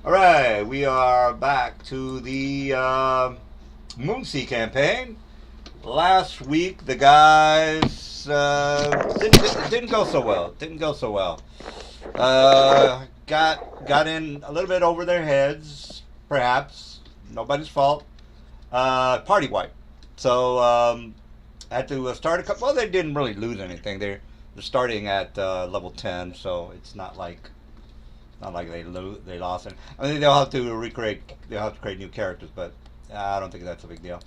All right, we are back to the Moonsea campaign. Last week, the guys didn't go so well. Didn't go so well. Got in a little bit over their heads, perhaps. Nobody's fault. Party wipe. So had to start a couple. Well, they didn't really lose anything. They're starting at level 10, so it's not like they lost it. I mean, they'll have to recreate. They'll have to create new characters, but I don't think that's a big deal.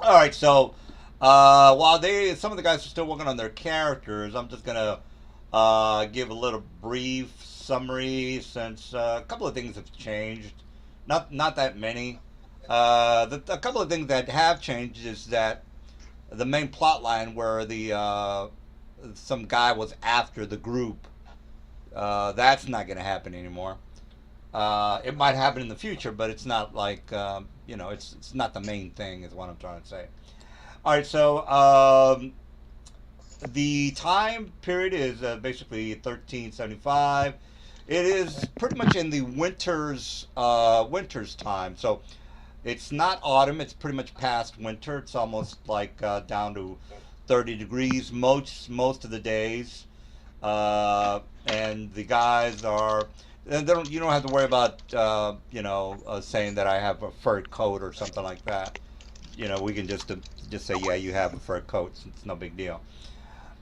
All right, so while some of the guys are still working on their characters, I'm just gonna give a little brief summary since a couple of things have changed. Not that many. A couple of things that have changed is that the main plot line where the some guy was after the group, that's not going to happen anymore. It might happen in the future, but it's not like it's not the main thing. Is what I'm trying to say. All right, so the time period is basically 1375. It is pretty much in the winter's time. So it's not autumn. It's pretty much past winter. It's almost like down to 30 degrees most of the days. And the guys are. And you don't have to worry about saying that I have a fur coat or something like that. We can just say, yeah, you have a fur coat. It's no big deal.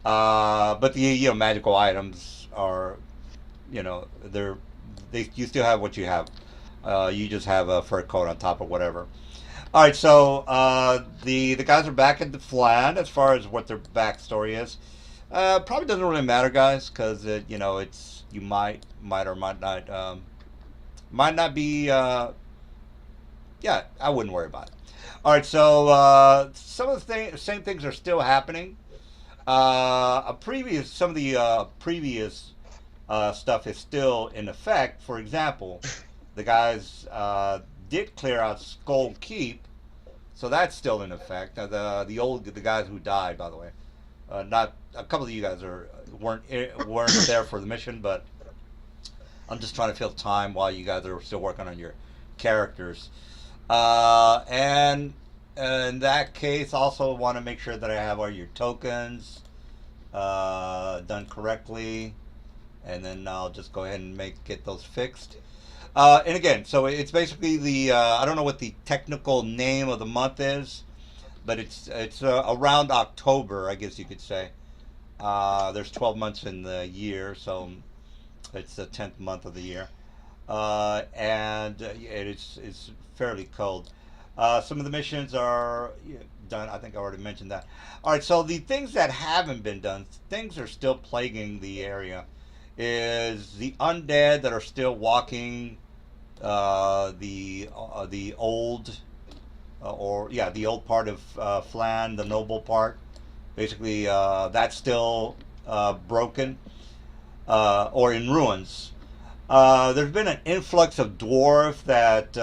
But the magical items are, they you still have what you have. You just have a fur coat on top of whatever. All right, so the guys are back at the flat as far as what their backstory is. Probably doesn't really matter, guys, because it's you might or might not be. Yeah, I wouldn't worry about it. All right, so some of the same things are still happening. Some of the previous stuff is still in effect. For example, the guys did clear out Skull Keep, so that's still in effect. The guys who died, by the way, not a couple of you guys weren't there for the mission, but I'm just trying to fill time while you guys are still working on your characters. And in that case, also want to make sure that I have all your tokens done correctly, and then I'll just go ahead and get those fixed. And again, so it's basically the I don't know what the technical name of the month is, but it's around October, I guess you could say. There's 12 months in the year, so it's the 10th month of the year, and it's fairly cold. Some of the missions are done. I think I already mentioned that. All right, so the things that haven't been done, things are still plaguing the area, is the undead that are still walking the old or yeah the old part of Flan, the noble part. Basically, that's still broken or in ruins. There's been an influx of dwarf that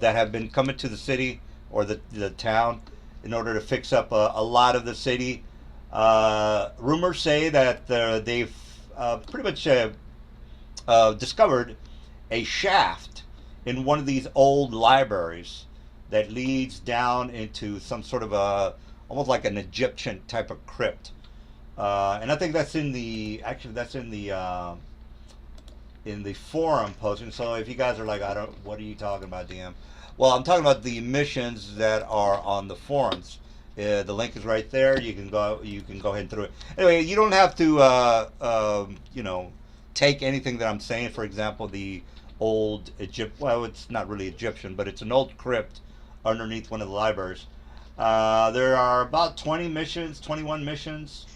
have been coming to the city or the town in order to fix up a lot of the city. Rumors say that they've pretty much discovered a shaft in one of these old libraries that leads down into some sort of a almost like an Egyptian type of crypt. And I think that's that's in the forum posting. So if you guys are like, I don't, what are you talking about, DM? Well, I'm talking about the missions that are on the forums. The link is right there. You can go. You can go ahead and through it. Anyway, you don't have to, take anything that I'm saying. For example, the old Egypt. Well, it's not really Egyptian, but it's an old crypt underneath one of the libraries. There are about 20 missions, 21 missions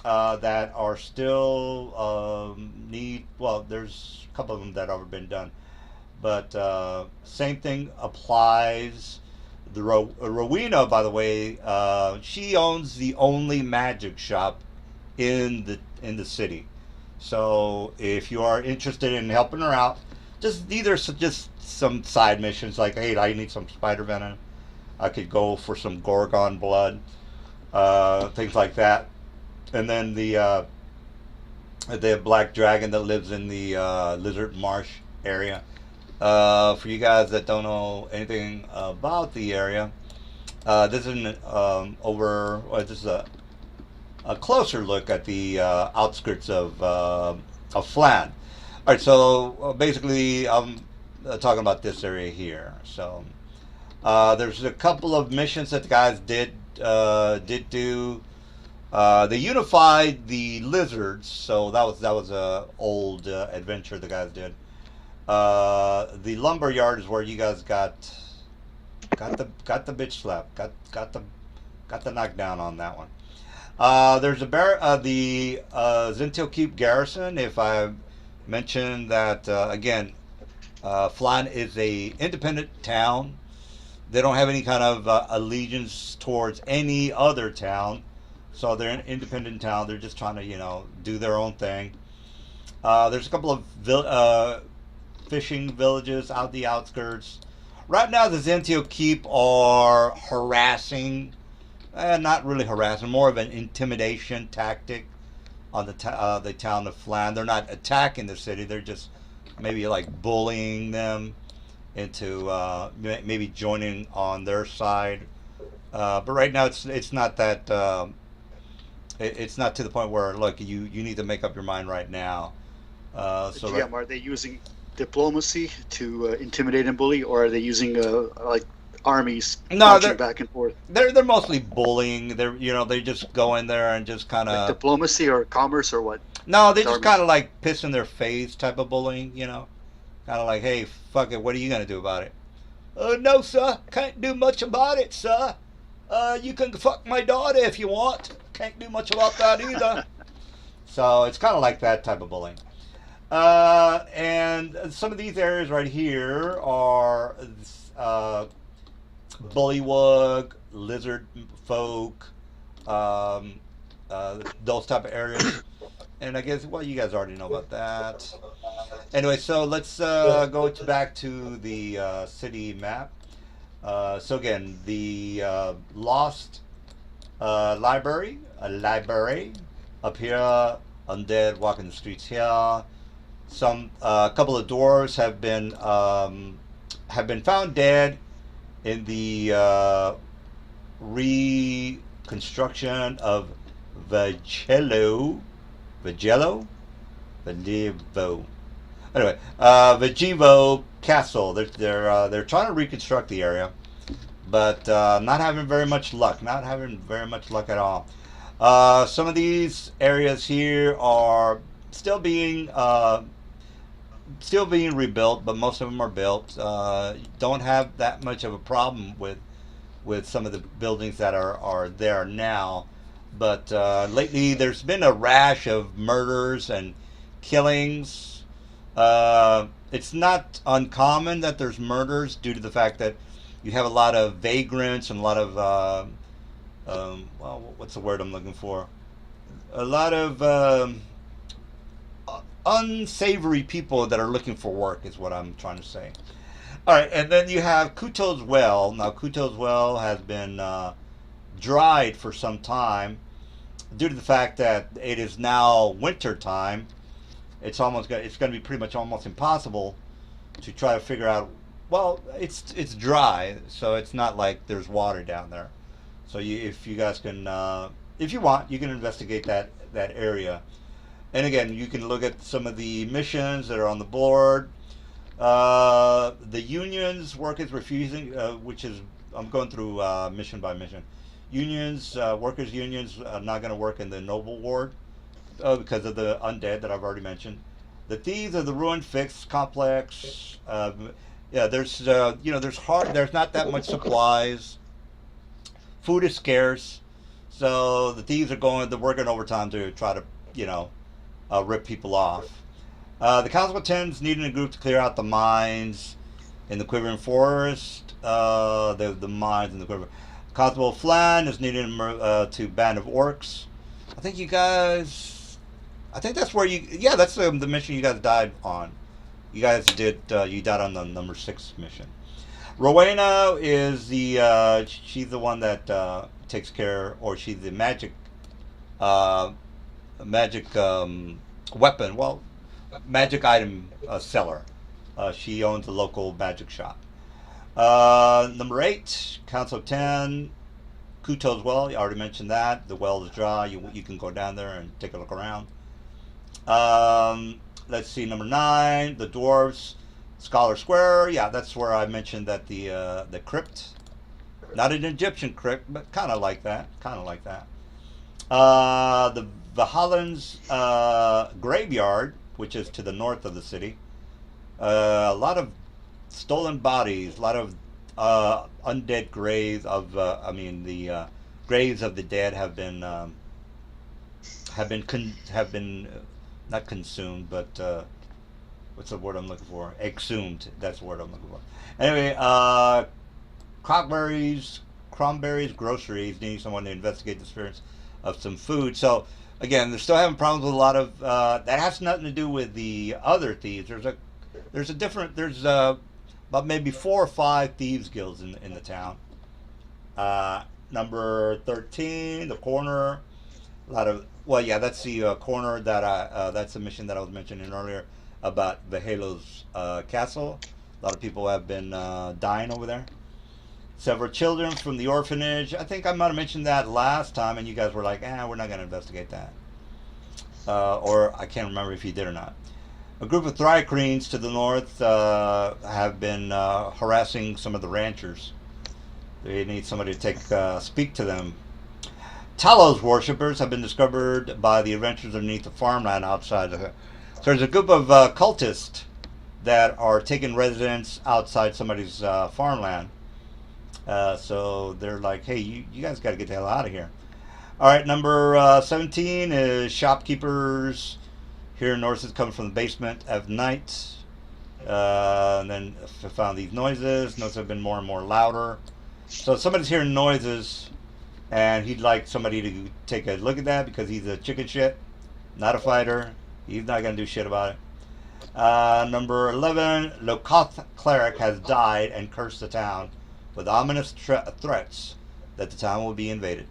that are still need. Well, there's a couple of them that have been done, but same thing applies. Rowena, by the way, she owns the only magic shop in the city. So if you are interested in helping her out, just some side missions like, hey, I need some spider venom. I could go for some Gorgon blood, things like that. And then the black dragon that lives in the lizard marsh. area. For you guys that don't know anything about the area, this is this is a closer look at the outskirts of Flan. All right, so basically, I'm talking about this area here. So there's a couple of missions that the guys did do. They unified the lizards, so that was a old adventure the guys did. The lumber yard is where you guys got the bitch slap, got the knockdown on that one. There's the Zintil Keep garrison. If I mentioned that again, Flan is a independent town. They don't have any kind of allegiance towards any other town, so they're an independent town. They're just trying to do their own thing. There's a couple of fishing villages out the outskirts. Right now, the Zentio Keep are harassing, not really harassing, more of an intimidation tactic on the town of Flan. They're not attacking the city. They're just maybe like bullying them into maybe joining on their side. But right now, it's not that. It's not to the point where look, you need to make up your mind right now. So right, GM, are they using diplomacy to intimidate and bully, or are they using like armies no, marching they're back and forth? they're mostly bullying. They just go in there and just kind Like of diplomacy or commerce or what? no, they With just kind armies? of like piss in their face type of bullying. Kind of like, hey, fuck it, what are you gonna do about it? No, sir, can't do much about it, sir. You can fuck my daughter if you want. Can't do much about that either. So it's kind of like that type of bullying. And some of these areas right here are uh, bullywug, lizard folk, um, those type of areas. And I guess, well, you guys already know about that. Anyway, so let's back to the city map. So again, the lost library, a library up here, undead walking the streets here. Some couple of dwarves have been found dead in the reconstruction of Vagello, Vagello, Vagevo. Anyway, Vagevo Castle. They're trying to reconstruct the area, but not having very much luck. Not having very much luck at all. Some of these areas here are still being uh, still being rebuilt, but most of them are built. Don't have that much of a problem with some of the buildings that are there now. But lately, there's been a rash of murders and killings. It's not uncommon that there's murders due to the fact that you have a lot of vagrants and a lot of well, what's the word I'm looking for? A lot of unsavory people that are looking for work is what I'm trying to say. All right, and then you have Kuto's Well. Now, Kuto's Well has been dried for some time due to the fact that it is now winter time. It's going to be pretty much almost impossible to try to figure out. Well, it's dry, so it's not like there's water down there. So if you guys can, if you want, you can investigate that area. And again, you can look at some of the missions that are on the board. The unions work is refusing, which is I'm going through mission by mission. Unions, workers' unions, are not going to work in the noble ward because of the undead that I've already mentioned. The thieves of the ruined fixed complex. Yeah, there's not that much supplies. Food is scarce, so the thieves they're working overtime to try to rip people off. The Council of Tens needing a group to clear out the mines in the Quivering Forest. The mines in the Quivering. Constable Flan is needed to Band of Orcs. I think you guys. I think that's where you. Yeah, that's the mission you guys died on. You guys did. You died on the number 6 mission. Rowena is she's the one that takes care, or she's the uh, magic weapon. Well, magic item seller She owns a local magic shop. Number 8, Council of 10, Kuto's Well. You already mentioned that. The well is dry. You can go down there and take a look around. Let's see, number 9, the Dwarves, Scholar Square. Yeah, that's where I mentioned that the crypt, not an Egyptian crypt, but kind of like that. Kind of like that. The Valhallan's graveyard, which is to the north of the city. A lot of stolen bodies, a lot of undead graves of. The graves of the dead have been not consumed, but what's the word I'm looking for? Exhumed. That's the word I'm looking for. Anyway, Cranberries Groceries needing someone to investigate the disappearance of some food. So again, they're still having problems with a lot of that has nothing to do with the other thieves. There's about maybe 4 or 5 thieves guilds in the town. Number 13, the corner. A lot of that's the corner that that's the mission that I was mentioning earlier about Vahalo's castle. A lot of people have been dying over there. Several children from the orphanage. I think I might have mentioned that last time, and you guys were like, we're not going to investigate that. Or I can't remember if you did or not. A group of Thrycreans to the north have been harassing some of the ranchers. They need somebody to speak to them. Talos worshippers have been discovered by the adventurers underneath the farmland outside. So there's a group of cultists that are taking residence outside somebody's farmland. So they're like, hey, you guys got to get the hell out of here. All right, number 17 is shopkeepers hearing noises coming from the basement at night. And then found these noises. Noises have been more and more louder. So somebody's hearing noises, and he'd like somebody to take a look at that because he's a chicken shit, not a fighter. He's not going to do shit about it. Number 11, Lokoth cleric has died and cursed the town with ominous threats that the town will be invaded.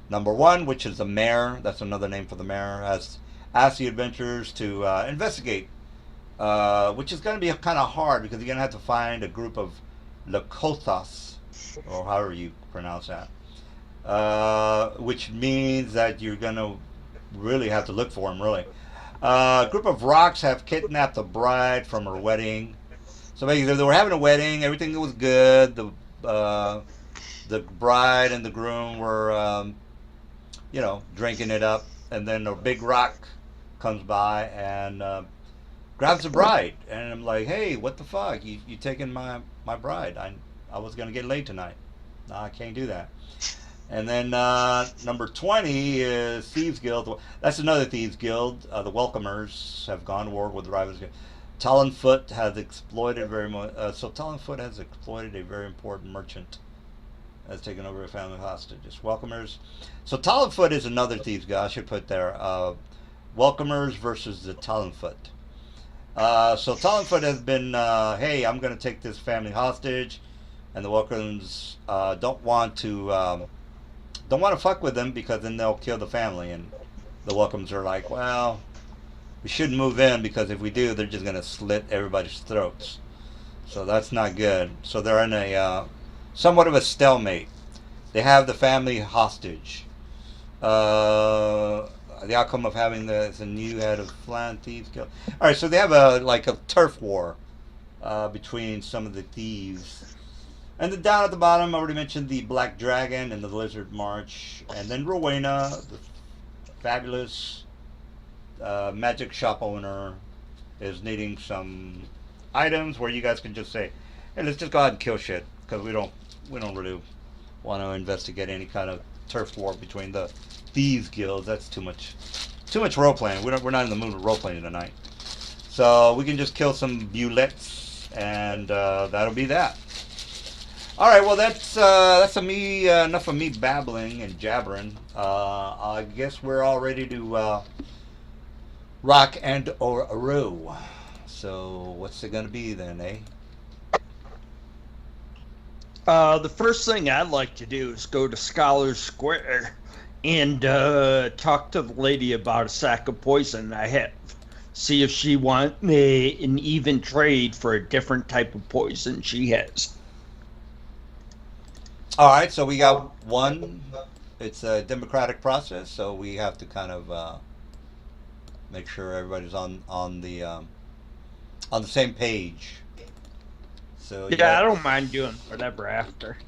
Number 1, which is the mayor, that's another name for the mayor, has asked the adventurers to investigate, which is going to be kind of hard because you're going to have to find a group of Lokothos, or however you pronounce that, which means that you're going to really have to look for them, really. A group of rocks have kidnapped the bride from her wedding. So basically, they were having a wedding, everything was good. The bride and the groom were, drinking it up, and then a big rock comes by and grabs the bride, and I'm like, hey, what the fuck? You taking my bride? I was gonna get laid tonight. No, I can't do that. And then number 20 is Thieves Guild. That's another Thieves Guild. The Welcomers have gone to war with the Rivals Guild. Talonfoot has exploited very much. So Talonfoot has exploited a very important merchant. Has taken over a family hostages. Welcomers. So Talonfoot is another Thieves Guild. I should put there. Welcomers versus the Talonfoot. So Talonfoot has been, hey, I'm going to take this family hostage, and the Welcomes don't want to fuck with them because then they'll kill the family. And the Welcomes are like, well, we shouldn't move in because if we do, they're just going to slit everybody's throats. So that's not good. So they're in a somewhat of a stalemate. They have the family hostage. The outcome of having the new head of Flan Thieves Guild. All right, so they have a turf war between some of the thieves. And then down at the bottom, I already mentioned the Black Dragon and the Lizard March, and then Rowena, the fabulous magic shop owner, is needing some items where you guys can just say, hey, let's just go ahead and kill shit because we don't really want to investigate any kind of turf war between the thieves guilds. That's too much role playing. We're not in the mood of role playing tonight. So we can just kill some bullets, and that'll be that. All right, well that's enough of me babbling and jabbering. I guess we're all ready to rock and or roll. So what's it gonna be then, eh? The first thing I'd like to do is go to Scholar Square and talk to the lady about a sack of poison I have See if she want an even trade for a different type of poison she has. All right, so we got one. It's a democratic process, so we have to kind of make sure everybody's on the same page. So Yeah, I don't mind doing whatever after.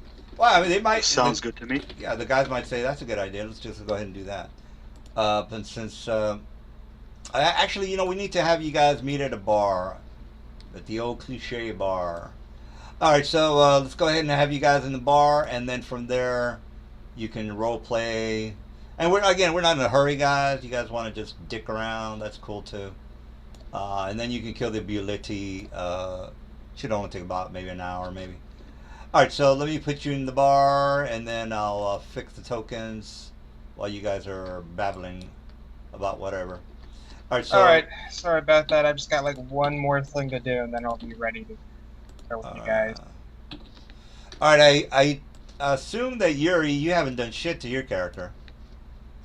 well, I mean, they might. Sounds good to me. Yeah, the guys might say that's a good idea. Let's just go ahead and do that. But since actually, we need to have you guys meet at a bar, at the old cliche bar. All right, so let's go ahead and have you guys in the bar, and then from there, you can role play. And we're not in a hurry, guys. You guys want to just dick around? That's cool too. And then you can kill the ability. Should only take about maybe an hour, maybe. All right, so let me put you in the bar, and then I'll fix the tokens while you guys are babbling about whatever. All right, so. All right, sorry about that. I've just got like one more thing to do, and then I'll be ready to go with you guys. All right, I assume that Yuri, you haven't done shit to your character,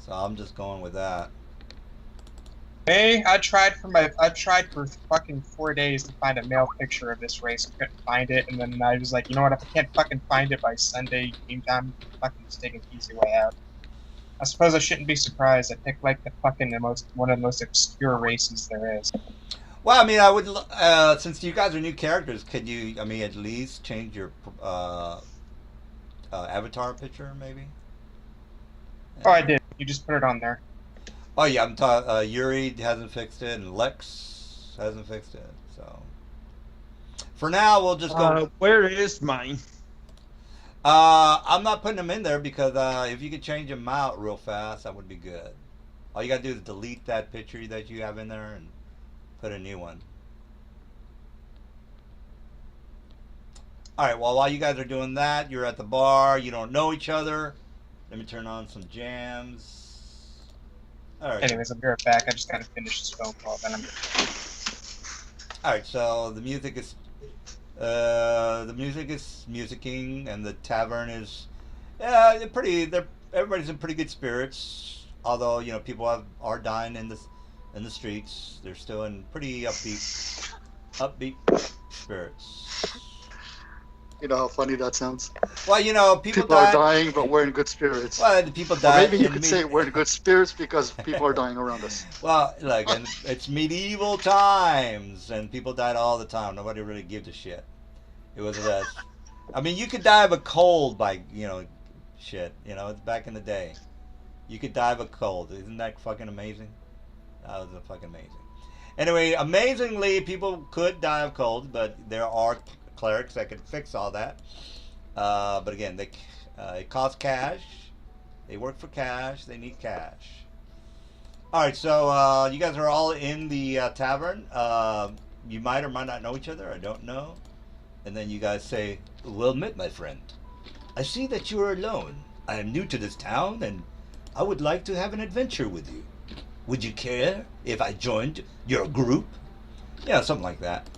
so I'm just going with that. Hey, I tried for fucking 4 days to find a male picture of this race. I couldn't find it, and then I was like, you know what? If I can't fucking find it by Sunday game time, fucking just take an easy way out. I suppose I shouldn't be surprised. I picked like one of the most obscure races there is. Well, I mean, I would since you guys are new characters, could you, I mean, at least change your avatar picture, maybe? Oh, I did. You just put it on there. Oh yeah, I'm talking. Yuri hasn't fixed it, and Lex hasn't fixed it. So for now, we'll just go. Where is mine? I'm not putting them in there because if you could change them out real fast, that would be good. All you gotta do is delete that picture that you have in there and put a new one. All right. Well, while you guys are doing that, you're at the bar. You don't know each other. Let me turn on some jams. All right. Anyways, I'll be right back. I just gotta finish this phone call, then I'm good. All right. So the music is musicking, and the tavern is they're pretty. Everybody's in pretty good spirits. Although people are dying in the streets, they're still in pretty upbeat spirits. You know how funny that sounds? Well, people are dying, but we're in good spirits. Well, the people Or die. maybe you could say we're in good spirits because people are dying around us. Well, look, and it's medieval times, and people died all the time. Nobody really gives a shit. It was I mean, you could die of a cold by shit. It's back in the day. You could die of a cold. Isn't that fucking amazing? That was fucking amazing. Anyway, amazingly, people could die of cold, but there are clerics that can fix all that. But again, it costs cash. They work for cash. They need cash. All right, so you guys are all in the tavern. You might or might not know each other. I don't know. And then you guys say, "Well met, my friend. I see that you are alone. I am new to this town, and I would like to have an adventure with you. Would you care if I joined your group?" Yeah, something like that.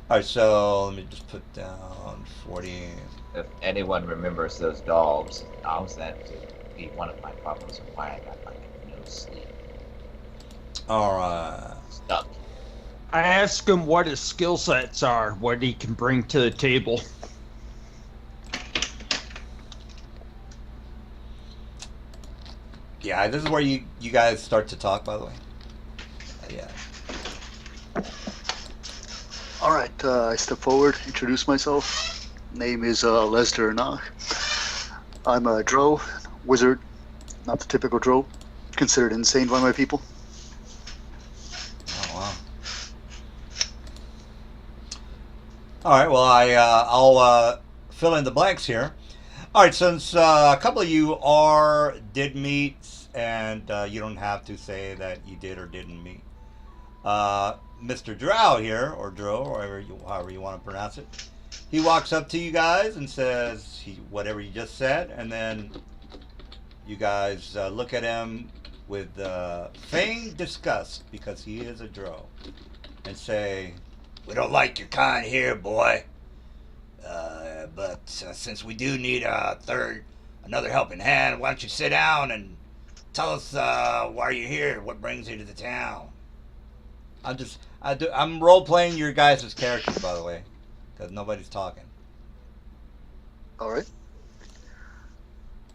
All right, so let me just put down 40. If anyone remembers those dogs, that would be one of my problems of why I got like no sleep. All right. Stuck. I ask him what his skill sets are, what he can bring to the table. Yeah, this is where you guys start to talk, by the way. Yeah. All right, I step forward, introduce myself. Name is Lester Nach. I'm a Drow, wizard, not the typical Drow, considered insane by my people. Oh wow. All right. Well, I'll fill in the blanks here. All right. Since a couple of you did meet, and you don't have to say that you did or didn't meet. Mr. Drow here, or Drow, or however you want to pronounce it, he walks up to you guys and says whatever you just said, and then you guys look at him with feigned disgust because he is a Drow, and say, "We don't like your kind here, boy. But since we do need another helping hand, why don't you sit down and tell us why you're here? What brings you to the town?" I'm role playing your guys' characters, by the way, because nobody's talking. All right.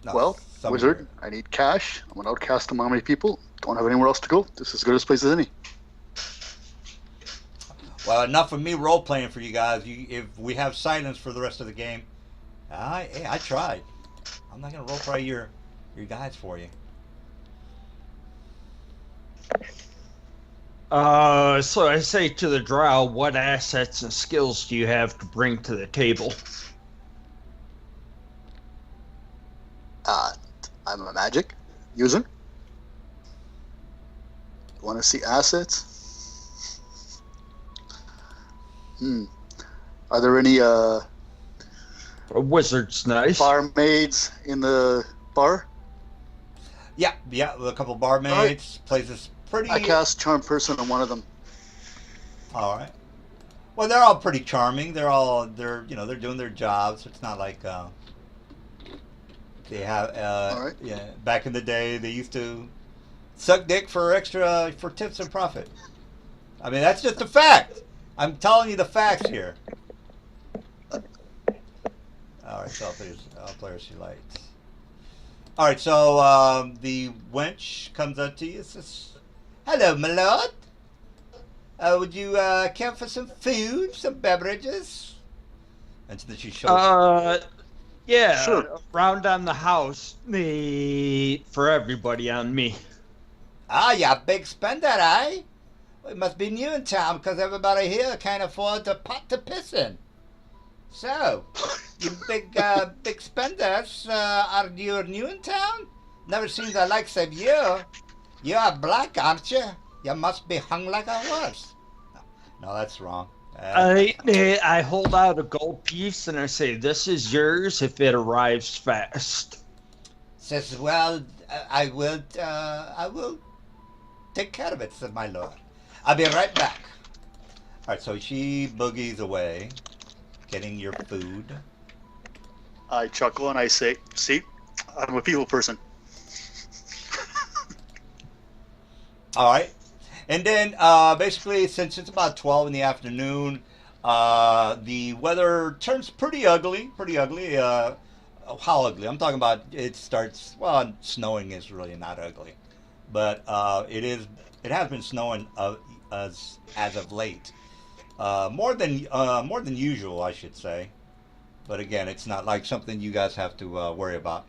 No, Well, some of wizard, I need cash. I'm an outcast among many people. Don't have anywhere else to go. This is as good a place as any. Well, enough of me role playing for you guys. If we have silence for the rest of the game, I tried. I'm not gonna role play your guys for you. So I say to the drow, what assets and skills do you have to bring to the table? I'm a magic user. Want to see assets? Are there any A wizard's nice. barmaids in the bar? Yeah, a couple barmaids. Places pretty. I cast charm person on one of them. All right. Well, they're all pretty charming. They're doing their jobs. It's not like they have. All right. Yeah, back in the day, they used to suck dick for tips and profit. I mean, that's just a fact. I'm telling you the facts here. All right, so I'll play her she likes. All right, so the wench comes up to you and says, "Hello, my lord. Would you care for some food, some beverages?" And then she shows. Yeah, Sure. Round on the house, for everybody on me. Ah, you big spender, eh? Well, you must be new in town because everybody here can't afford a pot to piss in. So, you big spenders, are you new in town? Never seen the likes of you. You are black, aren't you? You must be hung like a horse. No, that's wrong. I hold out a gold piece and I say, "This is yours if it arrives fast." Says, "Well, I will take care of it," said my lord. "I'll be right back." All right, so she boogies away, getting your food. I chuckle and I say, "See, I'm a people person." All right. And then basically, since it's about 12 in the afternoon, the weather turns pretty ugly. Pretty ugly. How ugly? I'm talking about it starts, well, snowing is really not ugly. But it has been snowing as of late. More than usual, I should say. But again, it's not like something you guys have to worry about.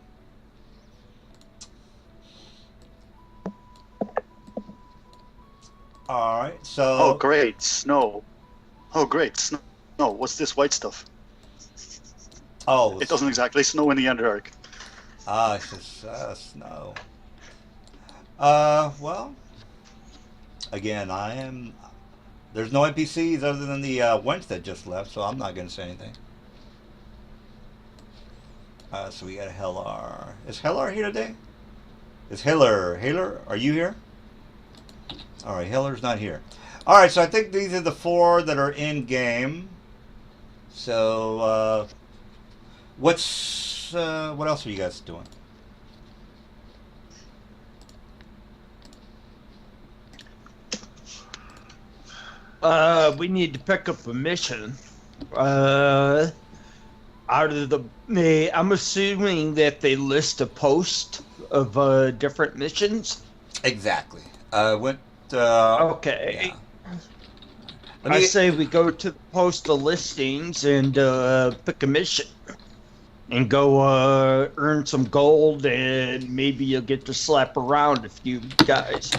All right, so. Oh, great, snow. Oh, great, snow. What's this white stuff? Oh, It doesn't exactly snow in the Underdark. it's just snow. Well, again, there's no NPCs other than the wench that just left, so I'm not going to say anything. So we got Hellar. Is Hellar here today? Is Hiller, are you here? All right, Hiller's not here. All right, so I think these are the 4 that are in game. So, what else are you guys doing? We need to pick up a mission. Out of I'm assuming that they list a post of different missions. Exactly. Okay. Yeah. I say we go to the postal listings and pick a mission. And go earn some gold, and maybe you'll get to slap around a few guys.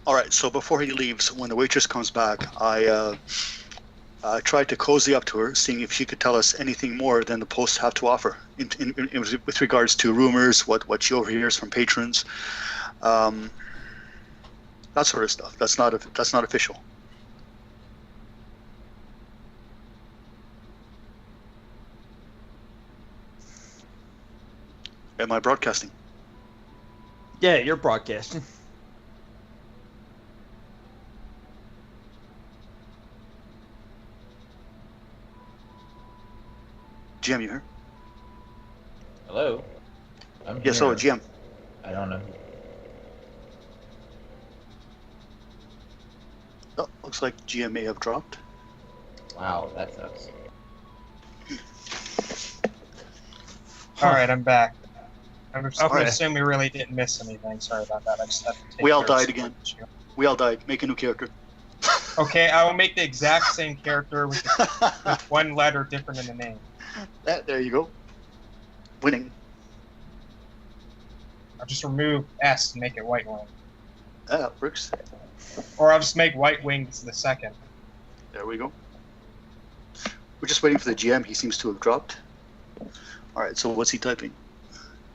All right, so before he leaves, when the waitress comes back, I tried to cozy up to her, seeing if she could tell us anything more than the posts have to offer with regards to rumors, what she overhears from patrons, that sort of stuff. That's not official. Am I broadcasting? Yeah, you're broadcasting. GM, you here? Hello? I'm Yes, here. GM. I don't know. Looks like GM may have dropped. Wow, that sucks. All right, I'm back. I'm Okay. gonna assume we really didn't miss anything. Sorry about that. I just had to take We all care of died some again. issue. We all died. Make a new character. Okay, I will make the exact same character with one letter different in the name. There you go. Winning. I'll just remove S and make it White Wing. That works. Or I'll just make White Wing the second. There we go. We're just waiting for the GM. He seems to have dropped. All right. So what's he typing?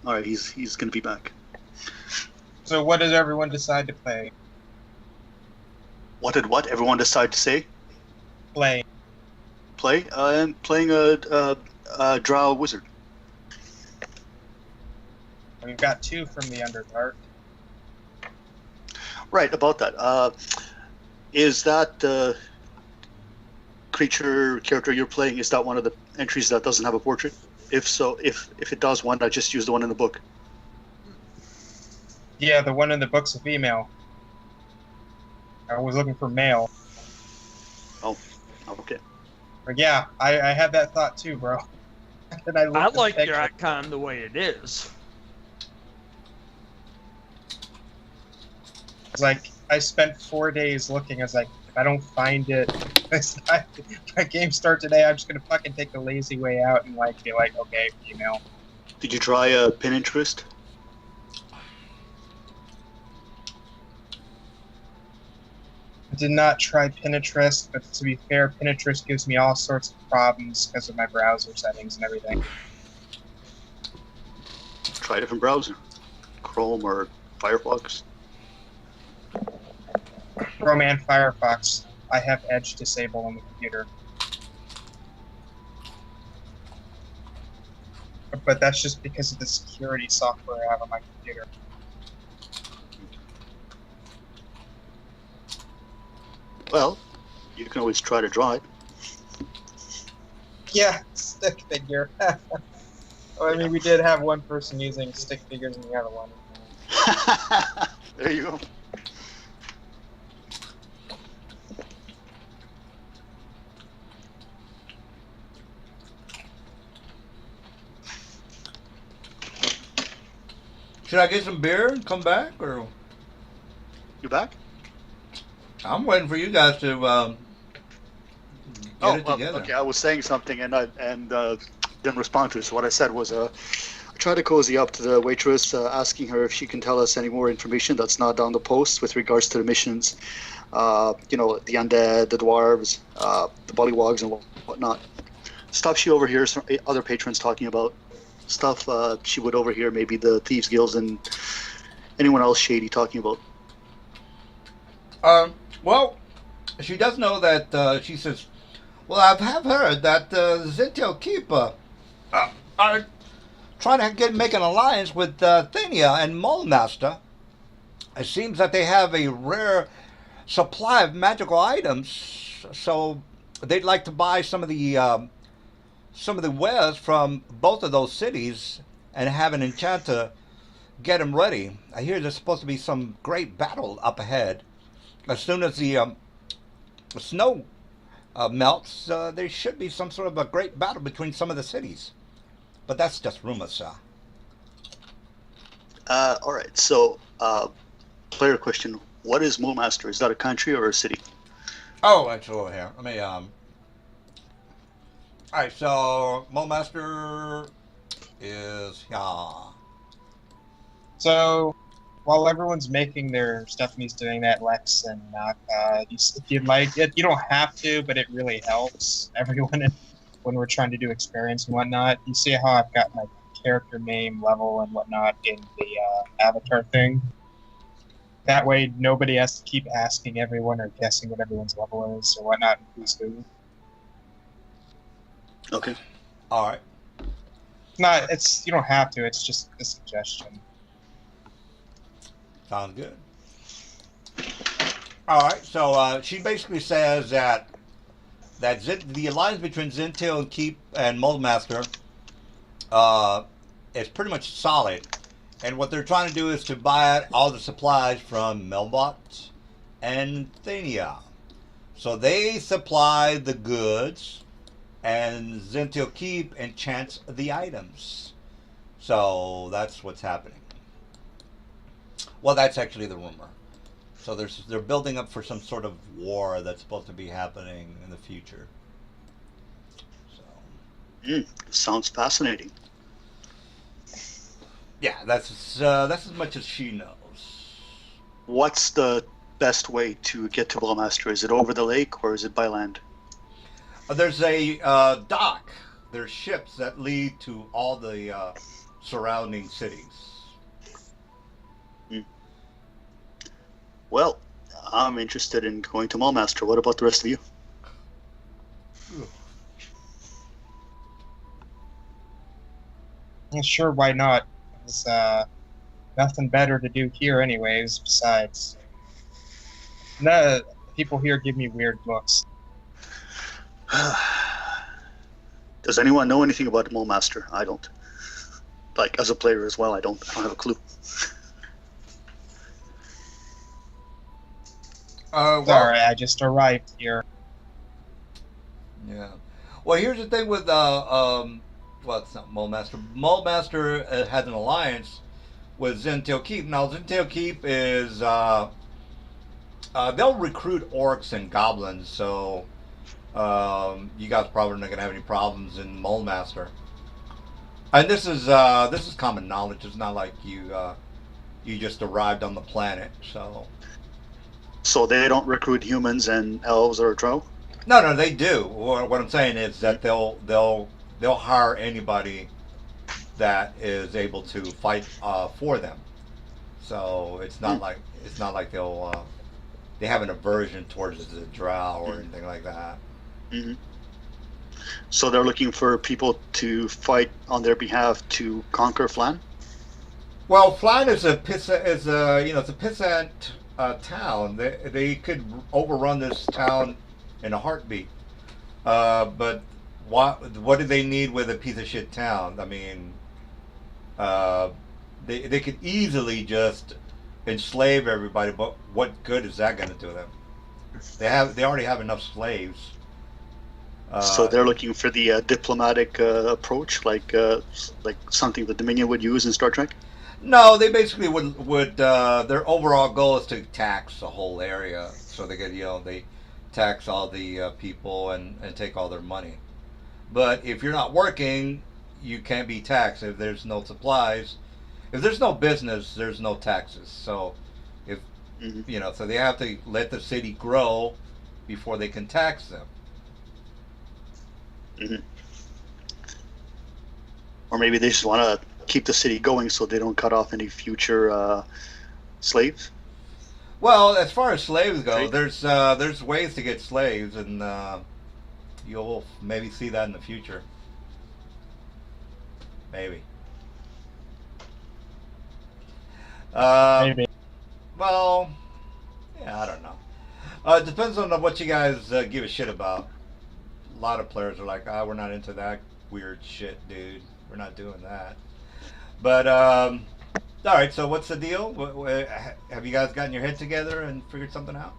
All right. He's going to be back. So what does everyone decide to play? What did everyone decide to say? Play. Play? I'm playing a drow wizard. We've got 2 from the Underdark. Right, about that. Is that character you're playing, is that one of the entries that doesn't have a portrait? If so, if it does, why not just use the one in the book? Yeah, the one in the book's a female. I was looking for male. Oh, okay. But yeah, I had that thought too, bro. And I looked at like the your picture. icon the way it is. It's like I spent 4 days looking. I was like, if I don't find it, my game start today. I'm just gonna fucking take the lazy way out and like be like, okay, female. Did you try a Pinterest? I did not try Pinterest, but to be fair, Pinterest gives me all sorts of problems because of my browser settings and everything. Try a different browser. Chrome or Firefox. Chrome and Firefox. I have Edge disabled on the computer. But that's just because of the security software I have on my computer. Well, you can always try to draw it. Yeah, stick figure. I mean, we did have one person using stick figures and the other one. There you go. Should I get some beer and come back, or You back? I'm waiting for you guys to get it together. Okay. I was saying something and didn't respond to it. So what I said was, I tried to cozy up to the waitress, asking her if she can tell us any more information that's not on the post with regards to the missions. You know, the undead, the dwarves, the bullywogs, and whatnot. Stuff she overhears from other patrons talking about. Stuff she would overhear maybe the Thieves Guilds and anyone else shady talking about. Well, she does know that, she says, well, I have heard that Zitio Keep are trying to make an alliance with Thania and Molemaster. It seems that they have a rare supply of magical items, so they'd like to buy some of the wares from both of those cities and have an enchanter get them ready. I hear there's supposed to be some great battle up ahead. As soon as the snow melts, there should be some sort of a great battle between some of the cities. But that's just rumors, sir. All right. So, player question: what is Moonmaster? Is that a country or a city? Oh, it's over here. Let me Alright, so Molemaster is here. So, while everyone's making their stuff and he's doing that, Lex and if you'd like it, you don't have to, but it really helps everyone when we're trying to do experience and whatnot. You see how I've got my character name, level, and whatnot in the avatar thing? That way, nobody has to keep asking everyone or guessing what everyone's level is or whatnot and who's who. Okay. Alright. You don't have to, it's just a suggestion. Sounds good. Alright, so she basically says that the alliance between Zintil and Keep and Moldmaster is pretty much solid. And what they're trying to do is to buy all the supplies from Melbot and Thania. So they supply the goods, and Zentil Keep enchants the items. So that's what's happening. Well, that's actually the rumor. So they're building up for some sort of war that's supposed to be happening in the future. So Sounds fascinating. yeah, that's as much as she knows. What's the best way to get to Ballmaster? Is it over the lake or is it by land? There's a dock. There's ships that lead to all the surrounding cities. Well, I'm interested in going to Ballmaster. What about the rest of you? Yeah, sure, why not? There's nothing better to do here anyways, besides... No, people here give me weird looks. Does anyone know anything about Ballmaster? I don't. Like, as a player as well, I don't have a clue. Sorry, I just arrived here. Yeah. Well, here's the thing with well, it's not Mulemaster. Mulemaster has an alliance with Zentil Keep. Now, Zentil Keep is they'll recruit orcs and goblins, so you guys probably not gonna have any problems in Mulemaster. And this is common knowledge. It's not like you just arrived on the planet, so. So they don't recruit humans and elves or drow? No, they do. What I'm saying is that they'll hire anybody that is able to fight for them. So it's not like they have an aversion towards the drow or anything like that. Mm-hmm. So they're looking for people to fight on their behalf to conquer Flan? Well, Flan is a pissant town. They could overrun this town in a heartbeat. But what do they need with a piece of shit town? I mean, they could easily just enslave everybody. But what good is that going to do them? They already have enough slaves. So they're looking for the diplomatic approach, like something the Dominion would use in Star Trek. No, they basically would their overall goal is to tax the whole area, so they get they tax all the people and take all their money. But if you're not working, you can't be taxed. If there's no supplies, if there's no business, there's no taxes. So if so they have to let the city grow before they can tax them. Mm-hmm. Or maybe they just want to keep the city going so they don't cut off any future slaves. Well, as far as slaves go, there's ways to get slaves, and you'll maybe see that in the future. Maybe. Maybe. Well, yeah, I don't know. It depends on what you guys give a shit about. A lot of players are like, we're not into that weird shit, dude. We're not doing that. But, all right, so what's the deal? Have you guys gotten your head together and figured something out?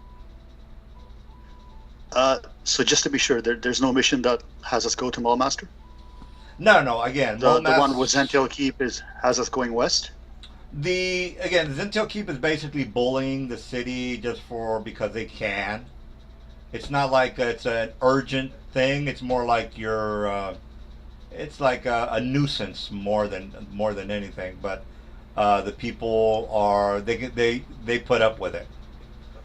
So just to be sure, there's no mission that has us go to Ballmaster? No, again. The one with Zentil Keep has us going west? Zentil Keep is basically bullying the city just because they can. It's not like it's an urgent thing. It's more like it's like a nuisance more than anything. But the people they put up with it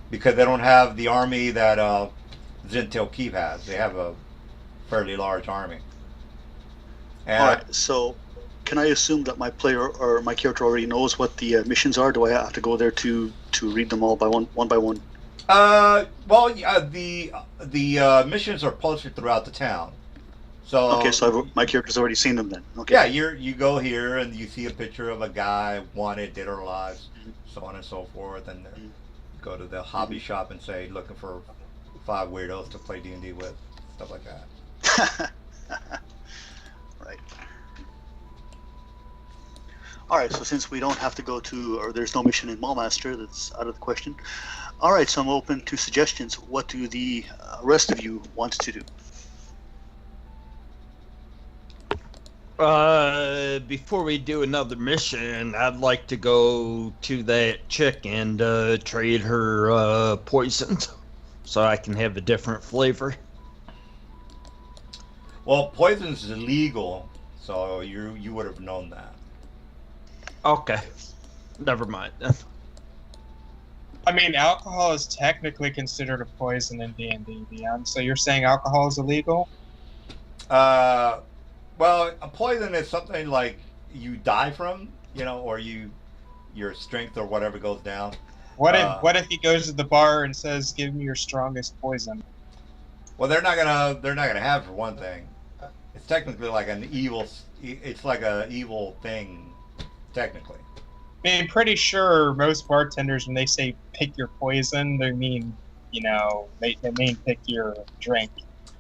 because they don't have the army that Zentil Keep has. They have a fairly large army. And, all right. So, can I assume that my player or my character already knows what the missions are? Do I have to go there to read them all one by one? Well, the missions are posted throughout the town. So okay, so my character's already seen them then. Okay. Yeah, you go here and you see a picture of a guy wanted, dead or alive, so on and so forth, and go to the hobby shop and say looking for 5 weirdos to play D&D with, stuff like that. Right. All right, so since we don't have to go to, or there's no mission in Mallmaster, that's out of the question. All right, so I'm open to suggestions. What do the rest of you want to do? Before we do another mission, I'd like to go to that chick and trade her poison, so I can have a different flavor. Well, poison's illegal, so you would have known that. Okay, never mind then. I mean, alcohol is technically considered a poison in D&D, Dion. So you're saying alcohol is illegal? Well, a poison is something like you die from, or your strength or whatever goes down. What if he goes to the bar and says, "Give me your strongest poison"? Well, they're not gonna have it, for one thing. It's technically like an evil. It's like a evil thing, technically. I mean, I'm pretty sure most bartenders, when they say "pick your poison," they mean, they mean pick your drink.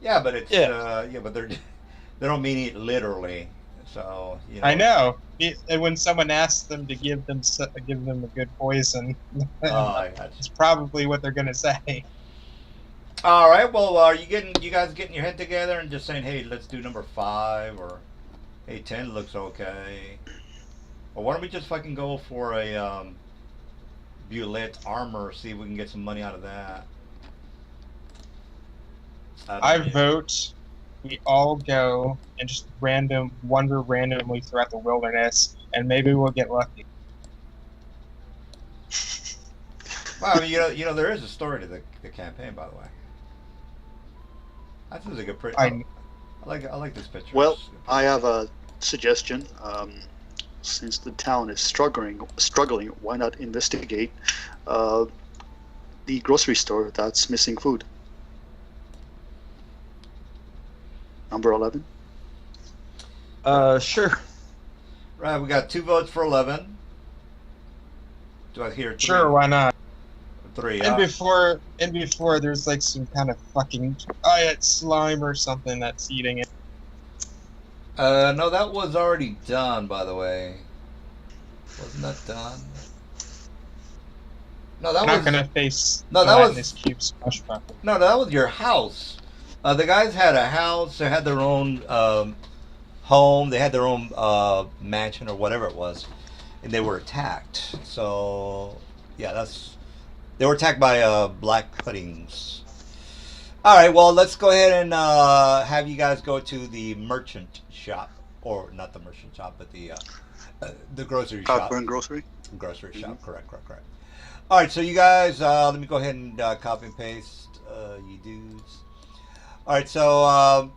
Yeah, but it's but they don't mean it literally. So I know. And when someone asks them to give them a good poison, it's probably what they're gonna say. All right. Well, are you guys getting your head together and just saying, "Hey, let's do number 5," or "Hey, 10 looks okay"? Or why don't we just fucking go for a Bulette armor, see if we can get some money out of that? I vote we all go and just wander randomly throughout the wilderness, and maybe we'll get lucky. Well, I mean, there is a story to the campaign, by the way. I think it's a good. I like this picture. Well, I have a suggestion. Since the town is struggling, why not investigate the grocery store that's missing food? Number 11. Sure. Right, we got 2 votes for 11. Do I hear 3? Sure, why not? 3. And before, there's like some kind of fucking slime or something that's eating it. No, that was already done, by the way. Wasn't that done? No, that I'm not gonna face. No, that was this cube smush bucket. No, that was your house. The guys had a house. They had their own home. They had their own mansion or whatever it was, and they were attacked. So, yeah, they were attacked by black puddings. All right, well, let's go ahead and have you guys go to the merchant shop, or not the merchant shop, but the grocery shop. Cockburn Grocery. Grocery shop. Correct. All right, so you guys, let me go ahead and copy and paste you dudes. All right, so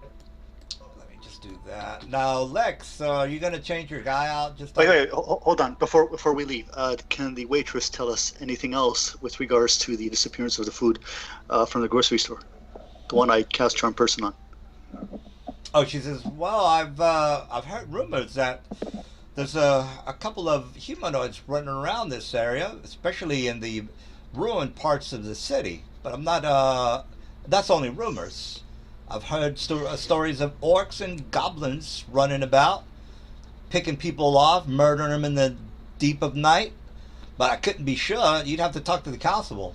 let me just do that. Now, Lex, are you gonna change your guy out? Wait, hold on. Before we leave, can the waitress tell us anything else with regards to the disappearance of the food from the grocery store? The one I cast charm person on. Oh, she says, well, I've heard rumors that there's a couple of humanoids running around this area, especially in the ruined parts of the city. But I'm not. That's only rumors. I've heard stories of orcs and goblins running about, picking people off, murdering them in the deep of night. But I couldn't be sure. You'd have to talk to the constable.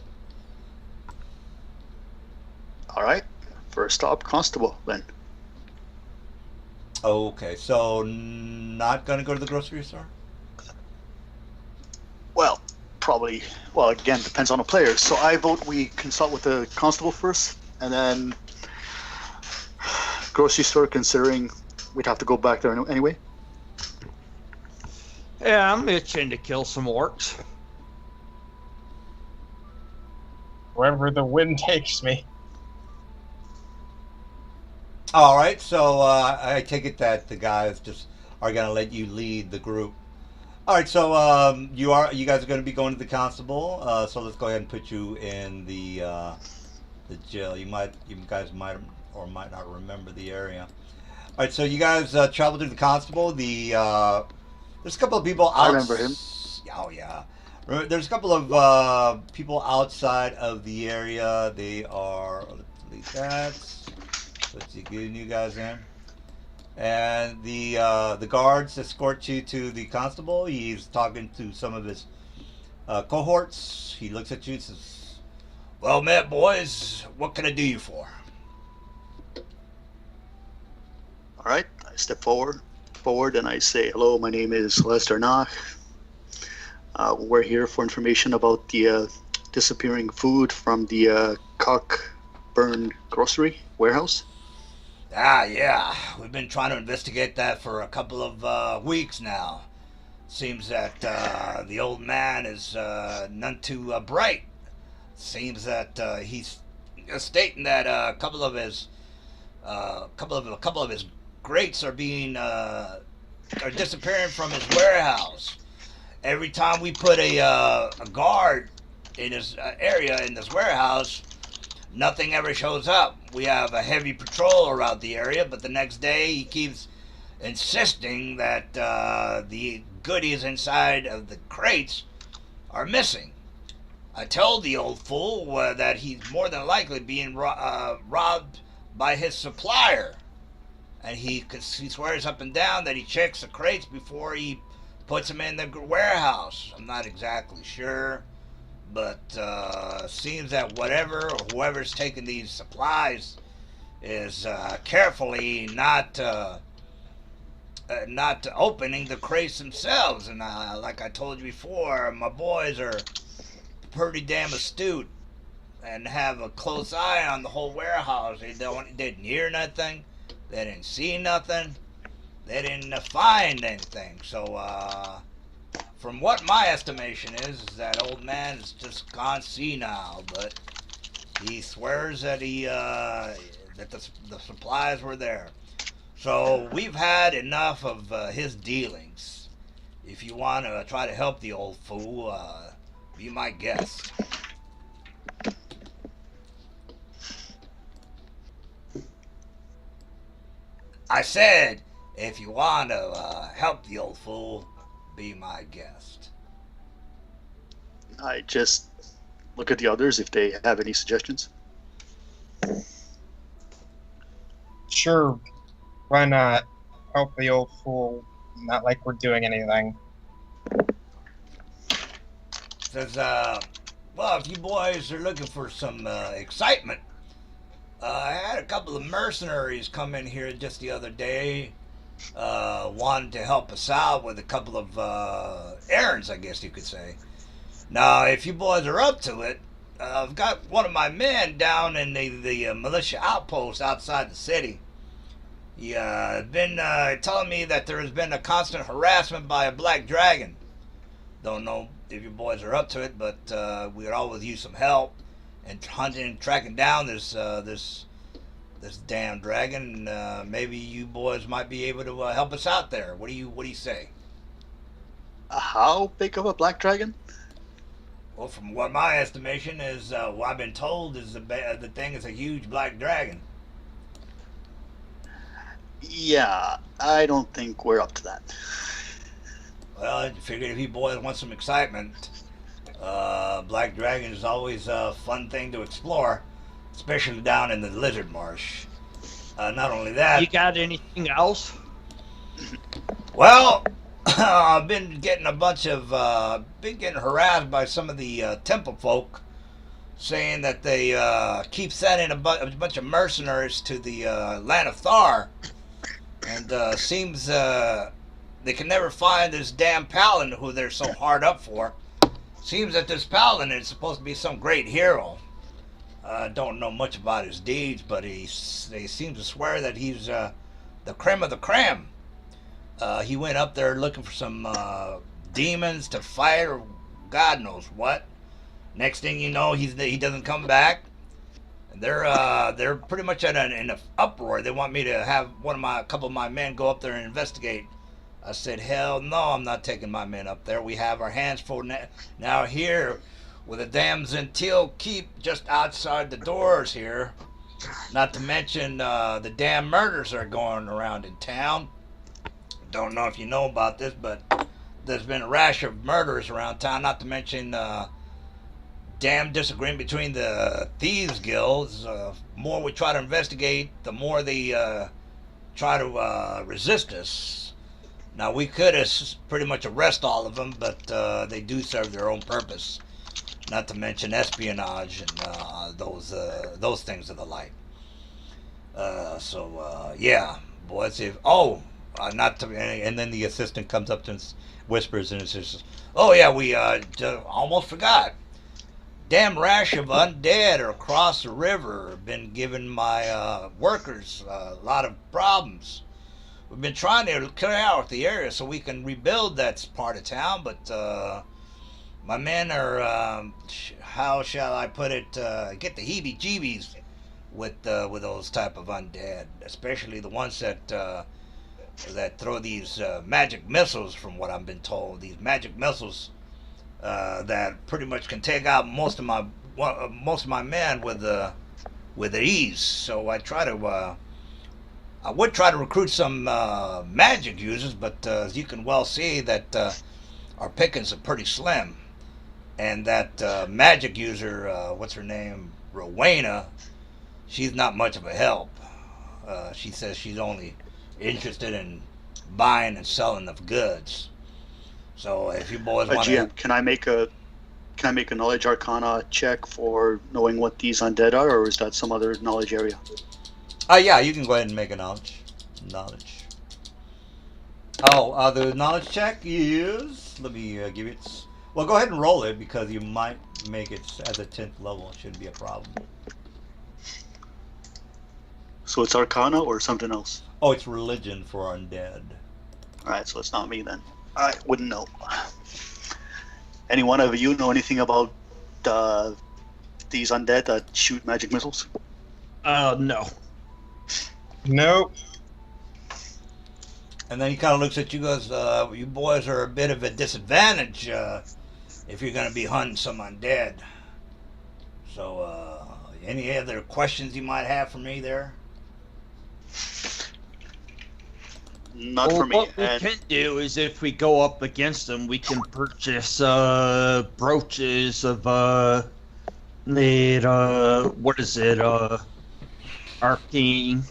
All right. First stop, constable, then. Okay, so not going to go to the grocery store? Well, probably. Well, again, depends on the player. So I vote we consult with the constable first, and then grocery store, considering we'd have to go back there anyway. Yeah, I'm itching to kill some orcs. Wherever the wind takes me. All right, so I take it that the guys just are going to let you lead the group. All right, so you guys are going to be going to the constable. So let's go ahead and put you in the jail. You guys might or might not remember the area. All right, so you guys travel to the constable. There's a couple of people. I remember him. Oh yeah. There's a couple of people outside of the area. They are. Let's delete that. Let's see, getting you guys in. And the guards escort you to the constable. He's talking to some of his cohorts. He looks at you and says, "Well met, boys. What can I do you for?" All right, I step forward, and I say, "Hello, my name is Lester Nach. We're here for information about the disappearing food from the Cockburn grocery warehouse." Ah, yeah. We've been trying to investigate that for a couple of weeks now. Seems that the old man is none too bright. Seems that he's stating that a couple of his grates are being are disappearing from his warehouse. Every time we put a guard in his area in this warehouse, nothing ever shows up. We have a heavy patrol around the area, but the next day he keeps insisting that the goodies inside of the crates are missing. I told the old fool that he's more than likely being robbed by his supplier. And he swears up and down that he checks the crates before he puts them in the warehouse. I'm not exactly sure, but seems that whoever's taking these supplies is carefully not opening the crates themselves. And like I told you before, my boys are pretty damn astute and have a close eye on the whole warehouse. They didn't hear nothing. They didn't see nothing. They didn't find anything. So, from what my estimation is that old man is just gone senile. But he swears that that the supplies were there. So we've had enough of his dealings. If you want to try to help the old fool, be my guest. I said, if you want to help the old fool, be my guest. I just look at the others if they have any suggestions. Sure, why not? Help the old fool. Not like we're doing anything. Says, well, if you boys are looking for some excitement, I had a couple of mercenaries come in here just the other day, wanted to help us out with a couple of errands, I guess you could say. Now, if you boys are up to it, I've got one of my men down in the militia outpost outside the city. He been telling me that there has been a constant harassment by a black dragon. Don't know if you boys are up to it, but we could always use some help and hunting and tracking down this damn dragon. Maybe you boys might be able to help us out there. What do you say? How big of a black dragon? Well, from what my estimation is, what I've been told is the thing is a huge black dragon. Yeah, I don't think we're up to that. Well, I figured if you boys want some excitement, Black Dragon is always a fun thing to explore, especially down in the Lizard Marsh. Not only that... You got anything else? Well, I've been getting been getting harassed by some of the temple folk, saying that they keep sending a bunch of mercenaries to the land of Thar, and seems they can never find this damn paladin who they're so hard up for. Seems that this paladin is supposed to be some great hero. Don't know much about his deeds, but they seem to swear that he's the creme of the creme. He went up there looking for some demons to fight or God knows what. Next thing you know, he doesn't come back. And they're pretty much in an uproar. They want me to have a couple of my men go up there and investigate. I said, hell no, I'm not taking my men up there. We have our hands full now here with a damn Zentil keep just outside the doors here. Not to mention the damn murders that are going around in town. Don't know if you know about this, but there's been a rash of murders around town. Not to mention damn disagreement between the thieves guilds. More we try to investigate, the more they try to resist us. Now we could pretty much arrest all of them, but they do serve their own purpose. Not to mention espionage and those things of the like. Yeah, boys. If not to, and then the assistant comes up and whispers and says, "Oh yeah, we almost forgot. Damn rash of undead are across the river. Been giving my workers a lot of problems. We've been trying to clear out the area so we can rebuild that part of town, but my men are, how shall I put it, get the heebie-jeebies with those type of undead, especially the ones that throw these magic missiles. From what I've been told, these magic missiles that pretty much can take out most of my men with ease. So I would try to recruit some magic users, but as you can well see, that our pickings are pretty slim. And that magic user, what's her name, Rowena, she's not much of a help. She says she's only interested in buying and selling of goods. So if you boys want GM, can I make a knowledge arcana check for knowing what these undead are, or is that some other knowledge area? Yeah, you can go ahead and make a knowledge. Oh, the knowledge check is, let me give it. Well, go ahead and roll it because you might make it at the 10th level. It shouldn't be a problem. So it's arcana or something else? Oh, it's religion for undead. Alright, so it's not me then. I wouldn't know. Any one of you know anything about these undead that shoot magic missiles? No. Nope. And then he kind of looks at you, goes, you boys are a bit of a disadvantage if you're going to be hunting some undead. So, any other questions you might have for me there? Not for me. What we can do is, if we go up against them, we can purchase brooches of what is it, arcane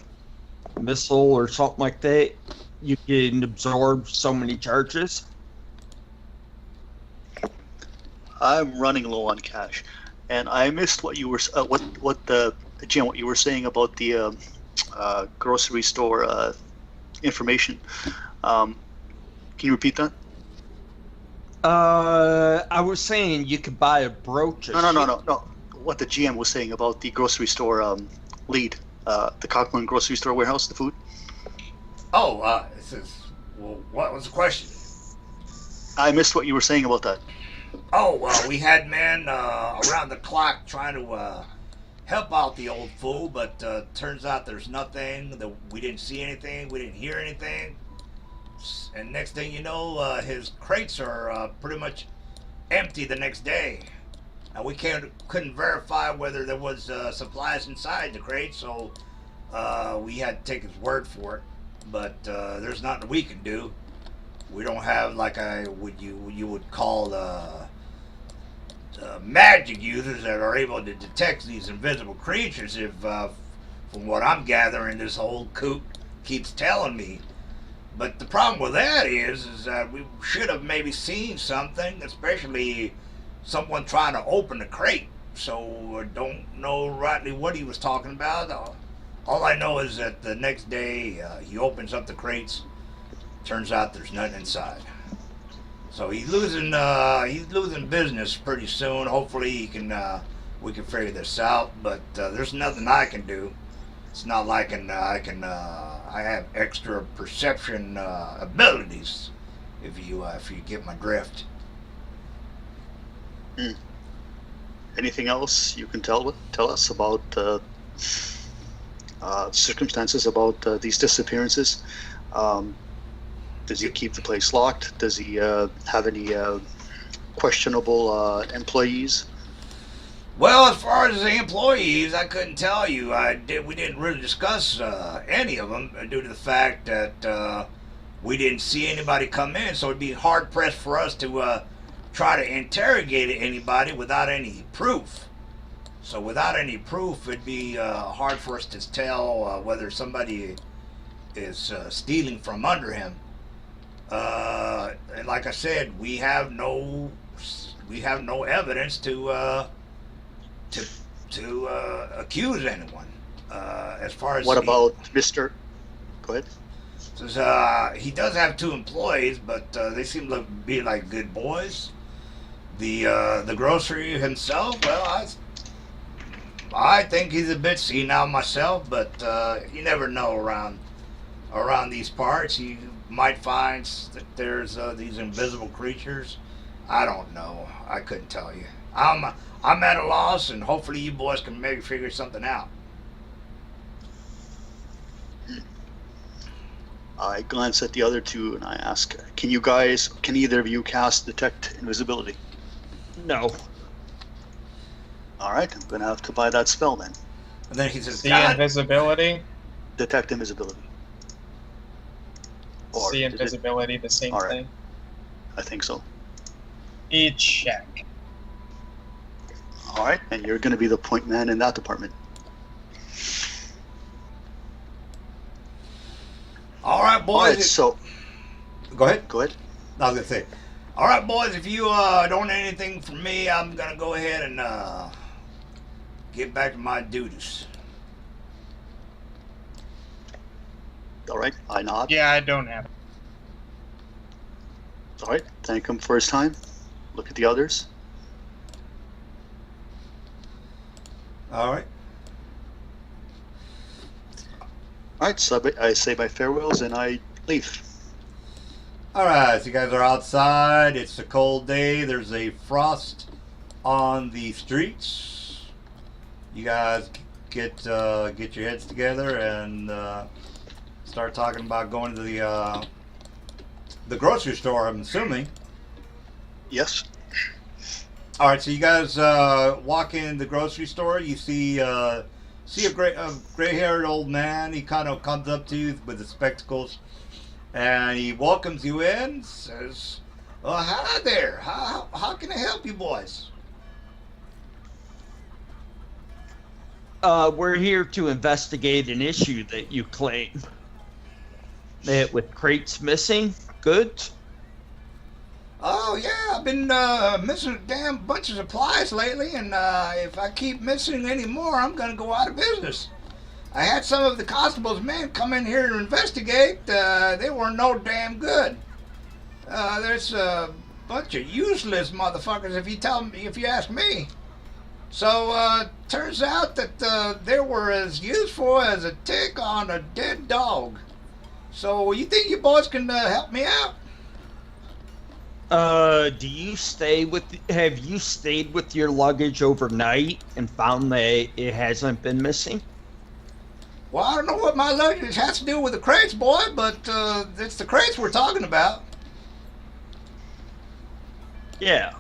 missile or something like that. You can absorb so many charges. I'm running low on cash, and I missed what you were Jim, what you were saying about the grocery store information. Can you repeat that? I was saying you could buy a brooch. No. What the GM was saying about the grocery store lead, the Cockburn grocery store warehouse, the food. Oh, well, what was the question? I missed what you were saying about that. Oh, well, we had men around the clock trying to help out the old fool, but turns out there's nothing. We didn't see anything. We didn't hear anything. And next thing you know, his crates are pretty much empty the next day. Now, we couldn't verify whether there was supplies inside the crate, so we had to take his word for it. But there's nothing we can do. We don't have like you would call magic users that are able to detect these invisible creatures. If from what I'm gathering, this old coot keeps telling me. But the problem with that is that we should have maybe seen something, especially someone trying to open the crate. So I don't know rightly what he was talking about. All I know is that the next day he opens up the crates. Turns out there's nothing inside. So he's losing business pretty soon. Hopefully we can figure this out. But there's nothing I can do. It's not like I have extra perception abilities. If you get my drift. Anything else you can tell us about circumstances about these disappearances? Does he keep the place locked? Does he have any questionable employees? Well, as far as the employees, I couldn't tell you. We didn't really discuss any of them due to the fact that we didn't see anybody come in. So it'd be hard pressed for us to try to interrogate anybody without any proof. So without any proof, it'd be hard for us to tell whether somebody is stealing from under him. And like I said, we have no evidence to accuse anyone. As far as What about Mr. Go ahead. says, he does have 2 employees, but they seem to be like good boys. The grocery himself, well, I think he's a bit senile myself, but you never know around these parts. You might find that there's these invisible creatures. I don't know. I couldn't tell you. I'm at a loss, and hopefully you boys can maybe figure something out. I glance at the other 2 and I ask, can either of you cast Detect Invisibility? No. All right, I'm going to have to buy that spell then. And then he says, See God, invisibility. Detect Invisibility. Or See invisibility, the same All right. thing. I think so. Each check. All right, and you're going to be the point man in that department. all right, boys. All right, so Go ahead. go ahead. I was going to say, all right, boys, if you don't need anything from me, I'm going to go ahead and get back to my duties. All right, I nod. Yeah, I don't have. All right, thank him for his time. Look at the others. All right. All right, so I say my farewells and I leave. All right, so you guys are outside. It's a cold day. There's a frost on the streets. You guys get your heads together and start talking about going to the grocery store, I'm assuming. Yes. All right, so you guys walk in the grocery store. You see a gray-haired old man. He kind of comes up to you with the spectacles, and he welcomes you in. Says, "Oh, hi there. How can I help you, boys?" We're here to investigate an issue that you claim. That with crates missing goods. Oh yeah, I've been missing a damn bunch of supplies lately, and if I keep missing any more, I'm gonna go out of business. I had some of the constable's men come in here to investigate. They were no damn good. There's a bunch of useless motherfuckers, if you ask me. So turns out that they were as useful as a tick on a dead dog. So you think you boys can help me out? Have you stayed with your luggage overnight and found that it hasn't been missing? Well, I don't know what my luggage has to do with the crates, boy, but it's the crates we're talking about. Yeah.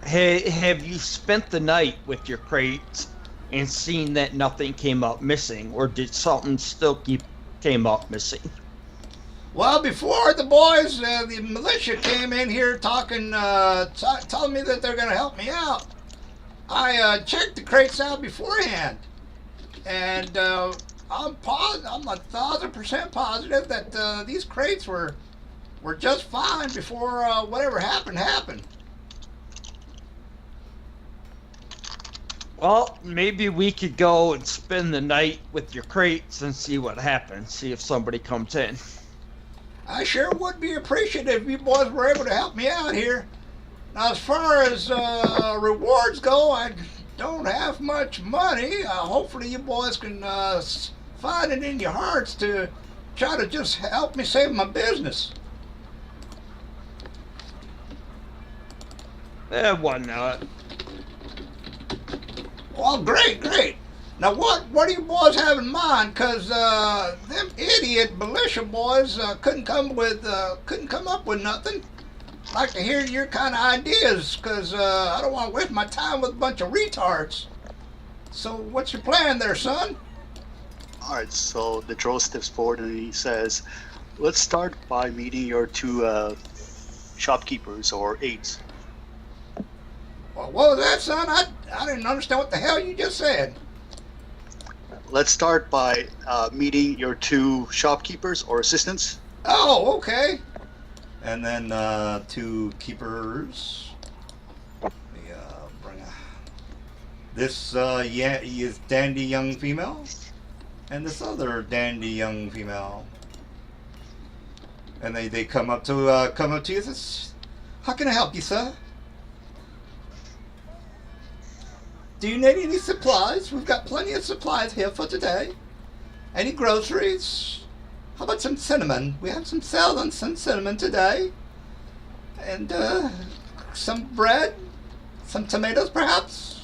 Have you spent the night with your crates and seen that nothing came up missing, or did something still came up missing? Well, before the boys, the militia came in here telling me that they're going to help me out, I checked the crates out beforehand, and I'm 1,000% positive that these crates were just fine before whatever happened. Well, maybe we could go and spend the night with your crates and see what happens, see if somebody comes in. I sure would be appreciative if you boys were able to help me out here. Now, as far as rewards go, I don't have much money. Hopefully you boys can find it in your hearts to try to just help me save my business. Why not? Well, great. Now, what do you boys have in mind? Cause them idiot militia boys couldn't come up with nothing. I'd like to hear your kind of ideas, cause I don't want to waste my time with a bunch of retards. So, what's your plan there, son? All right, so the drow steps forward and he says, let's start by meeting your 2 shopkeepers or aides. Well, what was that, son? I didn't understand what the hell you just said. let's start by meeting your two shopkeepers or assistants. Oh, okay. And then 2 keepers. Let me bring this is dandy young female, and this other dandy young female. And they come up to you and says, "How can I help you, sir? Do you need any supplies? We've got plenty of supplies here for today. Any groceries? How about some cinnamon? We have some sale on some cinnamon today. And some bread? Some tomatoes, perhaps?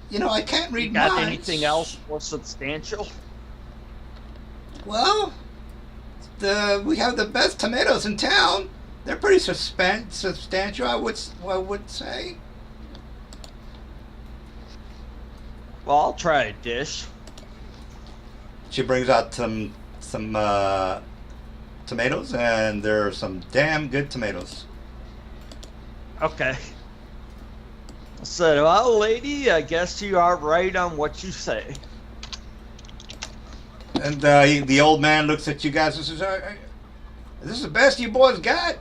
You know, I can't read Got minds. anything else more substantial? Well, we have the best tomatoes in town. They're pretty substantial, I would say." Well, I'll try a dish. She brings out some tomatoes, and they're some damn good tomatoes. Okay. I said, well, lady, I guess you are right on what you say. And the old man looks at you guys and says, "Is this the best you boys got?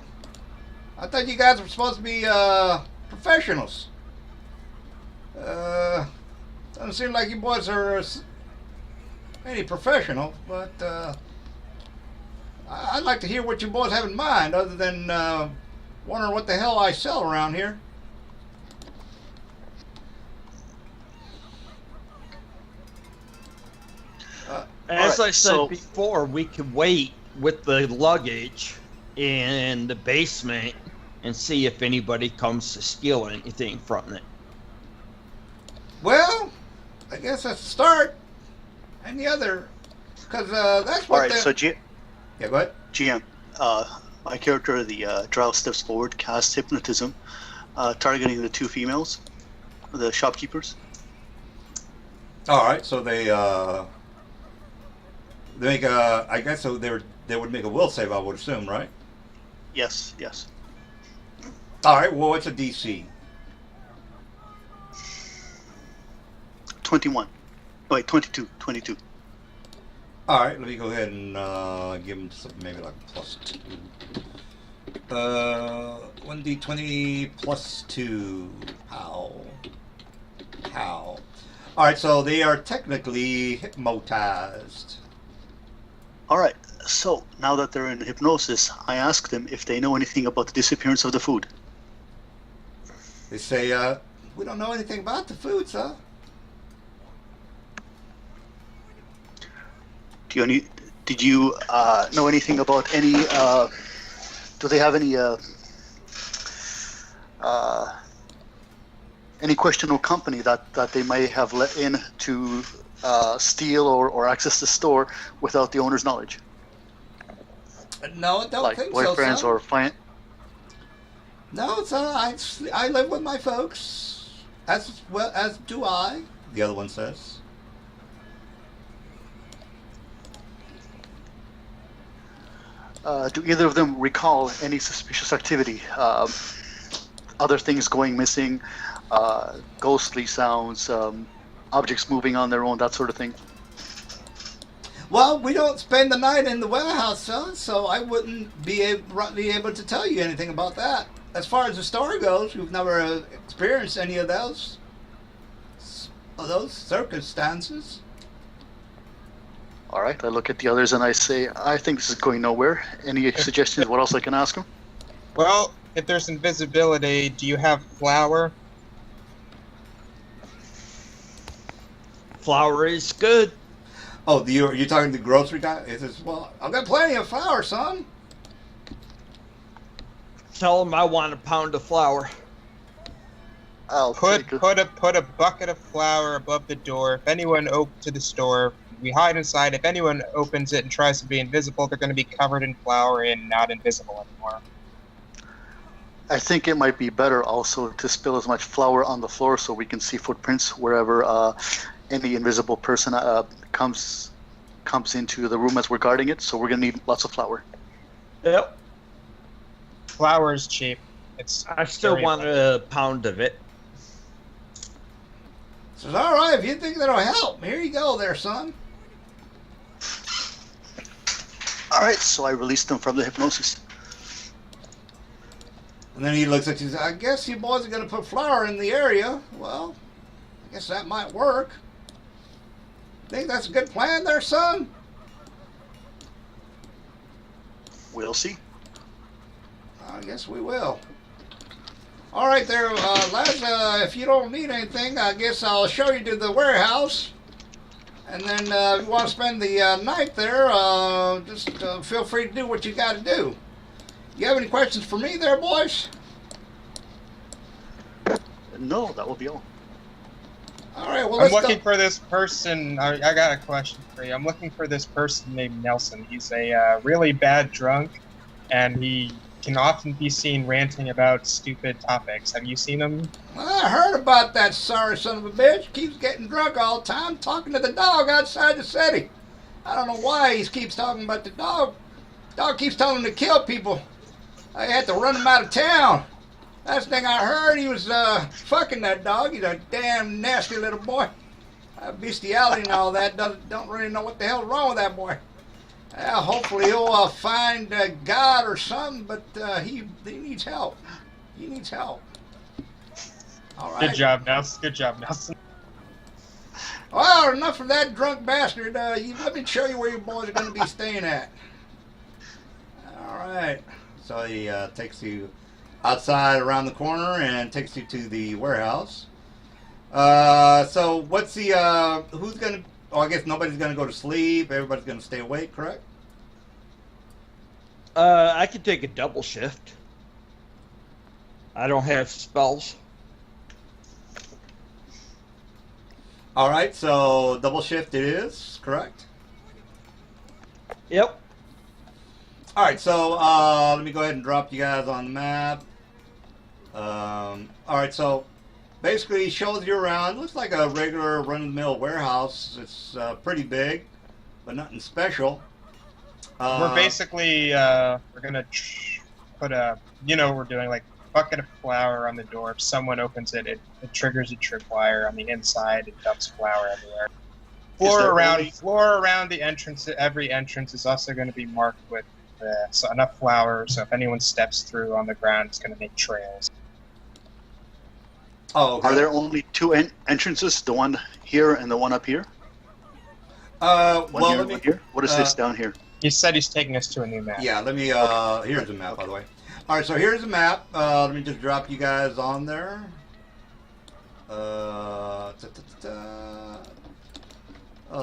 I thought you guys were supposed to be professionals. Doesn't seem like you boys are any professional, but I'd like to hear what you boys have in mind, other than wondering what the hell I sell around here." As right, I said before, we could wait with the luggage in the basement and see if anybody comes to steal anything from it. Well, I guess that's a start. And the other, because that's what. All right, so yeah, go ahead. GM, my character, the Drow, steps forward, casts hypnotism, targeting the 2 females, the shopkeepers. All right, so they make a. I guess so. They would make a will save, I would assume, right? Yes, yes. All right. Well, what's a DC? 21. Wait, 22. 22. All right. Let me go ahead and give them something maybe like +2. 1d20 +2. How? All right. So they are technically hypnotized. All right, so now that they're in hypnosis, I ask them if they know anything about the disappearance of the food. They say, "We don't know anything about the food, sir." Did you know anything about any? Do they have any questionable company that they may have let in to steal or access the store without the owner's knowledge? No, I don't Like think boyfriends so, sir. or client? No, sir. I live with my folks, as well as do I. The other one says. Do either of them recall any suspicious activity? Other things going missing, ghostly sounds, objects moving on their own, that sort of thing? Well, we don't spend the night in the warehouse, sir, so I wouldn't be able to tell you anything about that. As far as the story goes, we've never experienced any of those circumstances. All right, I look at the others and I say, I think this is going nowhere. Any suggestions what else I can ask them? Well, if there's invisibility, do you have flour? Flour is good. Oh, you're talking to the grocery guy? He says, "Well, I've got plenty of flour, son." Tell them I want a pound of flour. I'll Put take it. put a bucket of flour above the door. If anyone opens to the store, we hide inside. If anyone opens it and tries to be invisible, they're going to be covered in flour and not invisible anymore. I think it might be better also to spill as much flour on the floor so we can see footprints wherever any invisible person comes into the room as we're guarding it. So we're gonna need lots of flour. Yep. Flour is cheap. I still want a pound of it. Says, all right, if you think that'll help, here you go there, son. All right, so I released them from the hypnosis. And then he looks at you and says, I guess you boys are going to put flour in the area. Well, I guess that might work. Think that's a good plan there, son? We'll see. I guess we will. All right there, lads, if you don't need anything, I guess I'll show you to the warehouse. And then if you want to spend the night there, just feel free to do what you got to do. You have any questions for me there, boys? No, that will be all. All right, well, I'm let's looking go. for this person. I got a question for you. I'm looking for this person named Nelson. He's a really bad drunk, and he can often be seen ranting about stupid topics. Have you seen him? I heard about that sorry son of a bitch. Keeps getting drunk all the time, talking to the dog outside the city. I don't know why he keeps talking about the dog. Dog keeps telling him to kill people. I had to run him out of town. Last thing I heard, he was fucking that dog. He's a damn nasty little boy. Bestiality and all that. Don't really know what the hell's wrong with that boy. Hopefully he'll find God or something, but he needs help. He needs help. All right. Good job, Nelson. Good job, Nelson. Well, enough of that drunk bastard. Let me show you where you boys are going to be staying at. All right. So he takes you outside around the corner and takes you to the warehouse. So what's the, who's going to, oh, I guess nobody's going to go to sleep. Everybody's going to stay awake, correct? I could take a double shift. I don't have spells. All right, so double shift it is, correct? Yep. All right, so let me go ahead and drop you guys on the map. All right, so basically shows you around. Looks like a regular run-of-the-mill warehouse. It's pretty big, but nothing special. We're basically we're gonna put a, you know, what we're doing, like, bucket of flour on the door. If someone opens it, it triggers a tripwire on the inside. It dumps flour everywhere. Floor around the entrance. Every entrance is also going to be marked with so enough flour. So if anyone steps through on the ground, it's going to make trails. Oh, okay. Are there only two entrances? The one here and the one up here? Well, One here, let me. one here? What is this down here? He said he's taking us to a new map. Yeah, let me. Here's the map, by the way. All right, so here's the map. Let me just drop you guys on there. I'll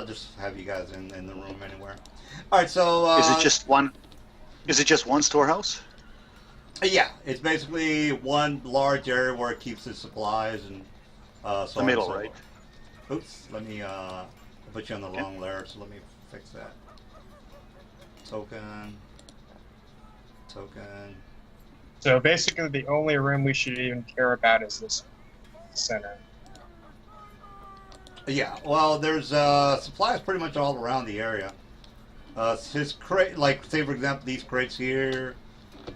just have you guys in the room anywhere. All right, so Is it just one? Is it just one storehouse? yeah, it's basically one large area where it keeps its supplies and so The middle, on and so right? forth. Oops, let me put you on the wrong layer, so let me fix that. Token. So basically, the only room we should even care about is this center. Yeah, well, there's supplies pretty much all around the area. His crate, like, say for example, these crates here,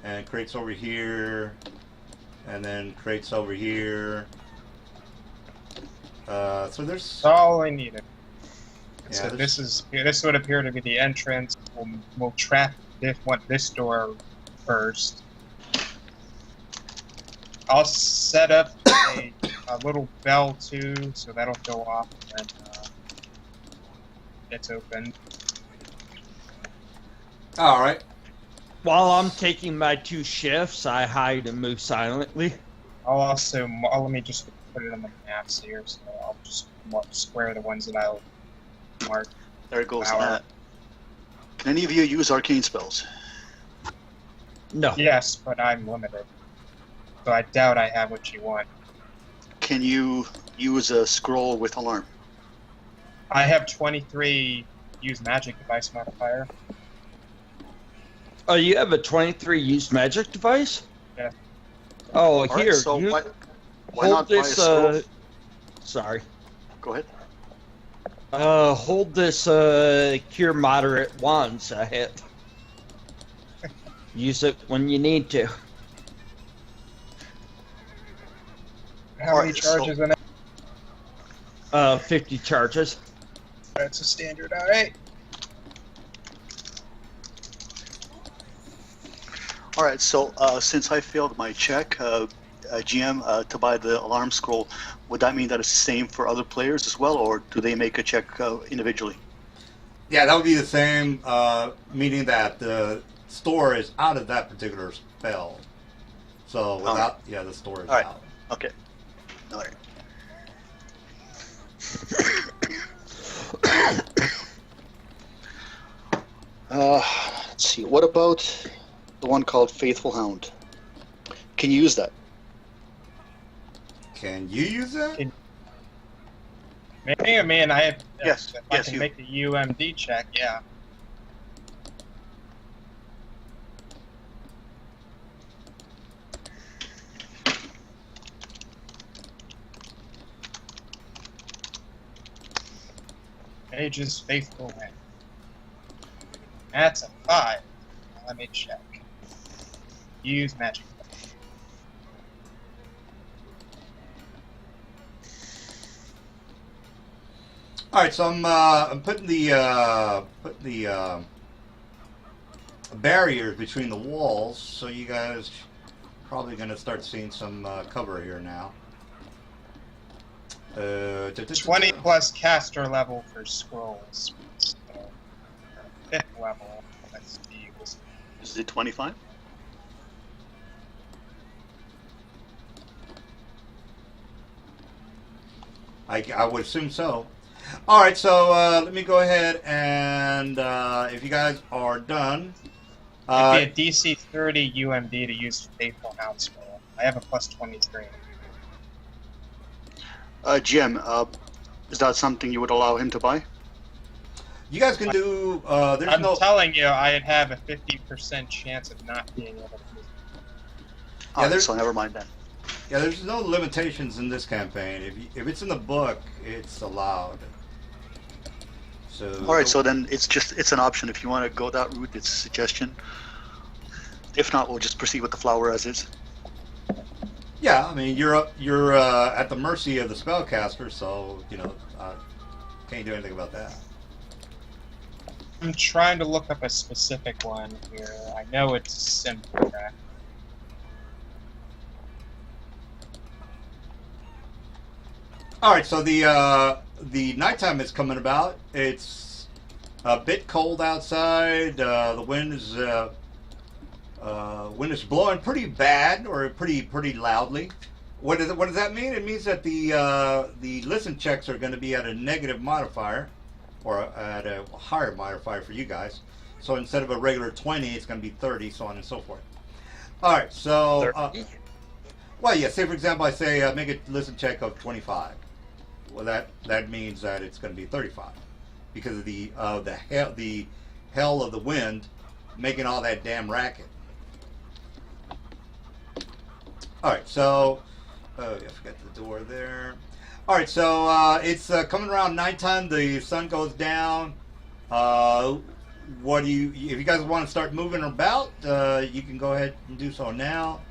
and crates over here, and then crates over here. So there's. That's all I needed. Yeah, So there's- this would appear to be the entrance. We'll trap this door first. I'll set up a little bell too, so that'll go off when it's open. All right. While I'm taking my 2 shifts, I hide and move silently. Let me just put it on the maps here, so I'll just square the ones that I'll mark. There it goes. Power. Can any of you use arcane spells? No. Yes, but I'm limited. So I doubt I have what you want. Can you use a scroll with alarm? I have 23 use magic device modifier. Oh, you have a 23 used magic device? Yeah. Oh, All right, here. so you why hold not buy a this. scroll? Sorry. Go ahead. Hold this cure moderate wands I have. Use it when you need to. How many Alright, so- charges in it? 50 charges. That's a standard, alright. All right, so since I failed my check, GM, to buy the alarm scroll, would that mean that it's the same for other players as well, or do they make a check individually? Yeah, that would be the same, meaning that the store is out of that particular spell. So without, yeah, the store is out. Okay. All right. Let's see. What about the one called Faithful Hound? Can you use that? Can you use that? Maybe, I mean, I have. Yes, If I can you. make the UMD check, yeah. Mage's Faithful Hand. That's a 5. Let me check. Use magic. All right, so I'm putting the barriers between the walls, so you guys probably going to start seeing some cover here now. 20 plus caster level for scrolls. So, 5th level. Let's see. Is it 25? I would assume so. All right, so let me go ahead and if you guys are done, It'd be a DC 30 UMD to use Faithful Hound spell. I have a plus 23. Jim, is that something you would allow him to buy? you guys can do. There's I'm no. telling you, I'd have a 50% chance of not being able to use it. Alright, there's- so never mind then. Yeah, there's no limitations in this campaign. If it's in the book, it's allowed. So. All right, so then it's an option. If you want to go that route, it's a suggestion. If not, we'll just proceed with the flower as is. Yeah, I mean you're at the mercy of the spellcaster, so can't do anything about that. I'm trying to look up a specific one here. I know it's simple. All right, so the nighttime is coming about. It's a bit cold outside. The wind is blowing pretty bad or pretty loudly. What does that mean? It means that the listen checks are going to be at a negative modifier, or at a higher modifier for you guys. So instead of a regular 20, it's going to be 30, so on and so forth. All right, so well, yeah. Say for example, I say make a listen check of 25. Well, that means that it's going to be 35 because of the hell of the wind making all that damn racket. All right, so I forgot the door there. All right, so it's coming around nighttime. The sun goes down. If you guys want to start moving about, you can go ahead and do so now,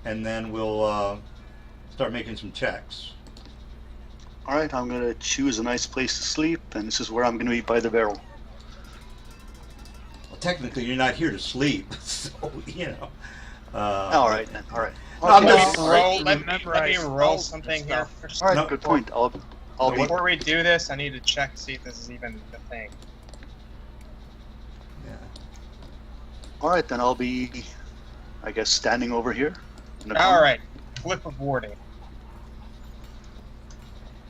and then we'll start making some checks. All right, I'm going to choose a nice place to sleep, and this is where I'm going to be by the barrel. Well, technically, you're not here to sleep, so All right, then. All right. I'm Okay. just- Let me roll something here first. All right, No, good point. I'll be. Before we do this, I need to check to see if this is even the thing. Yeah. All right, then I'll be, I guess, standing over here. in the All corner. right, cliff of warding.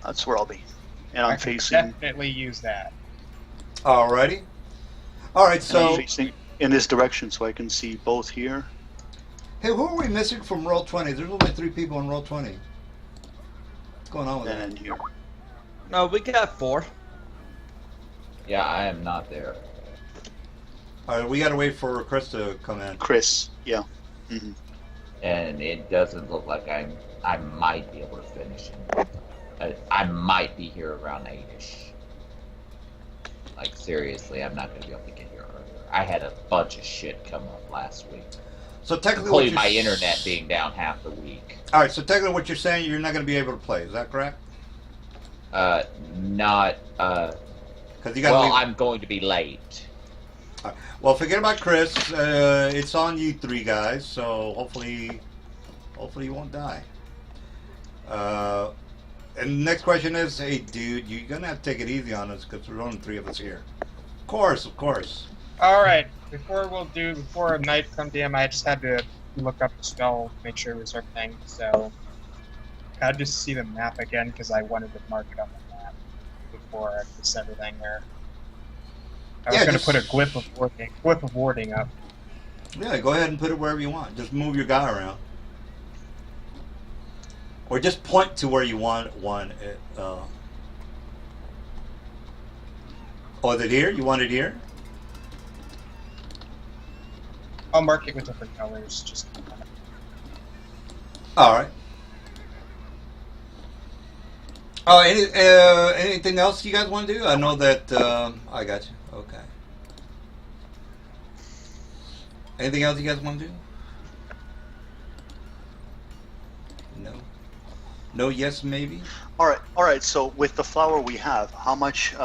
That's where I'll be, and I I'm can facing. definitely use that. Alrighty. All right, And so I'm facing in this direction, so I can see both here. hey, who are we missing from roll 20? There's only 3 people in roll 20. What's going on with that? And here. No, we got 4. Yeah, I am not there. All right, we got to wait for Chris to come in. Chris, yeah. Hmm. And it doesn't look like I might be able to finish it. I might be here around 8ish. Like seriously, I'm not gonna be able to get here earlier. I had a bunch of shit come up last week, So technically, what including you're my internet being down half the week. All right, so technically, what you're saying, you're not going to be able to play. Is that correct? Not. Because you got to Well, leave. I'm going to be late. Well, forget about Chris. It's on you three guys. So hopefully you won't die. And the next question is, hey, dude, you're gonna have to take it easy on us because there's only three of us here. Of course. All right. Before night come DM, I just had to look up the spell, make sure it was everything. So I just see the map again because I wanted to mark it on the map before I put everything there. I was going to put a glyph of warding up. Yeah, go ahead and put it wherever you want. Just move your guy around, or just point to where you want it. Oh, is it here? You want it here? I'll mark it with different colors. Just. All right. Oh, anything else you guys want to do? I know that I got you. Okay. Anything else you guys want to do? No. No. Yes. Maybe. All right. So with the flour we have, how much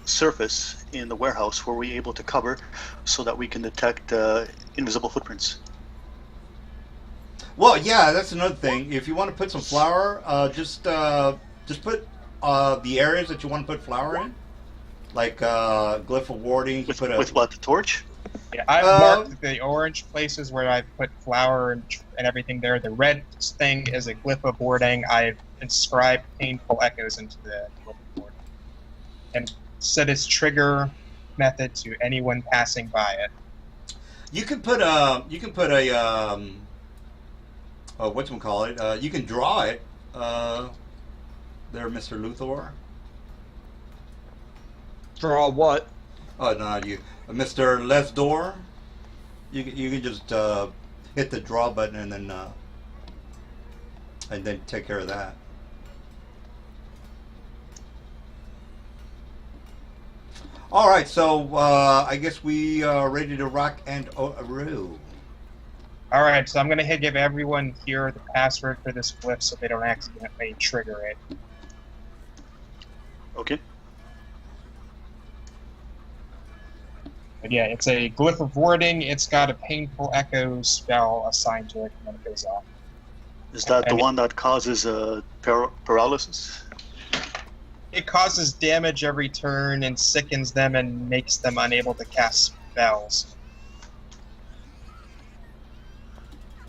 surface in the warehouse were we able to cover so that we can detect invisible footprints? Well, yeah, that's another thing. If you want to put some flour, just put the areas that you want to put flour in, like glyph of warding. With what, the torch? Yeah, I marked the orange places where I put flour and everything there. The red thing is a glyph of warding. I've inscribed painful echoes into the glyph of warding and set its trigger method to anyone passing by it. You can put a whatchamacallit, you can draw it there, Mr. Luthor. Draw what? Oh, no, you, Mr. Lesdor. You can just hit the draw button and then take care of that. All right, so I guess we are ready to rock and roll. All right, so I'm going to give everyone here the password for this glyph so they don't accidentally trigger it. Okay. But yeah, it's a glyph of warding. It's got a painful echo spell assigned to it when it goes off. Is that the one that causes paralysis? It causes damage every turn and sickens them and makes them unable to cast spells.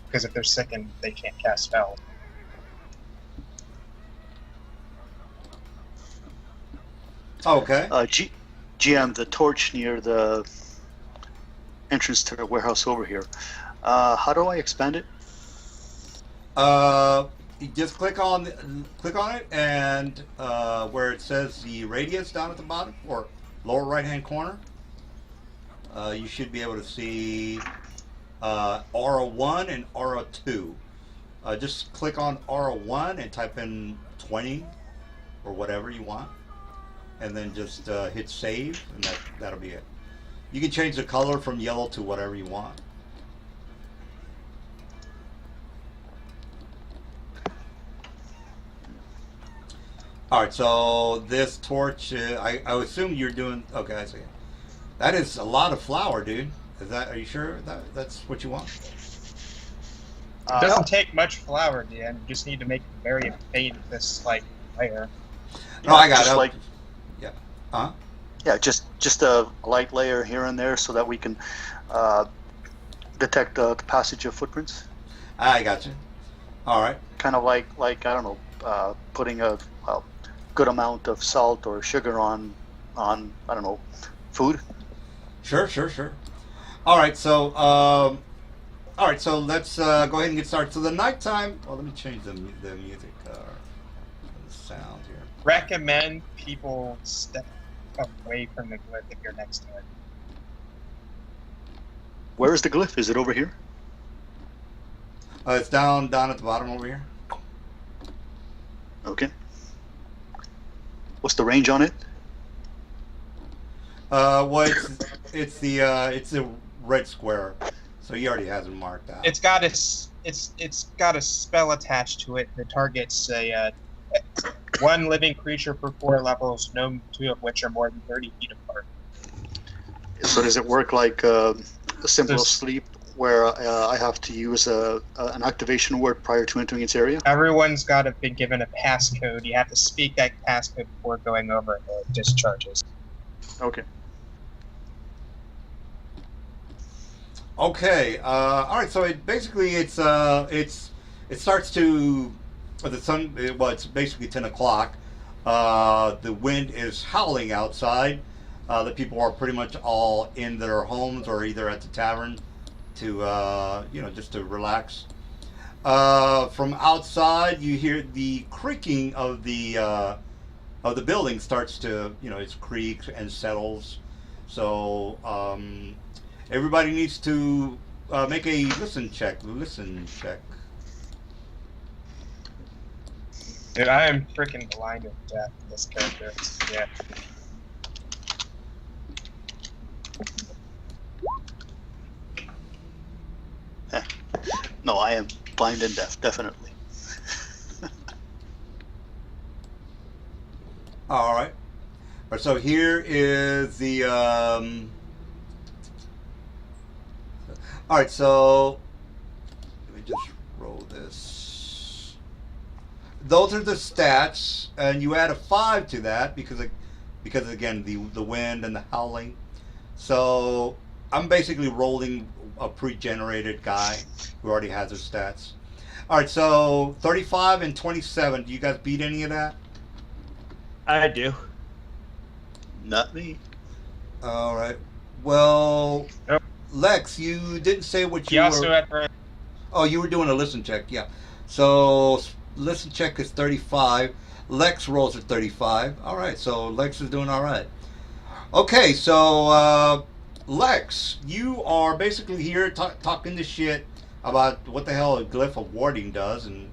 Because if they're sickened, they can't cast spells. Okay. GM, the torch near the entrance to the warehouse over here. How do I expand it? You just click on it, and where it says the radius down at the bottom or lower right hand corner, you should be able to see Aura 1 and Aura 2. Just click on Aura 1 and type in 20 or whatever you want, and then just hit save, and that'll be it. You can change the color from yellow to whatever you want. All right, so this torch, I assume you're doing. Okay, I see. That is a lot of flour, dude. Are you sure that's what you want? It doesn't take much flour, Dan. You just need to make it very faint, this layer. No, I got it. Yeah. Huh? Yeah, just a light layer here and there so that we can detect the passage of footprints. I got you. All right. Kind of like I don't know, putting a good amount of salt or sugar on I don't know, food. Sure. All right, so let's go ahead and get started. So the nighttime. Well, let me change the music the sound here. Recommend people step away from the glyph if you're next to it. Where is the glyph? Is it over here? It's down at the bottom over here. Okay. What's the range on it? Well, it's the red square, so he already has it marked out. It's got a spell attached to it that targets a One living creature per 4 levels, no 2 of which are more than 30 feet apart. So does it work like a symbol of There's- sleep, where I have to use an activation word prior to entering its area? Everyone's got to be given a passcode. You have to speak that passcode before going over the discharges. Okay. Okay. All right. So it basically it starts to the sun. Well, it's basically 10 o'clock. The wind is howling outside. The people are pretty much all in their homes or either at the tavern to just to relax. From outside, you hear the creaking of the building starts to it creaks and settles. So everybody needs to make a listen check. Listen check. Dude, I am freaking blind to death in this character. Yeah. No, I am blind and deaf, definitely. All right. So here is the. All right. So let me just roll this. Those are the stats, and you add a 5 to that because again the wind and the howling. So I'm basically rolling a pre-generated guy who already has his stats. All right. So 35 and 27. Do you guys beat any of that? I do. Not me. All right. Well, Nope. Lex, you didn't say what He you also were. had for Oh, you were doing a listen check. Yeah. So listen check is 35. Lex rolls at 35. All right. So Lex is doing all right. Okay. So Lex, you are basically here talking the shit about what the hell a glyph of warding does and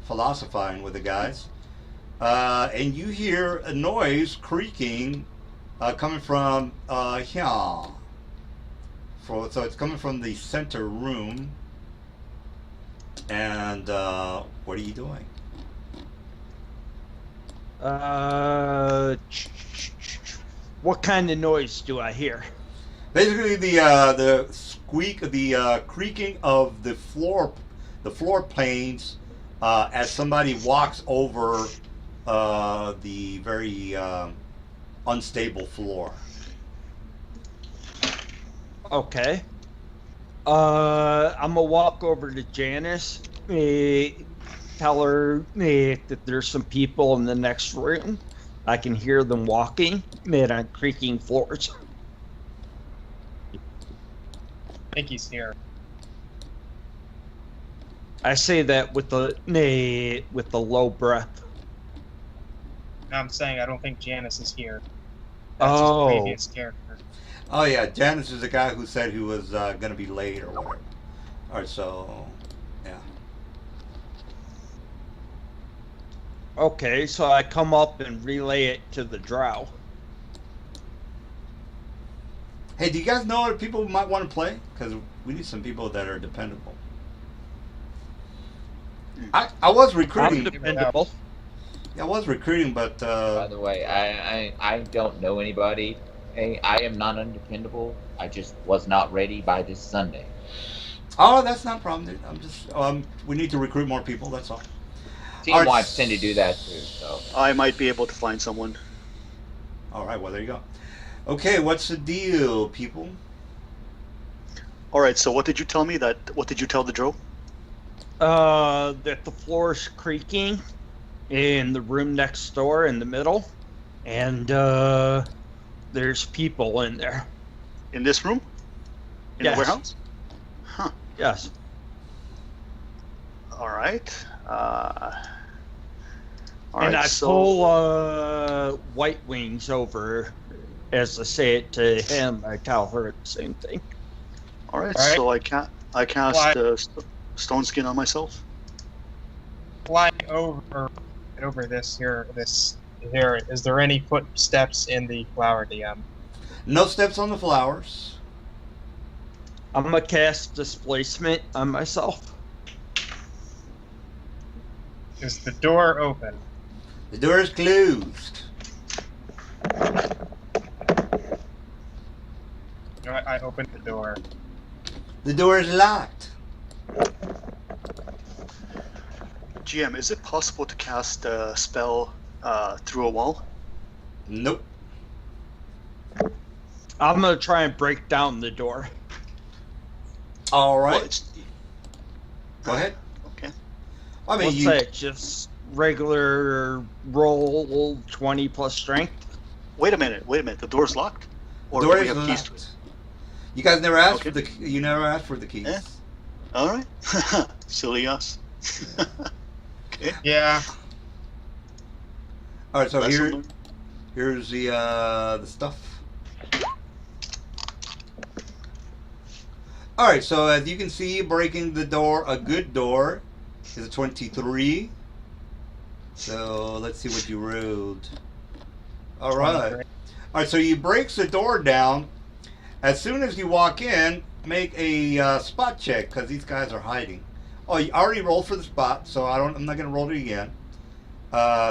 philosophizing with the guys. And you hear a noise creaking coming from here. So it's coming from the center room. And what are you doing? What kind of noise do I hear? Basically, the squeak, the creaking of the floor planes as somebody walks over the very unstable floor. Okay. I'm gonna walk over to Janice, tell her that there's some people in the next room. I can hear them walking on creaking floors. I think he's here. I say that with the low breath. No, I'm saying I don't think Janice is here. Oh. His previous character. Oh yeah, Janice is the guy who said he was gonna be late or whatever. All right, so yeah. Okay, so I come up and relay it to the drow. Hey, do you guys know what people might want to play? Because we need some people that are dependable. I was I'm recruiting. dependable. I was recruiting, but By the way, I don't know anybody. Hey, I am not undependable. I just was not ready by this Sunday. oh, that's not a problem, dude. I'm just we need to recruit more people. That's all. Team Alright. wives tend to do that too. So I might be able to find someone. All right, well there you go. Okay, what's the deal, people? All right. So what did you tell me? What did you tell the Joe? That the floor's creaking in the room next door in the middle, and there's people in there. In this room? In Yes. the warehouse? Huh. Yes. All right. All And right. I So pull White Wings over as I say it to him. I tell her the same thing. all right. All right. So I cast stone skin on myself. Flying over this here. Is there any footsteps in the flower DM? No steps on the flowers. I'm gonna cast displacement on myself. Is the door open? The door is closed. You know what? I opened the door. The door is locked. GM, is it possible to cast a spell through a wall? Nope. I'm gonna try and break down the door. All right. Well, it's... Go ahead. Okay. I mean, What's you. that? Just regular roll 20 plus strength? Wait a minute. The door's locked? Or Door do we is have keys to locked. it? You guys never asked Okay. for the. You never asked for the keys. Eh? All right. Silly us. Okay. Yeah. All right. So Lesson learned. here's the stuff. All right. So as you can see, breaking the door, a good door, is a 23. So let's see what you rolled. All right. 23. All right. So you breaks the door down. As soon as you walk in, make a spot check because these guys are hiding. Oh, you already rolled for the spot, so I'm not gonna roll it again.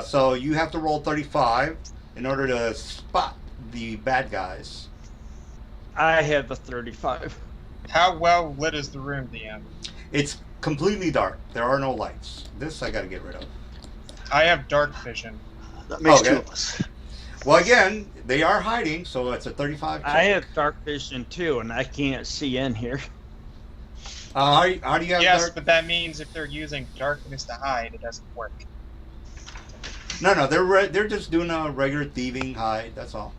So you have to roll 35 in order to spot the bad guys. I have a 35. How well lit is the room, DM? It's completely dark. There are no lights. This I gotta get rid of. I have dark vision. That makes Okay. two of us. Well, again, they are hiding, so it's a 35 check. I have dark vision too, and I can't see in here. How do you have Yes, dark? but that means if they're using darkness to hide, it doesn't work. No, they're just doing a regular thieving hide. That's all.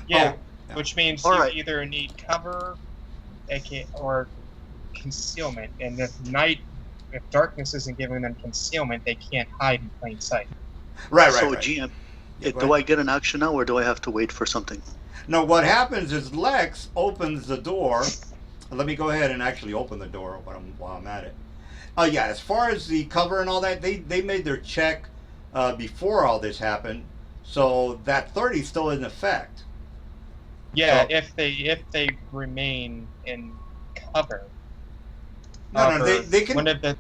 Yeah, yeah. which means All you right. either need cover, aka, or concealment. And if darkness isn't giving them concealment, they can't hide in plain sight. Right. So, Right. GM, Yeah, go do ahead. I get an action now, or do I have to wait for something? No, what happens is Lex opens the door. Let me go ahead and actually open the door while I'm at it. Yeah, as far as the cover and all that, they made their check before all this happened, so that 30 is still in effect. Yeah, So- if they remain in cover. No, they can. One of the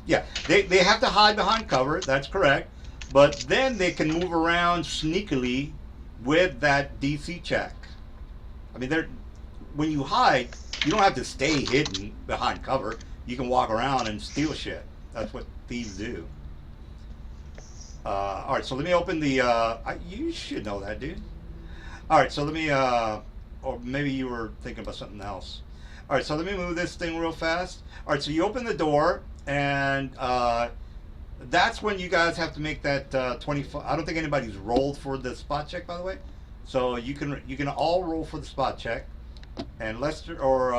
Yeah, they have to hide behind cover. That's correct, but then they can move around sneakily with that DC check. I mean, when you hide, you don't have to stay hidden behind cover. You can walk around and steal shit. That's what thieves do. All right, so let me open the. You should know that, dude. All right, so let me. Or maybe you were thinking about something else. All right, so let me move this thing real fast. All right, so you open the door, and that's when you guys have to make that 25. I don't think anybody's rolled for the spot check, by the way. So you can all roll for the spot check. And Lester or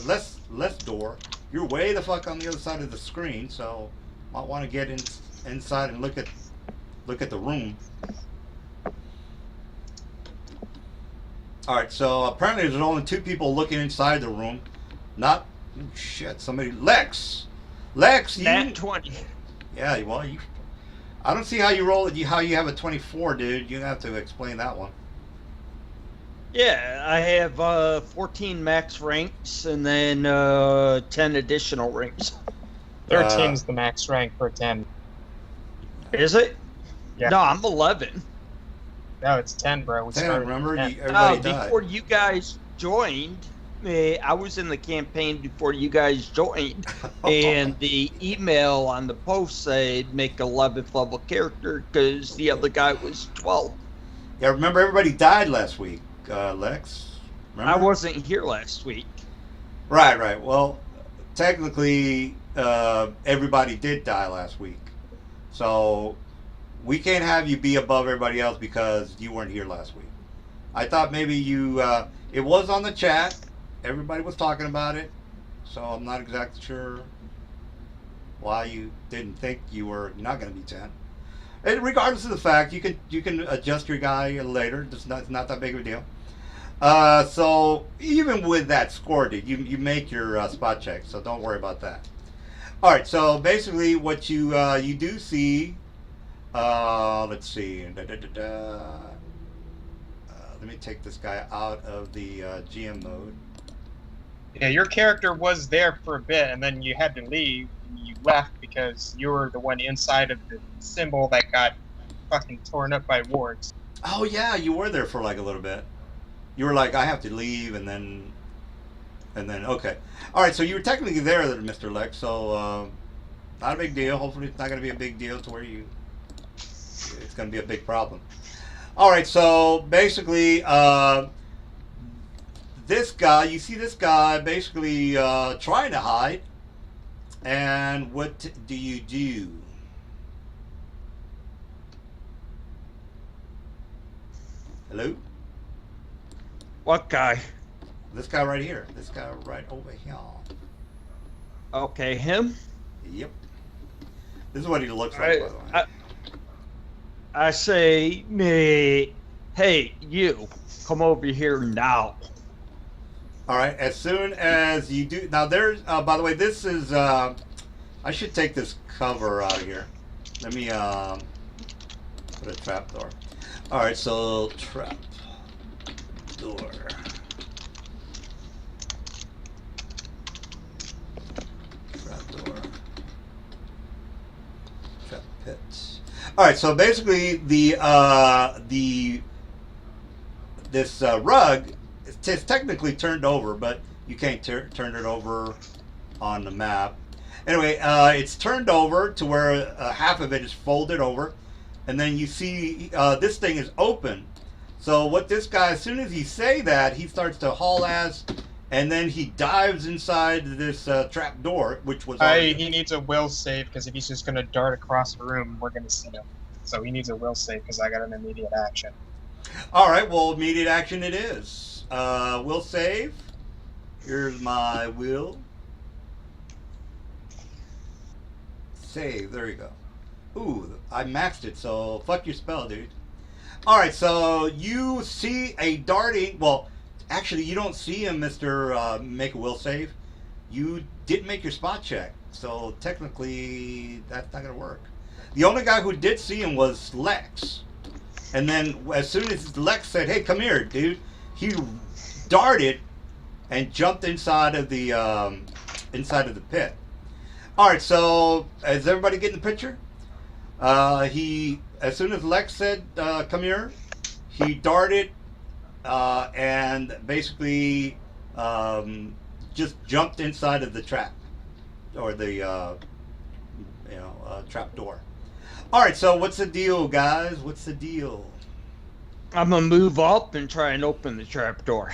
Les door, you're way the fuck on the other side of the screen, so might want to get inside and look at the room. All right, so apparently there's only 2 people looking inside the room. Not shit. Somebody Lex, you. Nat 20. Yeah, well you. I don't see how you roll it. How you have a 24, dude. You have to explain that one. Yeah, I have 14 max ranks and then 10 additional ranks. 13 is the max rank for 10. Is it? Yeah. No, I'm 11. No, it's 10, bro. We 10, started remember? at 10. Everybody died. Before you guys joined, I was in the campaign before you guys joined, and the email on the post said make 11th level character because the other guy was 12. Yeah, remember everybody died last week, Lex. Remember? I wasn't here last week. Right. Well, technically, everybody did die last week, so we can't have you be above everybody else because you weren't here last week. I thought maybe you. It was on the chat. Everybody was talking about it, so I'm not exactly sure why you didn't think you were not going to be 10. And regardless of the fact, you can adjust your guy later. It's not that big of a deal. So even with that score, dude, you make your spot check, so don't worry about that. All right. So basically, what you do see. Let's see. Let me take this guy out of the GM mode. Yeah, your character was there for a bit, and then you had to leave. And you left because you were the one inside of the symbol that got fucking torn up by wards. Oh yeah, you were there for like a little bit. You were like, I have to leave, and then okay. All right, so you were technically there, Mr. Lex. So not a big deal. Hopefully, it's not going to be a big deal to where it's going to be a big problem. All right, so basically, this guy, you see this guy basically trying to hide, and what do you do? Hello? What guy? This guy right here. This guy right over here. Okay, him? Yep. This is what he looks like, by the way. I say, hey, you, come over here now. All right, as soon as you do... Now, there's... by the way, this is... I should take this cover out of here. Let me put a trap door. All right, so trap door. Trap door. Trap pit. All right, so basically this rug is technically turned over, but you can't turn it over on the map. Anyway, it's turned over to where half of it is folded over, and then you see this thing is open. So what this guy, as soon as he say that, he starts to haul ass, and then he dives inside this trap door, which was He needs a will save, because if he's just going to dart across the room, we're going to see him. So he needs a will save, because I got an immediate action. All right, well, immediate action it is. Will save. Here's my will. Save, there you go. Ooh, I maxed it, so fuck your spell, dude. All right, so you see a darting, well, actually, you don't see him, Mr. Make a will save. You didn't make your spot check, so technically, that's not going to work. The only guy who did see him was Lex. And then as soon as Lex said, hey, come here, dude, he darted and jumped inside of the pit. All right, so is everybody getting the picture? As soon as Lex said, come here, he darted and basically just jumped inside of the trap, or the trap door. All right, so what's the deal, guys? What's the deal? I'm gonna move up and try and open the trap door.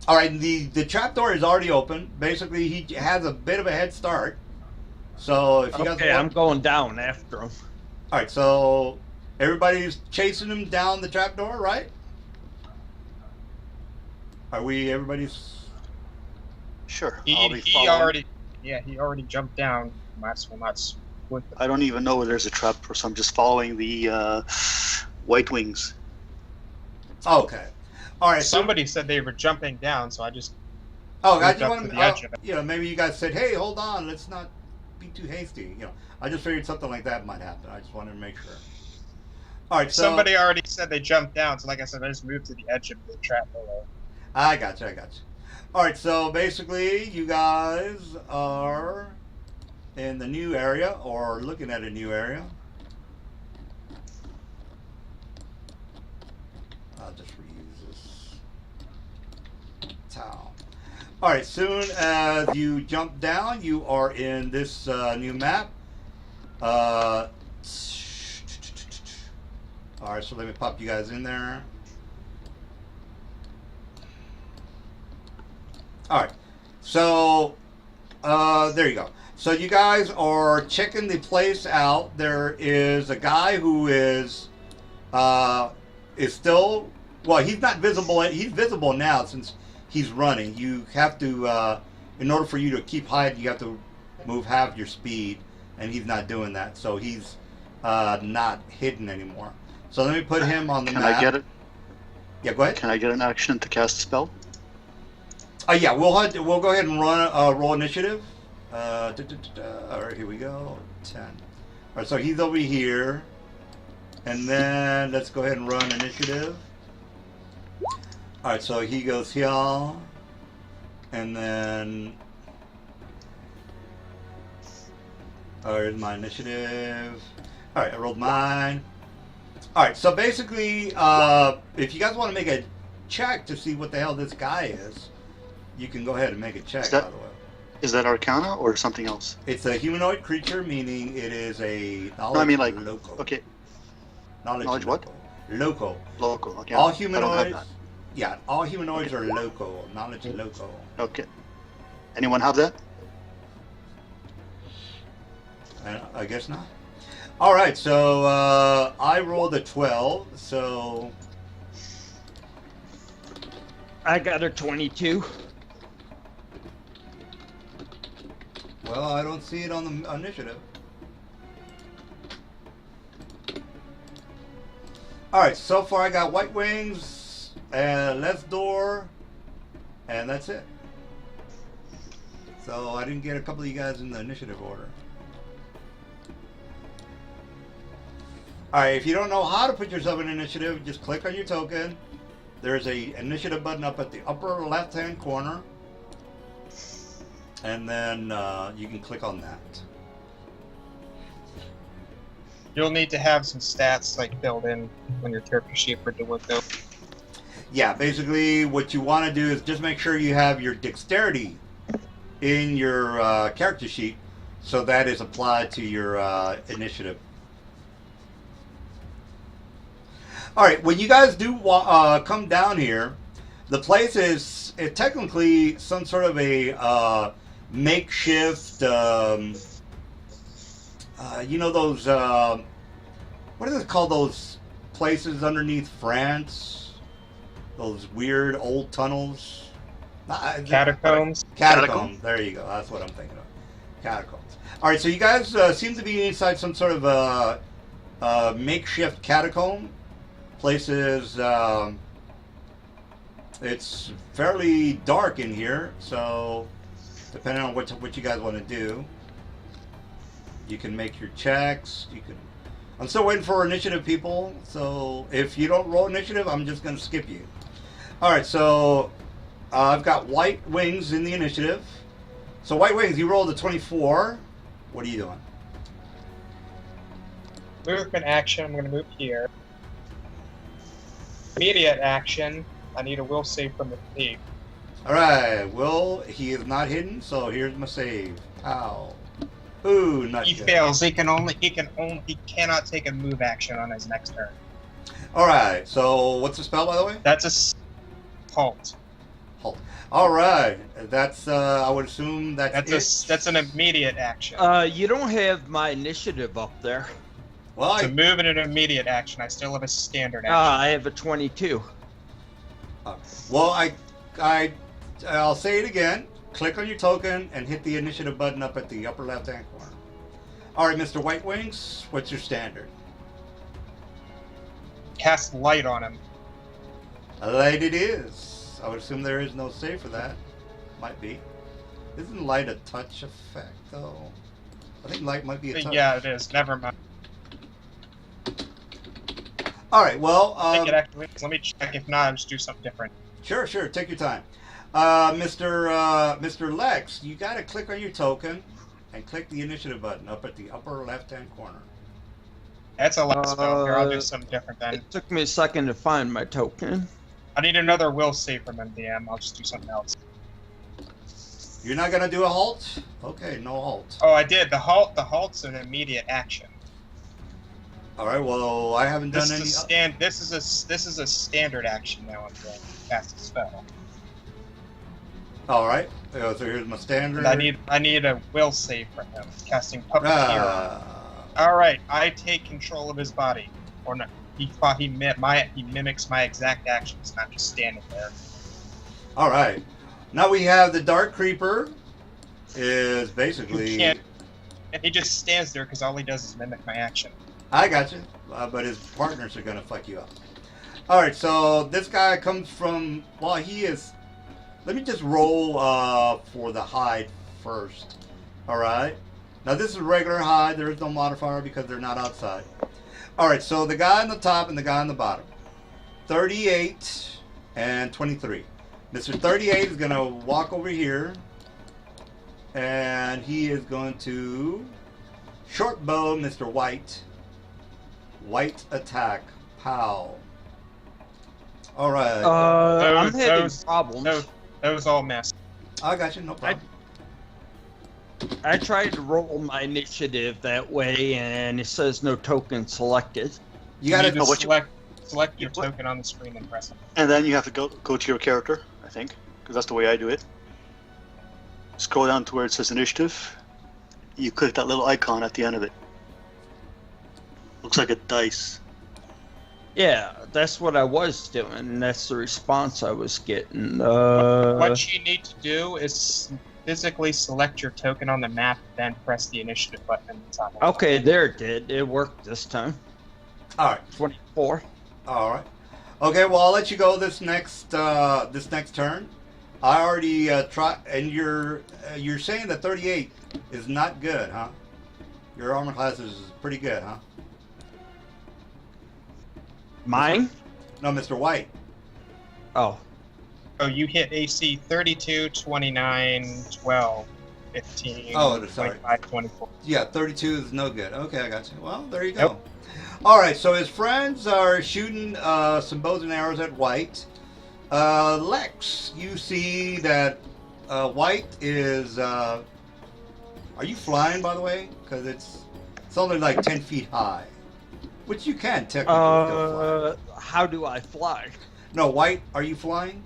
All right, the trap door is already open. Basically, he has a bit of a head start. So if you guys I'm going down after him. All right, so everybody's chasing him down the trap door, right? Are we? Everybody's. Sure. He already jumped down. I don't even know where there's a trap door, so I'm just following the white wings. Okay. All right. Somebody said they were jumping down, so I just. I just want to. Maybe you guys said, "Hey, hold on, let's not be too hasty." I just figured something like that might happen. I just wanted to make sure. All right. So somebody already said they jumped down, so like I said, I just moved to the edge of the trap door. I got you. All right. So basically, you guys are in the new area, or looking at a new area. I'll just reuse this towel. All right, soon as you jump down, you are in this new map. All right, so let me pop you guys in there. All right, so there you go. So you guys are checking the place out. There is a guy who is still, well, he's not visible. He's visible now since he's running. You have to, in order for you to keep hiding, you have to move half your speed, and he's not doing that. So he's not hidden anymore. So let me put him on the map. Can I get it? Yeah, go ahead. Can I get an action to cast a spell? Yeah, we'll go ahead and run roll initiative. All right, here we go. 10. All right, so he's over here, and then let's go ahead and run initiative. All right, so he goes here, and then here's my initiative. All right, I rolled mine. All right, so basically, if you guys want to make a check to see what the hell this guy is, you can go ahead and make a check, Is that- by the way. Is that Arcana or something else? It's a humanoid creature, meaning it is a knowledge No, I mean like local. okay, Knowledge what? Local. local. Okay. All I don't have humanoids. that. Yeah, all humanoids are local. Knowledge local. Okay. Anyone have that? I guess not. All right, so I rolled a 12. So I got a 22. well, I don't see it on the initiative. All right, so far I got White Wings and Let's Door, and that's it. So I didn't get a couple of you guys in the initiative order. All right, if you don't know how to put yourself in initiative, just click on your token. There's a initiative button up at the upper left-hand corner, and then you can click on that. You'll need to have some stats like built in when your character sheet for to work out. Yeah, basically what you want to do is just make sure you have your dexterity in your character sheet, so that is applied to your initiative. All right, when you guys do come down here, the place is technically some sort of a makeshift. You know those what are they called? Those places underneath France? Those weird old tunnels. Catacombs. Catacombs. There you go. That's what I'm thinking of. Catacombs. All right. So you guys seem to be inside some sort of makeshift catacomb. Places. It's fairly dark in here, so depending on what you guys want to do, you can make your checks. You can. I'm still waiting for initiative, people. So if you don't roll initiative, I'm just going to skip you. All right. So I've got White Wings in the initiative. So White Wings, you rolled a 24. What are you doing? Movement action. I'm going to move here. Immediate action. I need a will save from the thief. All right. Will, he is not hidden, so here's my save. Ow. Ooh, not He good. fails. He cannot take a move action on his next turn. All right. So what's the spell, by the way? That's a halt. Halt. All right. That's I would assume That's an immediate action. You don't have my initiative up there. Well, To move in an immediate action, I still have a standard action. I have a 22. I'll say it again. Click on your token and hit the initiative button up at the upper left-hand corner. All right, Mr. White Wings, what's your standard? Cast light on him. Light it is. I would assume there is no save for that. Might be. Isn't light a touch effect, though? I think light might be a touch. Yeah, it is. Never mind. All right, well, I think it activates. Let me check. If not, I'll just do something different. Sure, take your time. Mr. Lex, you got to click on your token and click the initiative button up at the upper left-hand corner. That's a lot of spell. Here, I'll do something different then. It took me a second to find my token. I need another will save from MDM. I'll just do something else. You're not going to do a halt? Okay, no halt. Oh, I did. The halt's an immediate action. All right, well, I haven't done any... This is a standard action now. I'm going to cast a spell. All right, so here's my standard. And I need a will save from him. Casting Puppeteer. All right, I take control of his body, or no? He mimics my exact actions, not just standing there. All right, now we have the Dark Creeper. Is basically. And he just stands there because all he does is mimic my action. I got you, but his partners are gonna fuck you up. All right, so this guy comes from. Well, he is. Let me just roll for the hide first. All right. Now this is regular hide. There is no modifier because they're not outside. All right. So the guy on the top and the guy on the bottom. 38 and 23. Mr. 38 is going to walk over here. And he is going to short bow Mr. White. White attack Pow. All right. I'm having those- problems. That was all mess. I got you. No problem. I tried to roll my initiative that way, and it says no token selected. You got need to. to select your token on the screen and press it. And then you have to go to your character, I think, because that's the way I do it. Scroll down to where it says initiative. You click that little icon at the end of it. Looks like a dice. Yeah, that's what I was doing, and that's the response I was getting. What you need to do is physically select your token on the map, then press the initiative button at the top. Okay, there it did. It worked this time. All right. 24. All right. Okay. Well, I'll let you go this next turn. I already tried, and you're saying that 38 is not good, huh? Your armor class is pretty good, huh? Mine? No, Mr. White. Oh. So you hit AC 32, 29, 12, 15, Oh, sorry. 25, 24. Yeah, 32 is no good. Okay, I got you. Well, there you go. All right, so his friends are shooting some bows and arrows at White. Lex, you see that White is... are you flying, by the way? Because it's only like 10 feet high. Which you can technically still fly. How do I fly? No, White, are you flying?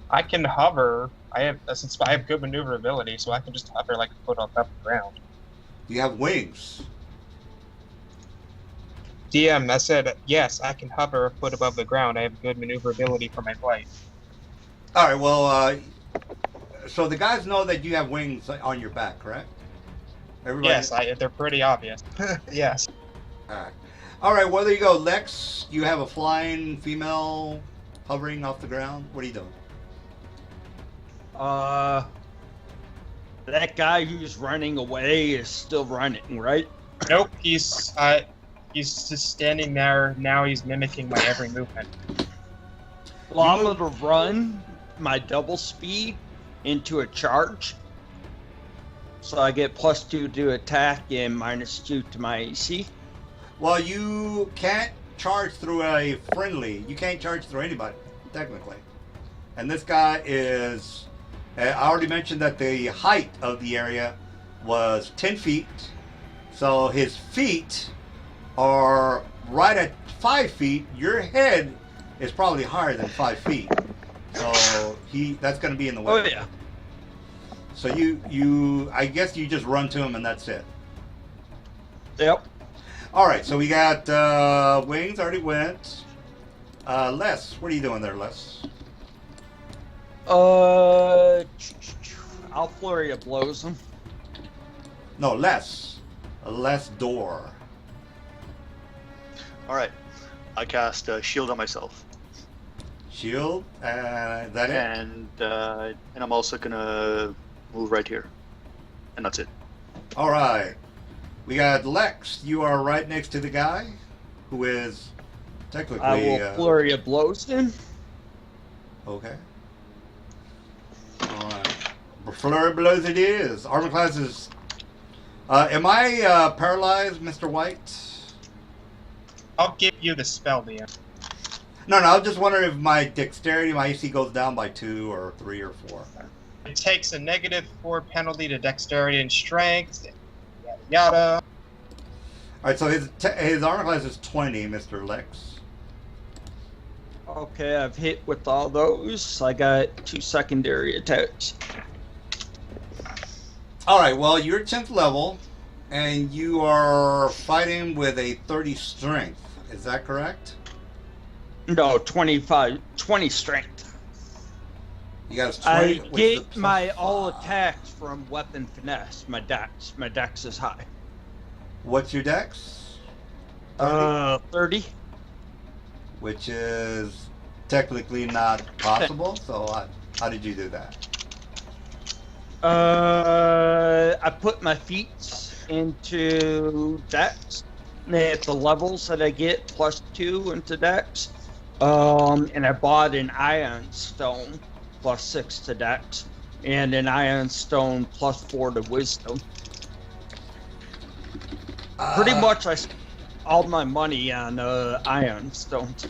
I can hover. I have good maneuverability, so I can just hover like a foot on top of the ground. You have wings. DM, I said yes. I can hover a foot above the ground. I have good maneuverability for my flight. All right, well, so the guys know that you have wings on your back, correct? Everybody? Yes, they're pretty obvious. Yes. All right, well, there you go. Lex, you have a flying female hovering off the ground. What are you doing? That guy who's running away is still running, right? Nope. He's just standing there. Now he's mimicking my every movement. Well, I'm gonna run my double speed into a charge. So I get +2 to attack and -2 to my AC. Well, you can't charge through a friendly. You can't charge through anybody, technically. And this guy is... I already mentioned that the height of the area was 10 feet. So his feet are right at 5 feet. Your head is probably higher than 5 feet. So that's going to be in the way. Oh, yeah. So I guess you just run to him and that's it. Yep. All right, so we got wings already went. Les, what are you doing there, Les? I'll flurry of blows him. No, Les. Les door. All right. I cast shield on myself, Shield. That it? and I'm also gonna move right here, and that's it. All right. We got Lex. You are right next to the guy who is technically... I will flurry of blows him. Okay. All right. Flurry of blows it is. Armor class is... am I paralyzed, Mr. White? I'll give you the spell, DM. No, I was just wondering if my dexterity, my AC goes down by 2 or 3 or 4. It takes a -4 penalty to dexterity and strength. Yada yada. All right, so his armor class is 20, Mr. Lex. Okay, I've hit with all those. I got 2 secondary attacks. All right, well, you're 10th level, and you are fighting with a 30 strength. Is that correct? No, 20 strength. You got a 20. I what's get the my all +5? attacks from weapon finesse. My dex. My dex is high. What's your dex? 30. Which is technically not possible. So how did you do that? I put my feet into dex. At the levels that I get +2 into dex. And I bought an iron stone +6 to dex. And an iron stone +4 to wisdom. Pretty much all my money on iron stones.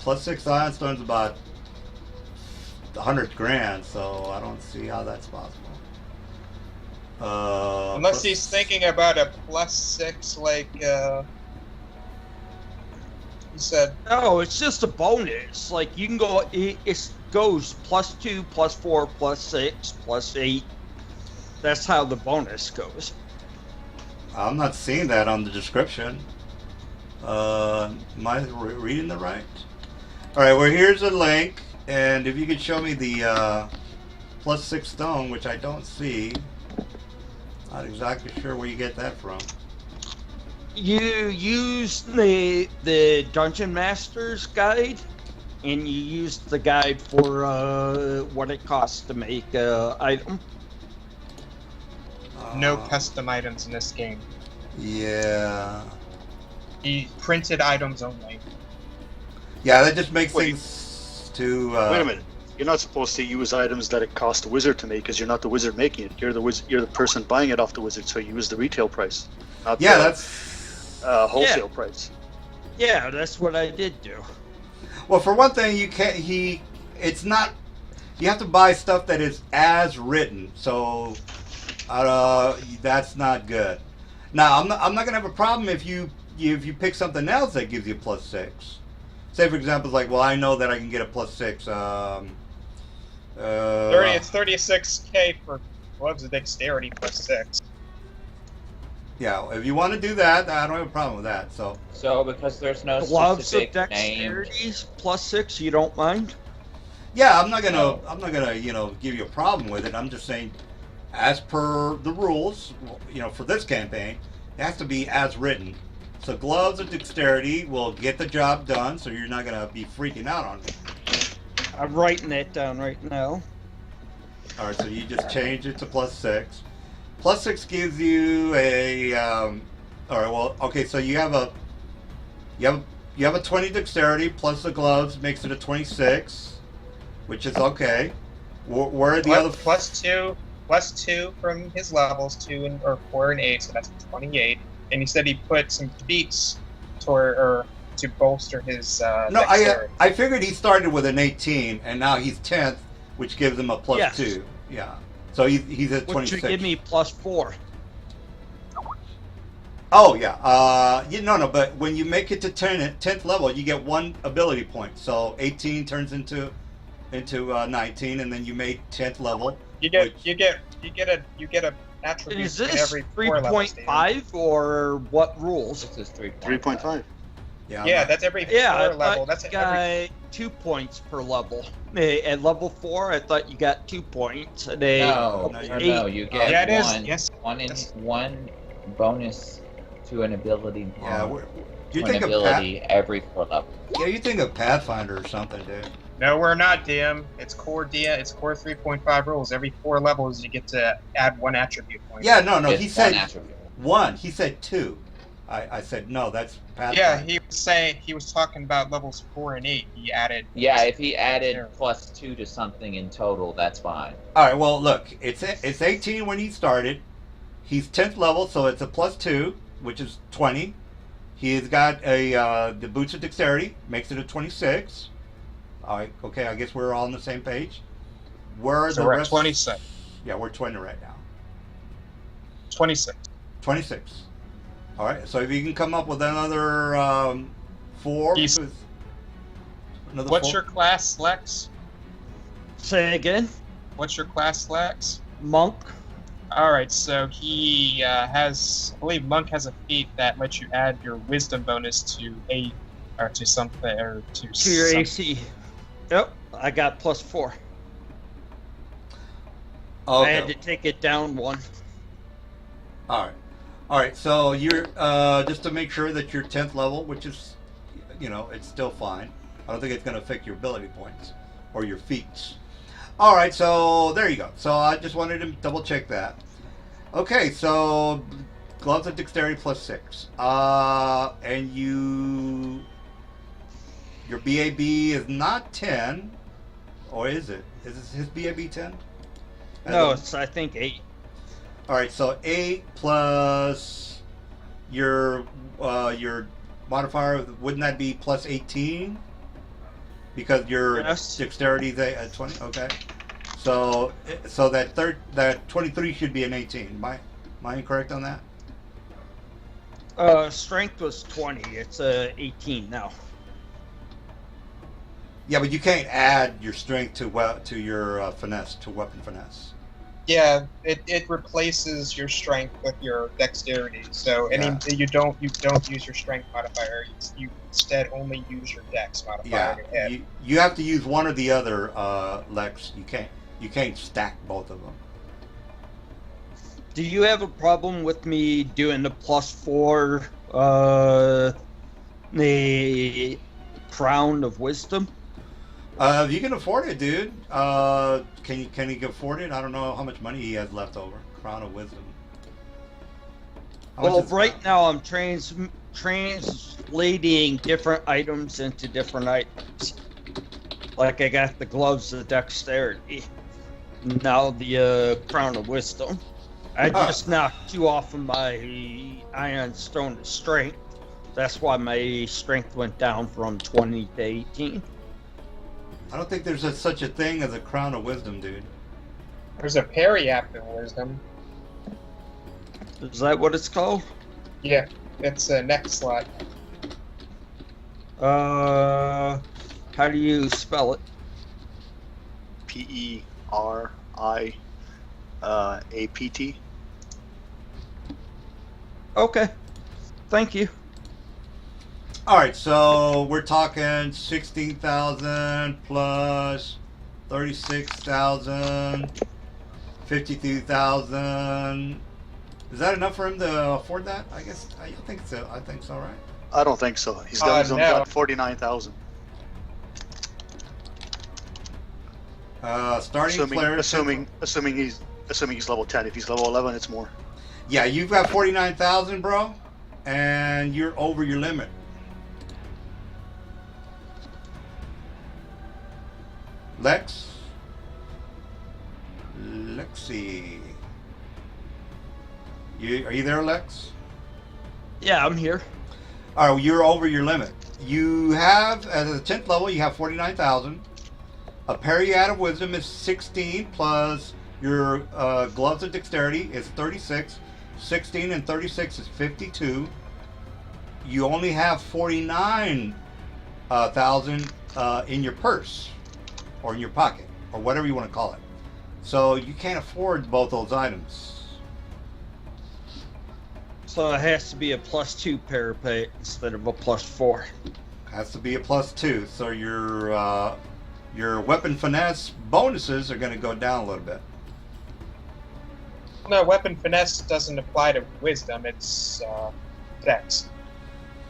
Plus 6 iron stone's about 100 grand, so I don't see how that's possible. Unless he's thinking about a +6, like he said. No, it's just a bonus. Like you can go, it goes +2, +4, +6, +8. That's how the bonus goes. I'm not seeing that on the description. Am I reading the right? All right, well, here's a link, and if you could show me the +6 stone, which I don't see. Not exactly sure where you get that from. You use the Dungeon Master's guide, and you use the guide for what it costs to make item. No custom items in this game. Yeah. He printed items only. Yeah, that just makes Wait. things too. Wait a minute. You're not supposed to use items that it cost the wizard to make, because you're not the wizard making it. You're the You're the person buying it off the wizard, so you use the retail price, not Yeah, the that's. wholesale price. Yeah, that's what I did do. Well, for one thing, you can't. It's not. You have to buy stuff that is as written. So, that's not good. Now, I'm not gonna have a problem if you pick something else that gives you +6. Say, for example, like, well, I know that I can get a +6. 30. It's 36k for gloves of dexterity +6. Yeah, if you want to do that, I don't have a problem with that. So, because there's no Gloves of specific name. dexterities +6. You don't mind? yeah, I'm not gonna give you a problem with it. I'm just saying, as per the rules, for this campaign, it has to be as written. So gloves of dexterity will get the job done, so you're not gonna be freaking out on me. I'm writing that down right now. All right, so you just change it to +6. +6 gives you a. All right, well, okay, so you have a 20 dexterity plus the gloves makes it a 26, which is okay. Where are the other? +2 from his levels, 4 and 8, so that's 28. And he said he put some feats to bolster his. No, dexterity. I figured he started with an 18, and now he's 10th, which gives him a +2. Yes. Yeah, so he's at 26. Which would give me +4. Oh yeah, no, but when you make it to 10th level, you get 1 ability point. So 18 turns into 19, and then you make 10th level. You get a attribute Is in this every 4 levels. 3.5 or what rules? This is 3.5. Yeah, that's every 4 Yeah, level. That's you got 2 points per level. At level 4, I thought you got 2 points. At No, eight, you get Yeah, it is. one, Yes. one bonus to an ability. Yeah, you to an think of ability every 4 levels. yeah, you think of Pathfinder or something, dude. No, we're not, DM. It's core 3.5 rules. Every 4 levels, you get to add 1 attribute point. Yeah, no, Just he one said attribute. 1. He said 2. I said no. That's Pathfinder. Yeah, he was talking about levels 4 and 8. He added. Yeah, if he added There. +2 to something in total, that's fine. All right. Well, look, it's 18 when he started. He's 10th level, so it's a +2, which is 20. He's got the boots of dexterity, makes it a 26. All right. Okay. I guess we're all on the same page. Where are So the we're at rest? 26. Yeah, we're 20 right now. 26. 26. All right. So if you can come up with another 4, He's- because another What's 4? your class, Lex? Say again? What's your class, Lex? Monk? Alright, so he has, I believe Monk has a feat that lets you add your wisdom bonus to 8, or to something, or to To your some- AC. Yep, I got +4. I Okay. had to take it down 1. All right. So you're just to make sure that you're 10th level, which is, it's still fine. I don't think it's going to affect your ability points or your feats. All right. So there you go. So I just wanted to double check that. Okay. So gloves of dexterity +6. And your BAB is not 10, or is it? Is his BAB 10? No, it's I think 8. All right, so 8 plus your modifier, wouldn't that be plus 18? Because your Yes. dexterity is at 20. Okay. So that 23 should be an 18. Am I incorrect on that? Strength was 20. It's 18 now. Yeah, but you can't add your strength to your finesse, to weapon finesse. Yeah, it replaces your strength with your dexterity. So Yeah. you don't use your strength modifier. You instead only use your dex modifier Yeah, to hit. you have to use one or the other, Lex. You can't stack both of them. Do you have a problem with me doing the +4, the Crown of Wisdom? You can afford it, dude. Can he afford it? I don't know how much money he has left over. Crown of Wisdom. How much Well, is right that? now I'm translating different items into different items. Like I got the gloves of dexterity. Now the Crown of Wisdom. I just knocked 2 off of my Iron Stone of Strength. That's why my strength went down from 20 to 18. I don't think there's such a thing as a Crown of Wisdom, dude. There's a parry after wisdom. Is that what it's called? Yeah, it's a next slot. How do you spell it? PERIAPT. Okay. Thank you. All right, so we're talking 16,000 plus 36,000, 52,000. Is that enough for him to afford that? I guess I think so. I think so, right? I don't think so. He's only No. got 49,000. Starting player. Assuming he's level 10. If he's level 11, it's more. Yeah, you've got 49,000, bro, and you're over your limit. Lexi. Are you there, Lex? Yeah, I'm here. All right, you're over your limit. You have, at the 10th level, you have 49,000. A parry out of wisdom is 16 plus your gloves of dexterity is 36. 16 and 36 is 52. You only have 49,000 in your purse or in your pocket or whatever you want to call it. So you can't afford both those items. So it has to be a +2 parapet instead of a +4. Has to be a +2. So your weapon finesse bonuses are going to go down a little bit. No, weapon finesse doesn't apply to wisdom. It's dex.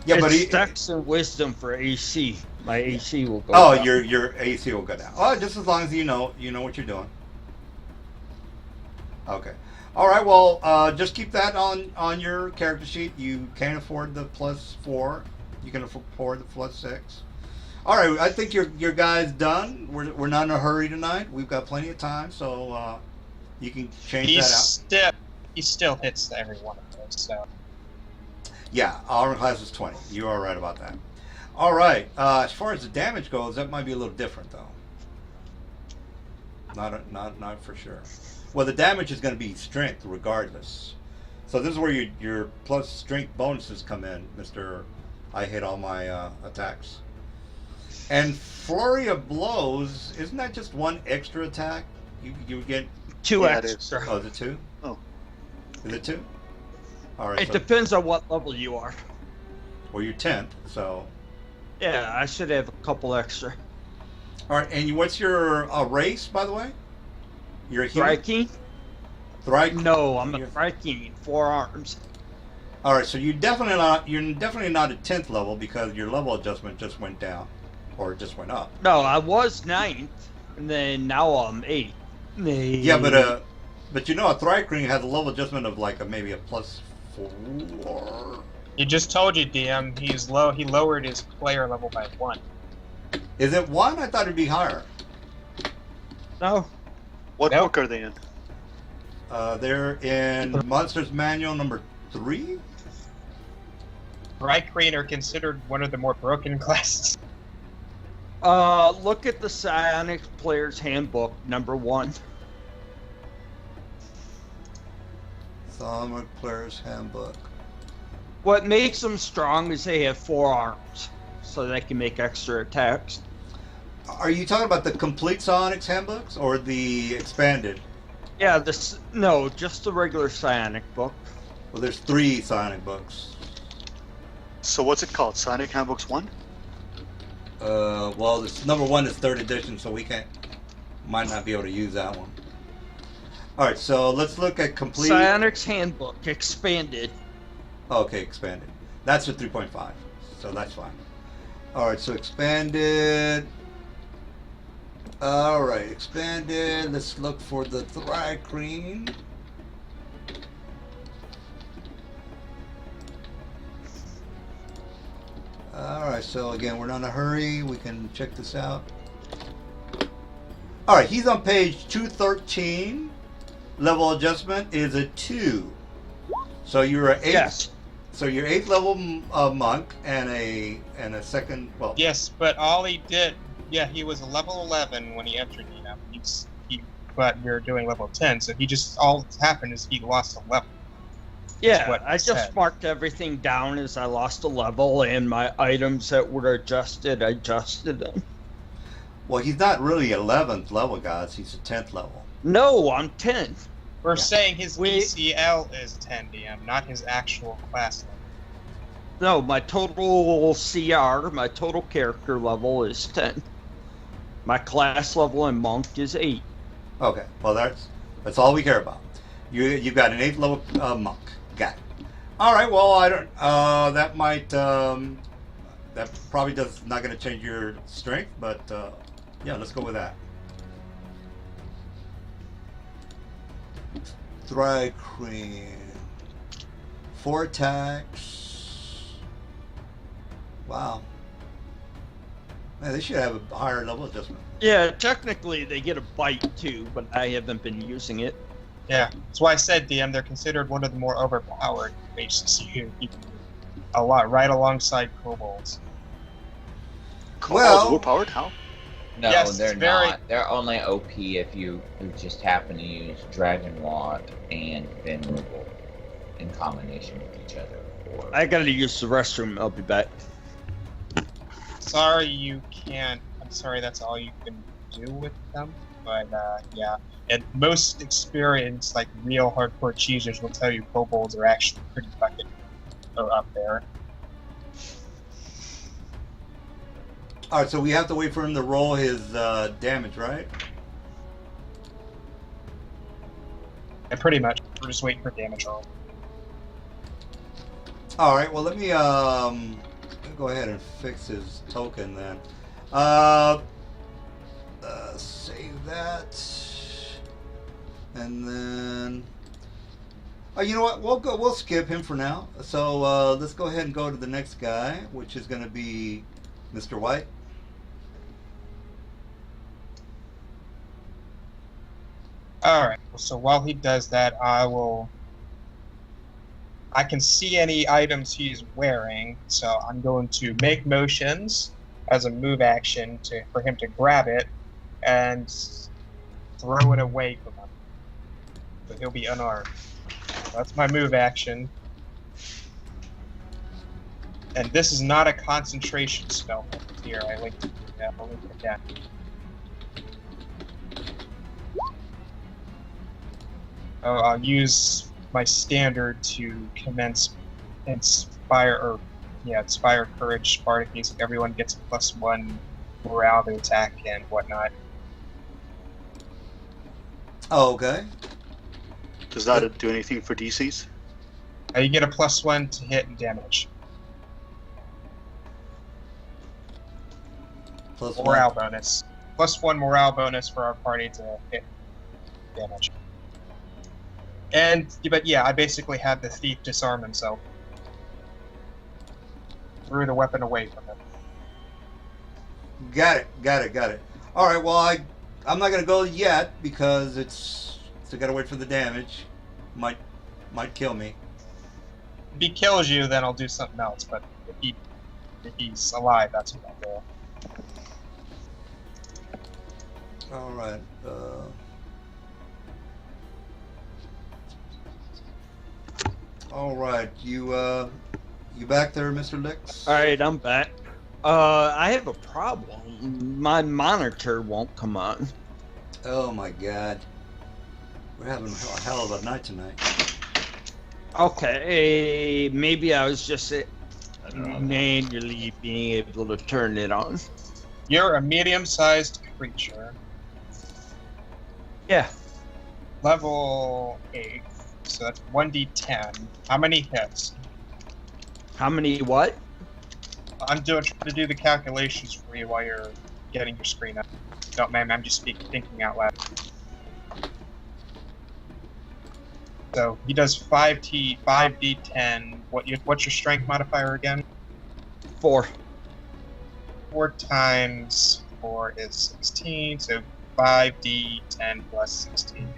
Yeah, but it's Dex and Wisdom for AC. My AC will go oh, down. your AC will go down. Oh, just as long as you know what you're doing. Okay. All right. Well, just keep that on your character sheet. You can't afford the +4. You can afford the +6. All right. I think your guys done. We're not in a hurry tonight. We've got plenty of time, so you can change that out. He still hits every one of those. So Yeah, armor class is 20. You are right about that. All right. As far as the damage goes, that might be a little different, though. Not for sure. Well, the damage is going to be strength, regardless. So this is where your plus strength bonuses come in, Mister. I hit all my attacks. And flurry of blows, isn't that just one extra attack? You get 2 Yeah, it is. extra. Oh, is it 2? Oh. Is it 2? All right. It So, depends on what level you are. well, you're 10th, so. Yeah, I should have a couple extra. All right, and what's your race, by the way? You're a human? Thryking? Thryking? No, I'm a You're- Thryking. 4 arms. All right, so you're definitely not at 10th level because your level adjustment just went down, or just went up. No, I was 9th, and then now I'm 8th. Yeah, but you know, a Thryking has a level adjustment of like maybe a +4. he just told you, DM. He lowered his player level by 1. Is it 1? I thought it'd be higher. No. What Nope. book are they in? They're in Monsters Manual number 3. Crane are considered one of the more broken classes. Look at the Psionics Player's Handbook, #1. Psionic Player's Handbook. What makes them strong is they have 4 arms, so they can make extra attacks. Are you talking about the complete Psionics handbooks or the expanded? Yeah, no, just the regular Psionic book. Well, there's 3 Psionic books. So what's it called? Sonic Handbooks 1? Well, this #1 is 3rd edition, so might not be able to use that one. All right, so let's look at complete. Psionics Handbook, expanded. Okay, expanded. That's a 3.5, so that's fine. All right, so expanded. All right, expanded. Let's look for the Thri-kreen. All right, so again, we're not in a hurry. We can check this out. All right, he's on page 213. Level adjustment is a 2. So you're an 8. Yes. So you're 8th level monk and a second. Well, Yes, but all he did, he was a level 11 when he entered. But we were doing level 10, so all that's happened is he lost a level. Yeah, I just marked everything down as I lost a level, and my items that were adjusted, I adjusted them. well, he's not really 11th level, guys. He's a 10th level. No, I'm 10. We're saying his We- ECL is 10 DM, not his actual class level. No, my total CR, my total character level is 10. My class level in monk is 8. Okay, well that's all we care about. You've got an 8th level monk. Got it. All right. Well, I don't. That might. That probably not going to change your strength, but yeah, let's go with that. Thri-kreen. 4 attacks. Wow. Man, they should have a higher level adjustment. Yeah, technically they get a bite too, but I haven't been using it. Yeah, that's why I said, DM, they're considered one of the more overpowered HCU. A lot, right alongside kobolds. Kobolds overpowered? How? No, Yes, they're it's very- not. They're only OP if you just happen to use Dragon Rod and Venerable in combination with each other. Or I gotta use the restroom, I'll be back. Sorry you can't. I'm sorry that's all you can do with them. But yeah, and most experienced, like real hardcore cheesers, will tell you kobolds are actually pretty fucking up there. All right, so we have to wait for him to roll his damage, right? And pretty much, we're just waiting for damage roll. All right. Well, let me go ahead and fix his token then. Save that, and then. Oh, you know what? We'll skip him for now. So let's go ahead and go to the next guy, which is going to be Mr. White. Alright, so while he does that, I can see any items he's wearing, so I'm going to make motions as a move action for him to grab it and throw it away from him. So he'll be unarmed. That's my move action. And this is not a concentration spell. Here, I linked it. Yeah, I'll link it again. I'll use my standard to commence inspire courage Spartacus. Everyone gets a +1 morale to attack and whatnot. Oh, okay. Does that do anything for DCs? You get a +1 to hit and damage. Plus Morale 1. bonus. +1 morale bonus for our party to hit damage. But yeah, I basically had the thief disarm himself. Threw the weapon away from him. Got it. All right. Well, I'm not gonna go yet because it's still gotta wait for the damage. Might kill me. If he kills you, then I'll do something else. But if he's alive, that's what I'll do. All right. All right. You back there, Mr. Licks? All right, I'm back. I have a problem. My monitor won't come on. Oh my God. We're having a hell of a night tonight. Okay, maybe I was just manually being able to turn it on. You're a medium-sized creature. Yeah. Level 8. So that's 1d10. How many hits? How many what? I'm trying to do the calculations for you while you're getting your screen up. No, ma'am, I'm just thinking out loud. So he does 5d10. What's your strength modifier again? 4. 4 times 4 is 16. So 5d10 plus 16.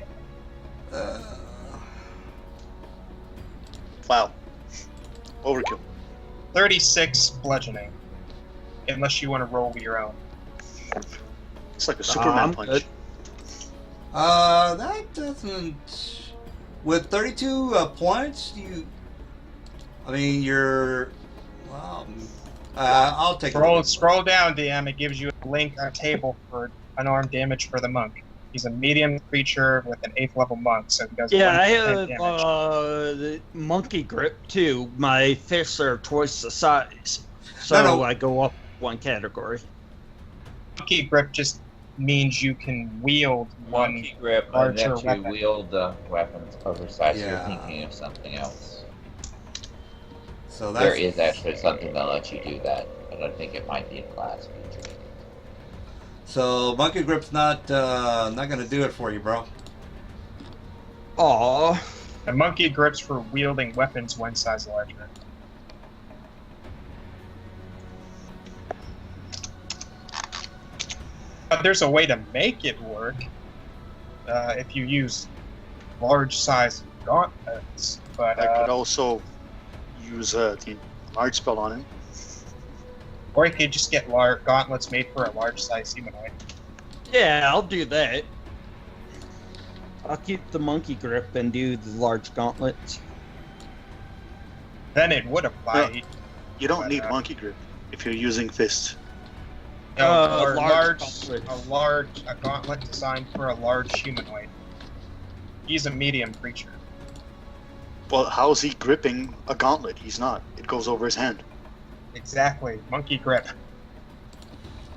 Wow. Overkill. 36 bludgeoning. Unless you want to roll your own. It's like a Superman punch. Good. That doesn't. With 32 points, you're. Well, I'll take Scroll down, DM. It gives you a link, a table for unarmed damage for the monk. He's a medium creature with an 8th level monk, so he does. Yeah, I 1d10 have damage. the monkey grip too. My fists are twice the size, so No. I go up one category. Monkey grip just means you can wield one Monkey grip larger lets you weapon. wield the weapons oversized. Yeah. You're thinking of something else. So There is actually something that lets you do that, but I think it might be a class feature. So monkey grip's not gonna do it for you, bro. Aw. The monkey grips for wielding weapons one size larger. But there's a way to make it work if you use large size gauntlets. But I could also use the large spell on him. or you could just get gauntlets made for a large size humanoid. Yeah, I'll do that. I'll keep the monkey grip and do the large gauntlets. Then it would apply. You don't need monkey grip if you're using fist. Or large a gauntlet designed for a large humanoid. He's a medium creature. Well, how's he gripping a gauntlet? He's not. It goes over his hand. Exactly, monkey grip.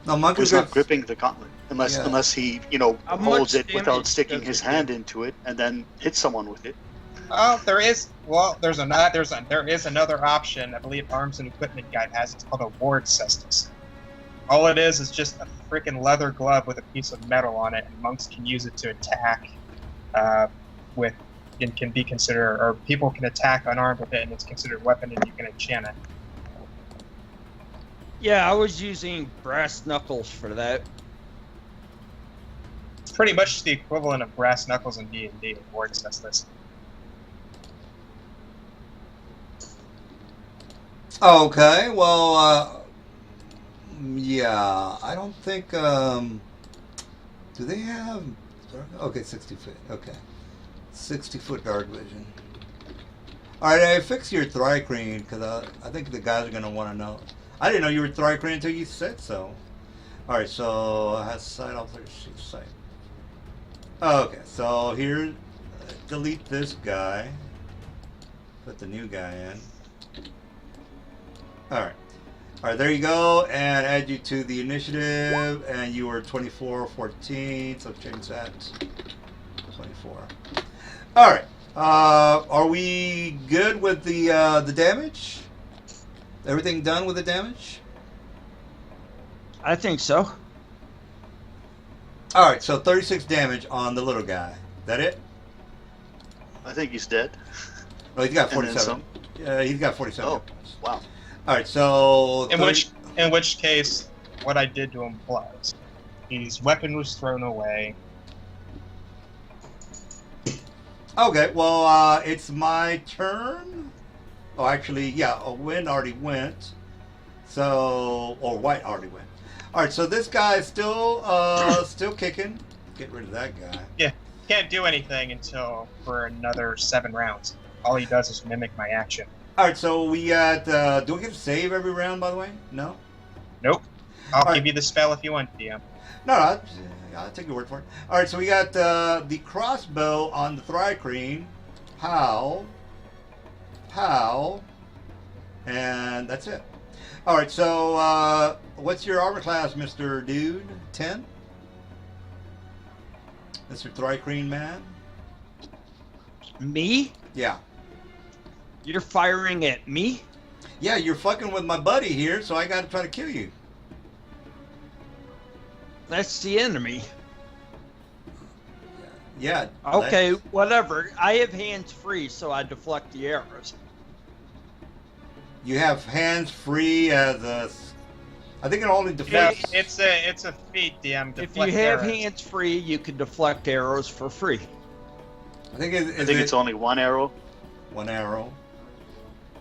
No, monkey He's not grip's gripping the gauntlet unless he How holds much it without damage sticking does his it hand do? into it and then hit someone with it. Oh, there is another option. I believe Arms and Equipment Guide has. It's called a ward cestus. All it is just a freaking leather glove with a piece of metal on it, and monks can use it to attack with. It can be considered, or people can attack unarmed with it, and it's considered a weapon, and you can enchant it. Yeah, I was using brass knuckles for that. It's pretty much the equivalent of brass knuckles in D&D. Ward cestus. okay. Well, yeah. I don't think. Do they have? Okay, 60 feet. Okay, 60-foot dark vision. All right, I fixed your thri-crane because I think the guys are gonna want to know. I didn't know you were thri-crane until you said so. All right, so has sight off their sight. Okay, so here, delete this guy. Put the new guy in. All right, there you go, and add you to the initiative, and you were 24-14, so change that. 24. All right. Are we good with the damage? Everything done with the damage? I think so. All right, so 36 damage on the little guy. That it? I think he's dead. Oh, he's got And then 47. some. Yeah, he's got 47. Oh, hit points. wow. All right, so In which case, what I did to him was, his weapon was thrown away. Okay, well, it's my turn. Oh, actually, yeah, a wind already went. So, or white already went. All right, so this guy is still kicking. Get rid of that guy. Yeah, can't do anything until for another 7 rounds. All he does is mimic my action. All right, so we got. Do we get to save every round? By the way, no. Nope. I'll All give right. you the spell if you want, DM. No, I'll take your word for it. All right, so we got the crossbow on the Thrycreen. How? And that's it. All right, so what's your armor class, Mr. Dude? 10? Mr. Thrycreen man? Me? Yeah. You're firing at me? Yeah, you're fucking with my buddy here, so I gotta try to kill you. That's the enemy. Yeah. Okay, whatever. I have hands free, so I deflect the arrows. You have hands free as a. I think it only Yeah, deflects. it's a feat, DM. If Deflect you have arrows. hands free, you can deflect arrows for free. I think it's only one arrow. one arrow.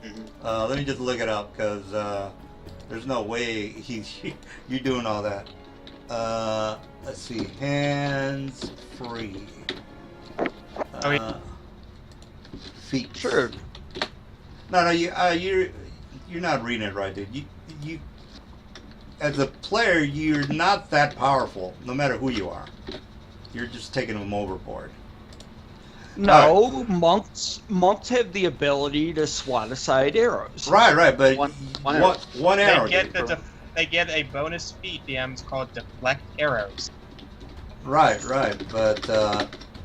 Mhm. Let me just look it up because there's no way you're doing all that. Let's see, hands free. Feet. Sure. No, you're not reading it right, dude. You as a player, you're not that powerful, no matter who you are. You're just taking them overboard. No, monks have the ability to swat aside arrows. Right, but One arrow. They get a bonus feat, DM. It's called deflect arrows. Right, but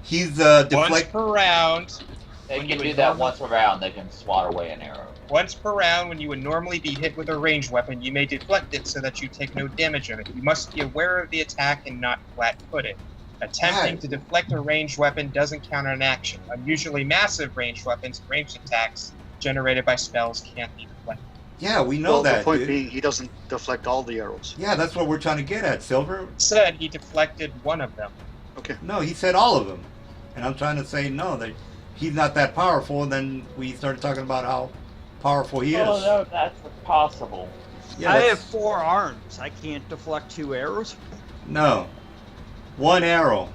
he's Once deflect. per round. They When can you do would that normally- once around. They can swat away an arrow. Once per round, when you would normally be hit with a ranged weapon, you may deflect it so that you take no damage of it. You must be aware of the attack and not flat-foot it. Attempting Right. to deflect a ranged weapon doesn't count an action. Unusually massive ranged weapons and ranged attacks generated by spells can't be deflected. Yeah, we know Well, that, the point dude. being, he doesn't deflect all the arrows. Yeah, that's what we're trying to get at, Silver. Said he deflected one of them. Okay. No, he said all of them, and I'm trying to say no, that he's not that powerful. And then we started talking about how powerful he is. Oh no, that's possible. Yeah, I that's- have 4 arms. I can't deflect 2 arrows. no, one arrow.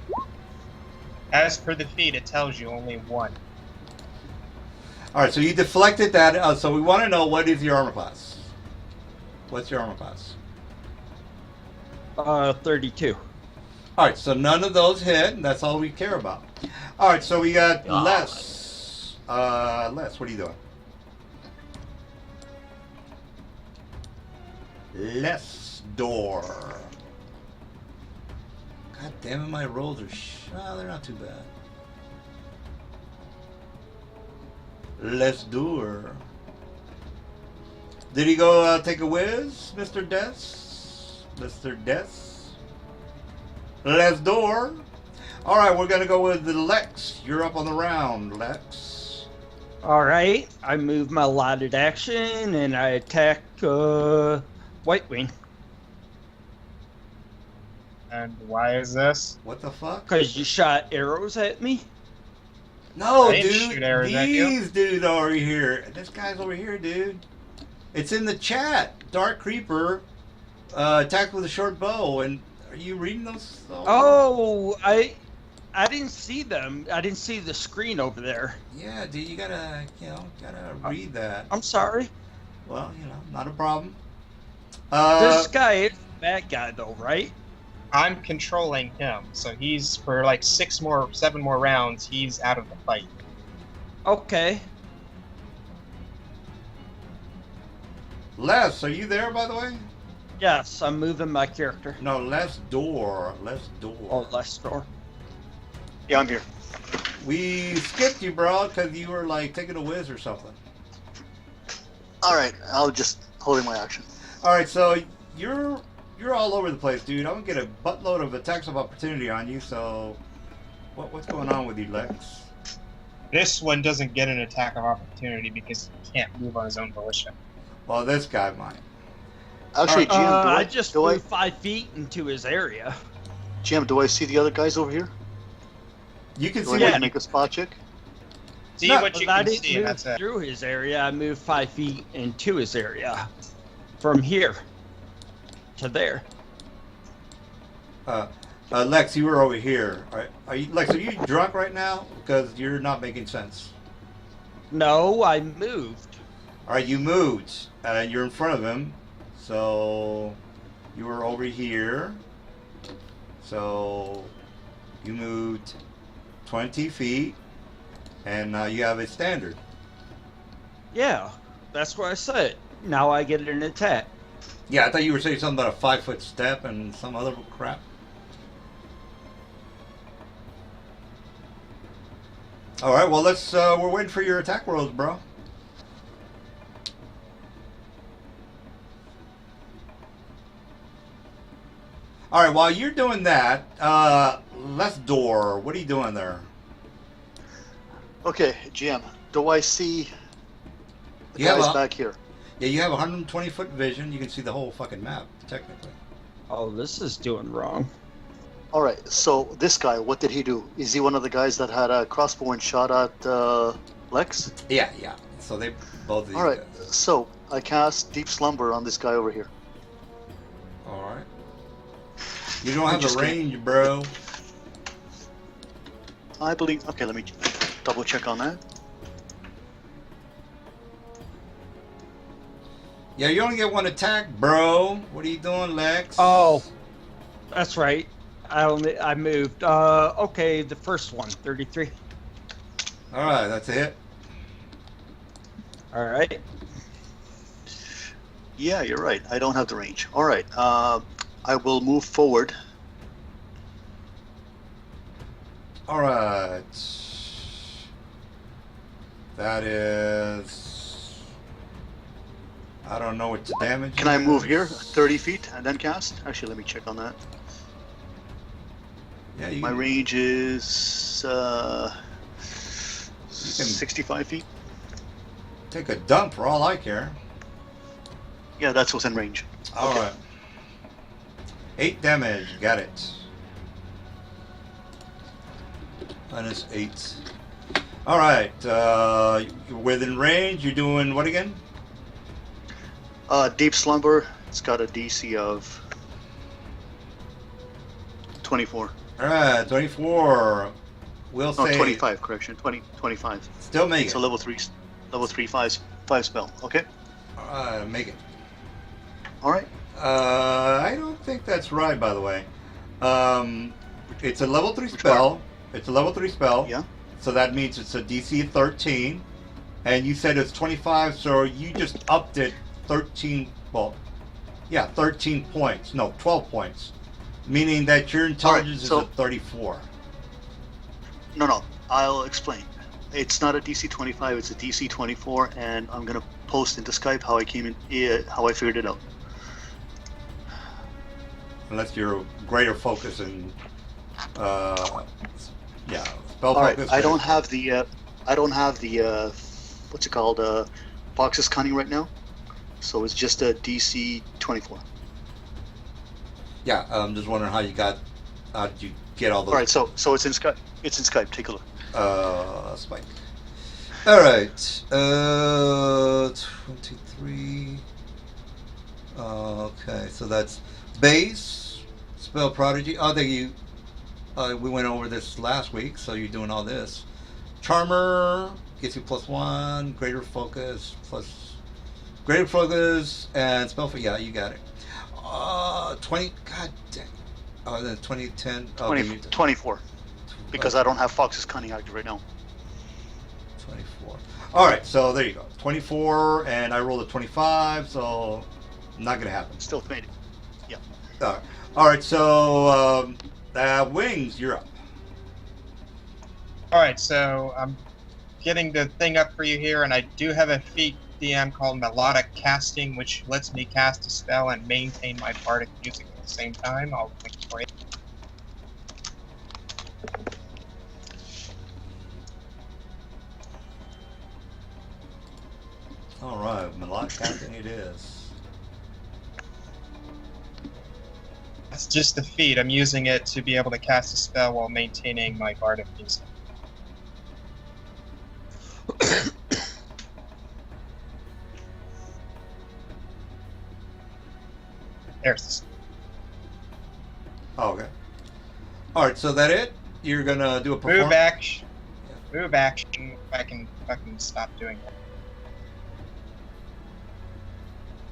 As per the feat, it tells you only one. All right, so you deflected that. So we want to know, what is your armor class? What's your armor class? 32. All right, so none of those hit. And that's all we care about. All right, so we got God. Les. Les, what are you doing? Les door. God damn it, my rolls are they're not too bad. Les door. Did he go take a whiz, Mr. Des? Mr. Des? Les door. All right, we're gonna go with the Lex. You're up on the round, Lex. All right, I move my allotted action and I attack White Wing And why is this? What the fuck? because you shot arrows at me. No, I didn't dude. shoot arrows at you. These dude over here. This guy's over here, dude. It's in the chat. Dark Creeper attacked with a short bow. And are you reading those? Oh, I didn't see them. I didn't see the screen over there. Yeah, dude. You gotta read that. I'm sorry. Well, not a problem. This guy is a bad guy though, right? I'm controlling him, so he's for like 7 more rounds. He's out of the fight. Okay. Les, are you there, by the way? Yes, I'm moving my character. No, Les door. Les door. Oh, Lestor. Yeah, I'm here. We skipped you, bro, because you were like taking a whiz or something. All right, I'll just holding my action. All right, so you're all over the place, dude. I'm gonna get a buttload of attacks of opportunity on you. So, what's going on with you, Lex? This one doesn't get an attack of opportunity because he can't move on his own volition. Well, this guy might. Actually, GM, I just do moved 5 feet into his area. GM, do I see the other guys over here? You can Do see I need what to make a spot check? see No, what you I can didn't see, and move that's it. through his area. I moved 5 feet into his area, from here to there. Lex, you were over here. Are you, Lex, are you drunk right now? Because you're not making sense. No, I moved. All right, you moved. You're in front of him. So you were over here. So you moved 20 feet. And now you have a standard. Yeah, that's what I said. Now I get an attack. Yeah, I thought you were saying something about a 5-foot step and some other crap. All right, well, let's. We're waiting for your attack rolls, bro. All right, while you're doing that, left door. What are you doing there? Okay, GM. Do I see the Yeah, guys well- back here? Yeah, you have 120-foot vision. You can see the whole fucking map, technically. Oh, this is doing wrong. All right. So this guy, what did he do? Is he one of the guys that had a crossbow and shot at Lex? Yeah. So they both of these All right. guys. So I cast Deep Slumber on this guy over here. All right. You don't have Just the kidding. range, bro. I believe. Okay, let me double check on that. Yeah, you only get one attack, bro. What are you doing, Lex? Oh, that's right. I moved. Okay, the first one, 33. All right, that's a hit. All right. Yeah, you're right. I don't have the range. All right. I will move forward. All right. That is. I don't know what the damage. Can I move is. here 30 feet and then cast? Actually, let me check on that. Yeah, you My can, range is 65 feet. take a dump for all I care. Yeah, that's what's in range. All Okay. right. 8 damage. Got it. Minus 8. All right. You're within range. You're doing what again? Deep Slumber. It's got a DC of 24. All right. 24. We'll No, say 25. Correction. 25. Still make It's it. a level 3 5 spell. Okay. All right. Make it. All right. I don't think that's right, by the way. It's a level 3 Which spell. It's a level 3 spell. Yeah. So that means it's a DC 13. And you said it's 25, so you just upped it 13. Well, yeah, 13 points. No, 12 points. Meaning that your intelligence so- is a 34. No. I'll explain. It's not a DC 25. It's a DC 24, and I'm gonna post into Skype how I how I figured it out. Unless you're greater focus and, spell All right. focus. I don't have the what's it called? Fox's Cunning right now. So it's just a DC 24. Yeah, I'm just wondering how did you get all those? All right. So it's in Skype. It's in Skype. Take a look. Spike. All right. 23. Okay, so that's base, spell prodigy. Oh, we went over this last week, so you're doing all this. Charmer gets you +1, greater focus, and spell for, yeah, you got it. 20, god dang. Oh, then 2010. 24. Because I don't have Fox's Cunning active right now. 24. All right, so there you go. 24, and I rolled a 25, so not gonna happen. Still made it. All right, so Wings, you're up. Alright, so I'm getting the thing up for you here, and I do have a feat DM called Melodic Casting, which lets me cast a spell and maintain my bardic music at the same time. I'll link it for you. All right, melodic casting it is. That's just the feat. I'm using it to be able to cast a spell while maintaining my bardic music. There's Oh, okay. All right, so that it? You're gonna do a performance. move action. Move action. If I can fucking stop doing that.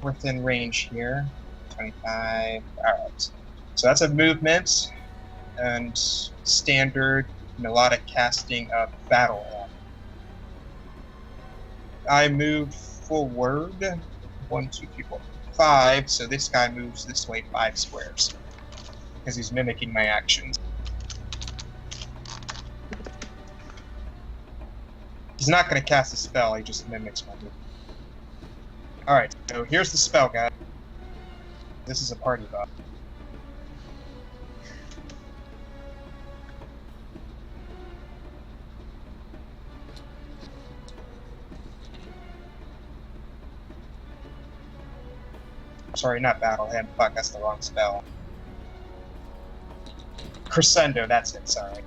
Within range here. 25. Alright. So that's a movement and standard melodic casting of Battle Hand. I move forward 1, 2, 3, 4, 5. So this guy moves this way 5 squares because he's mimicking my actions. He's not going to cast a spell, he just mimics my movement. Alright, so here's the spell, guys. This is a party buff. Sorry, not Battle Hand. Fuck, that's the wrong spell. Crescendo, that's it, sorry.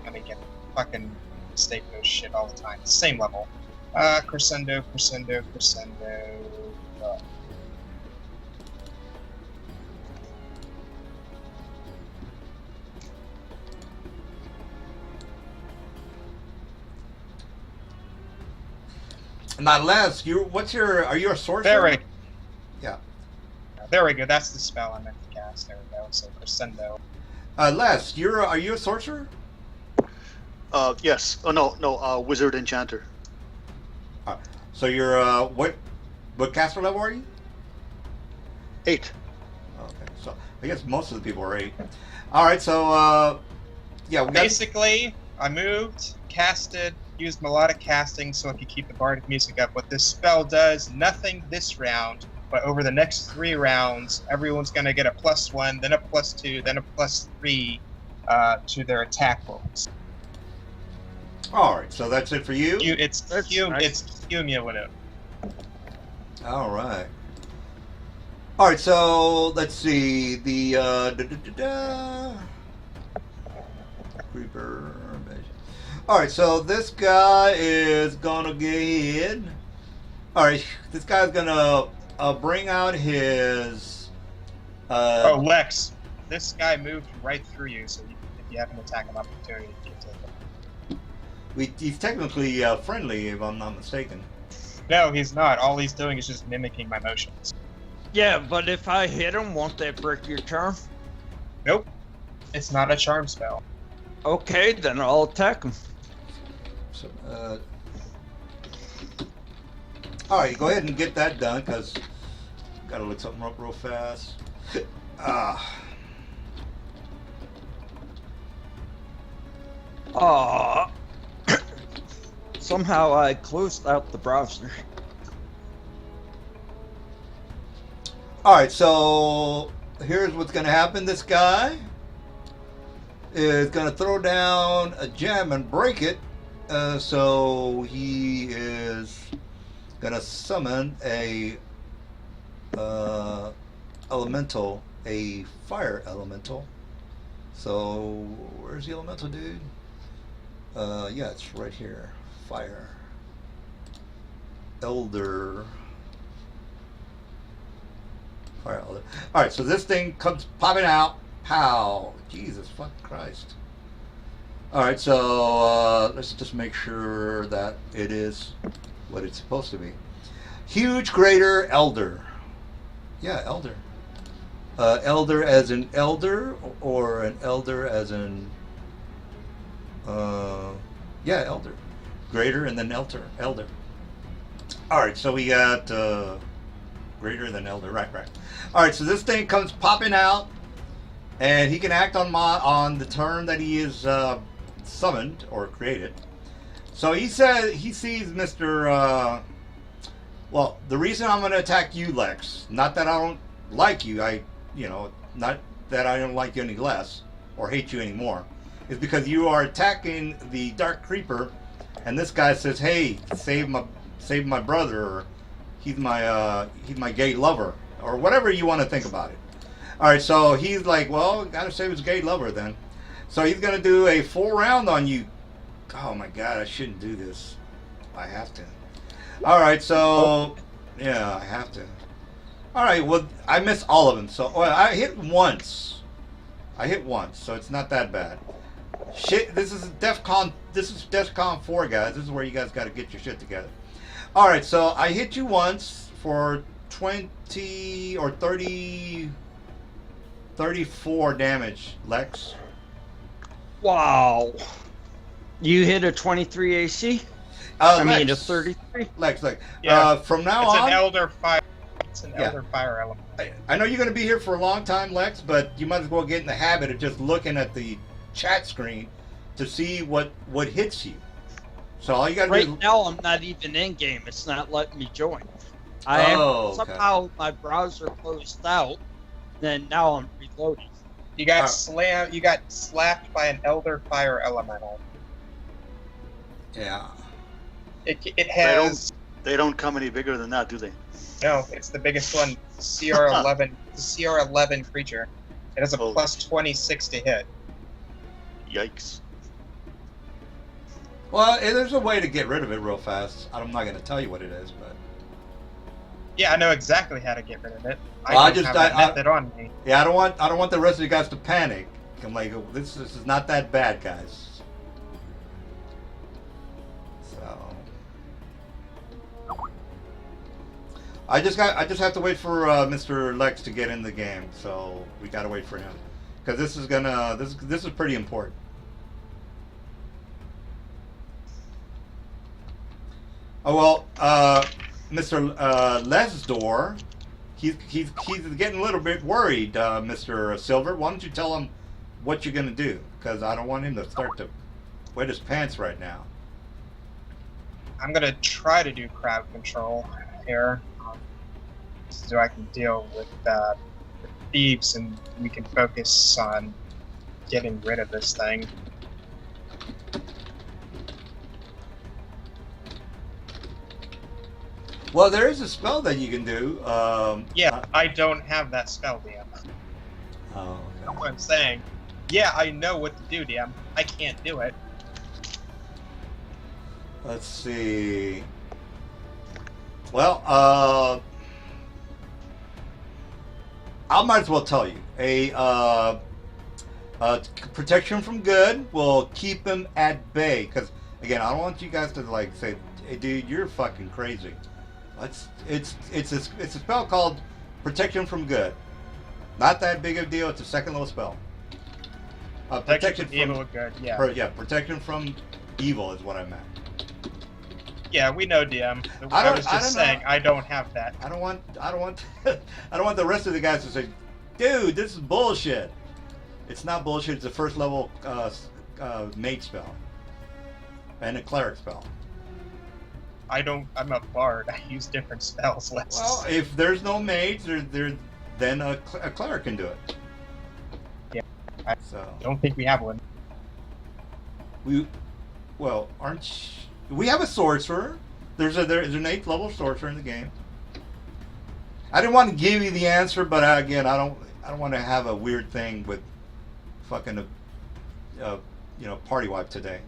Let me get fucking mistake those shit all the time. Same level. Crescendo. Now, Les, are you a sorcerer? There we go. Yeah. There we go. That's the spell I meant to cast. There we go. So Crescendo. Les, are you a sorcerer? Yes. Oh no. Wizard enchanter. So you're what caster level are you? 8. Okay, so I guess most of the people are 8. All right, so yeah, we got... Basically, I moved, casted, used melodic casting so I could keep the bardic music up. What this spell does, nothing this round, but over the next 3 rounds, everyone's going to get a +1, then a +2, then a +3 to their attack rolls. All right, so that's it for you. It's cumulative. All right. All right, so let's see the creeper. All right, so this guy is gonna get hit. All right, this guy's gonna bring out his. Oh, Lex, this guy moved right through you, so if you have an attack of opportunity, you can take it. He's technically friendly, if I'm not mistaken. No, he's not. All he's doing is just mimicking my motions. Yeah, but if I hit him, won't that break your charm? Nope. It's not a charm spell. Okay, then I'll attack him. So, all right, go ahead and get that done, because gotta look something up real fast. Somehow I closed out the browser. All right, so here's what's going to happen. This guy is going to throw down a gem and break it. So he is going to summon a elemental, a fire elemental. So where's the elemental, dude? Yeah, it's right here. Fire. Elder. Fire Elder. Alright, so this thing comes popping out. Pow! Jesus fucking Christ. Alright, so let's just make sure that it is what it's supposed to be. Huge Greater Elder. Yeah, Elder. Elder as in elder, or an elder as in yeah, elder. Greater and then elder. Alright, so we got greater than elder. Right. Alright, so this thing comes popping out, and he can act on the turn that he is summoned or created. So he says he sees Mr. Well, the reason I'm going to attack you, Lex, not that I don't like you, not that I don't like you any less or hate you anymore, is because you are attacking the Dark Creeper, and this guy says, "Hey, save my brother," or he's my gay lover, or whatever you want to think about it. All right, so he's like, "Well, gotta save his gay lover then." So he's gonna do a full round on you. Oh my God, I shouldn't do this. I have to. All right, so yeah, I have to. All right. Well, I missed all of them. So I hit once. So it's not that bad. Shit. This is DEFCON. This is DEFCON 4, guys. This is where you guys got to get your shit together. All right. So I hit you once for 20 or 30, 34 damage, Lex. Wow. You hit a 23 AC? I mean, a 33? Lex. Yeah. From now It's on. an elder fire. It's an elder fire element. I know you're going to be here for a long time, Lex, but you might as well get in the habit of just looking at the chat screen to see what hits you. So all you got to do. Right now, I'm not even in game. It's not letting me join. Somehow my browser closed out. Then now I'm reloading. You got slammed. You got slapped by an elder fire elemental. Yeah. It has. They don't come any bigger than that, do they? No, it's the biggest one. CR11. It's a CR11 creature. It has a plus 26 to hit. Yikes. Well, there's a way to get rid of it real fast. I'm not going to tell you what it is, but. Yeah, I know exactly how to get rid of it. Well, I don't have that method on me. Yeah, I don't want the rest of you guys to panic. I'm like, this is not that bad, guys. So I just have to wait for Mr. Lex to get in the game. So we got to wait for him because this is pretty important. Oh well, Mr. Lesdor. He's getting a little bit worried, Mr. Silver. Why don't you tell him what you're going to do? Because I don't want him to start to wet his pants right now. I'm going to try to do crowd control here, so I can deal with the thieves and we can focus on getting rid of this thing. Well, there is a spell that you can do. I don't have that spell, DM. Oh, okay. That's what I'm saying. Yeah, I know what to do, DM. I can't do it. Let's see. Well, I might as well tell you. Protection from good will keep him at bay. Because, again, I don't want you guys to, like, say, hey, dude, you're fucking crazy. It's a spell called Protection from Good. Not that big of a deal. It's a second level spell. Protection from evil, good. Yeah. Protection from evil is what I meant. Yeah, we know, DM. I was just saying I don't have that. I don't want I don't want the rest of the guys to say, dude, this is bullshit. It's not bullshit. It's a first level mage spell and a cleric spell. I'm a bard. I use different spells. Well, if there's no mage, then a cleric can do it. Yeah. I don't think we have one. We have a sorcerer. There's an 8th level sorcerer in the game. I didn't want to give you the answer, but again, I don't want to have a weird thing with fucking party wipe today.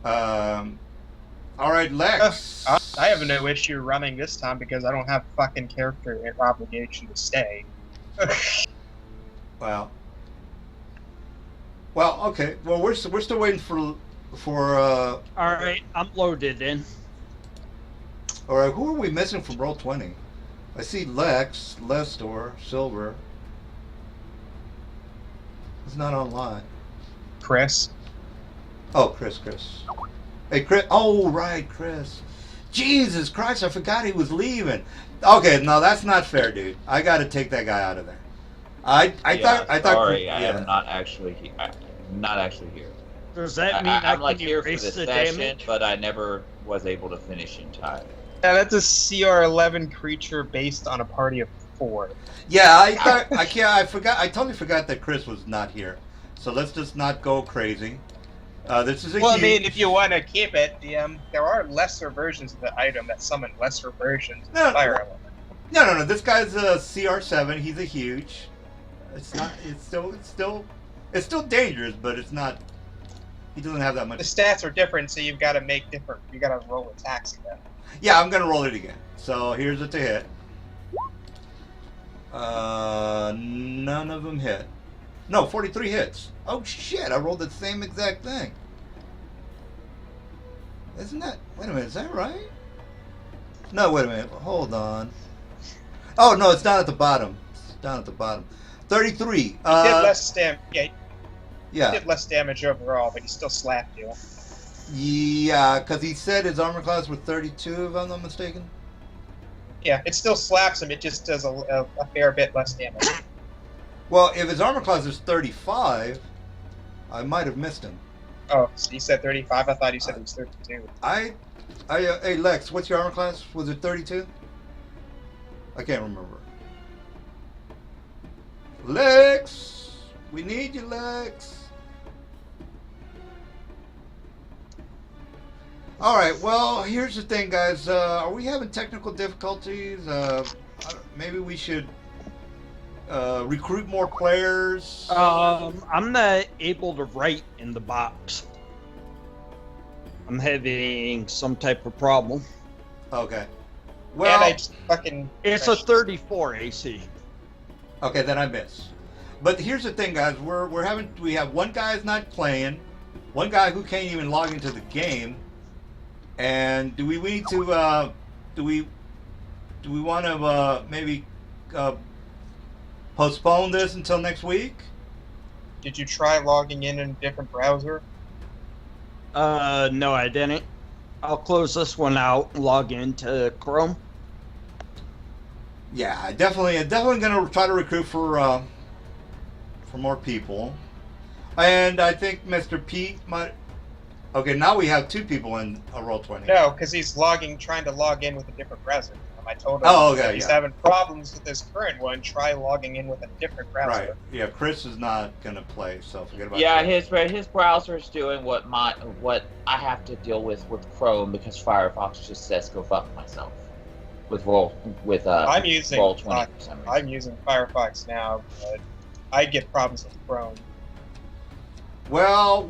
All right, Lex. I have no issue running this time because I don't have fucking character obligation to stay. Well, okay. Well, we're still waiting for. All right, I'm loaded in. All right, who are we missing from Roll20? I see Lex, Lestor, Silver. He's not online. Chris. Oh, Chris. Hey, Chris. Oh, right, Chris. Jesus Christ, I forgot he was leaving. Okay, no, that's not fair, dude. I got to take that guy out of there. I thought. Sorry, I am not actually here. I'm not actually here. Does that mean I'm like here for erase the damage? session, but I never was able to finish in time. Yeah, that's a CR11 creature based on a party of 4. Yeah, I forgot. I totally forgot that Chris was not here. So let's just not go crazy. This is a Well, I mean, if you want to keep it, there are lesser versions of the item that summon lesser versions of the fire element. No. This guy's a CR7. He's a huge. It's not. It's still dangerous, but it's not. He doesn't have that much. The stats are different, so you've got to make different. You got to roll attacks again. Yeah, I'm gonna roll it again. So here's it to hit. None of them hit. No, 43 hits. Oh shit! I rolled the same exact thing. Isn't that? Wait a minute. Is that right? No, wait a minute. Hold on. Oh no, it's down at the bottom. It's down at the bottom. 33. He did less damage. Yeah, Yeah. he did less damage overall, but he still slapped you. Yeah, because he said his armor class was 32, if I'm not mistaken. Yeah, it still slaps him. It just does a fair bit less damage. Well, if his armor class is 35, I might have missed him. Oh, so you said 35? I thought you said it was 32. Hey Lex, what's your armor class? Was it 32? I can't remember. Lex, we need you, Lex. All right. Well, here's the thing, guys. Are we having technical difficulties? Maybe we should recruit more players. I'm not able to write in the box. I'm having some type of problem. Okay. And Well, I just fucking... It's a 34 AC. okay, then I miss. But here's the thing, guys. We have one guy's not playing, one guy who can't even log into the game, and do we need to do we want to maybe postpone this until next week? Did you try logging in a different browser? No, I didn't. I'll close this one out and log into Chrome. Yeah, definitely gonna try to recruit for more people, and I think Mr. Pete might. Okay, now we have 2 people in a Roll20. No, because he's trying to log in with a different browser. I told him Oh, okay, if he's yeah. having problems with his current one, try logging in with a different browser. Right. Yeah, Chris is not gonna play, so forget about Yeah, Chris. his browser is doing what I have to deal with Chrome because Firefox just says go fuck myself with I'm using Roll20 for some reason. I'm using Firefox now, but I get problems with Chrome. Well,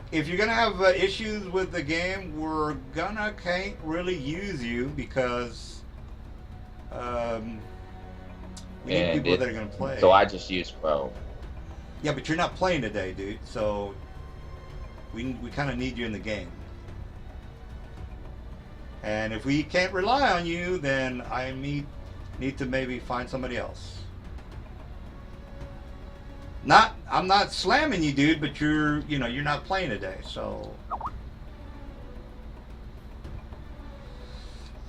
if you're gonna have issues with the game, we're can't really use you because we need And people that are gonna play. So I just use Chrome. Yeah, but you're not playing today, dude. So we kind of need you in the game. And if we can't rely on you, then I need to maybe find somebody else. I'm not slamming you, dude, but you're not playing today, so.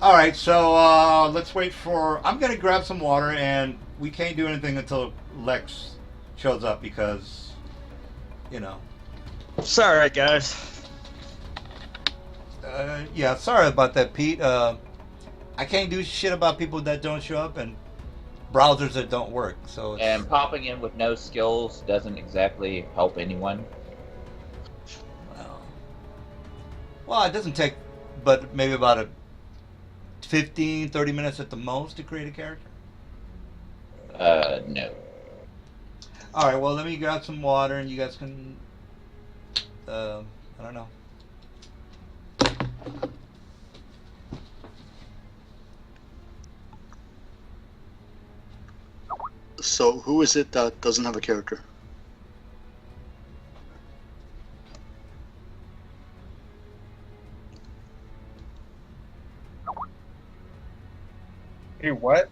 All right, so let's wait for. I'm gonna grab some water, and we can't do anything until Lex shows up because, Sorry, guys. Yeah, sorry about that, Pete. I can't do shit about people that don't show up and browsers that don't work. So And popping in with no skills doesn't exactly help anyone. Well, it doesn't take, but maybe about 15-30 minutes at the most to create a character. No. All right. Well, let me grab some water, and you guys can. I don't know. So who is it that doesn't have a character? Hey, what?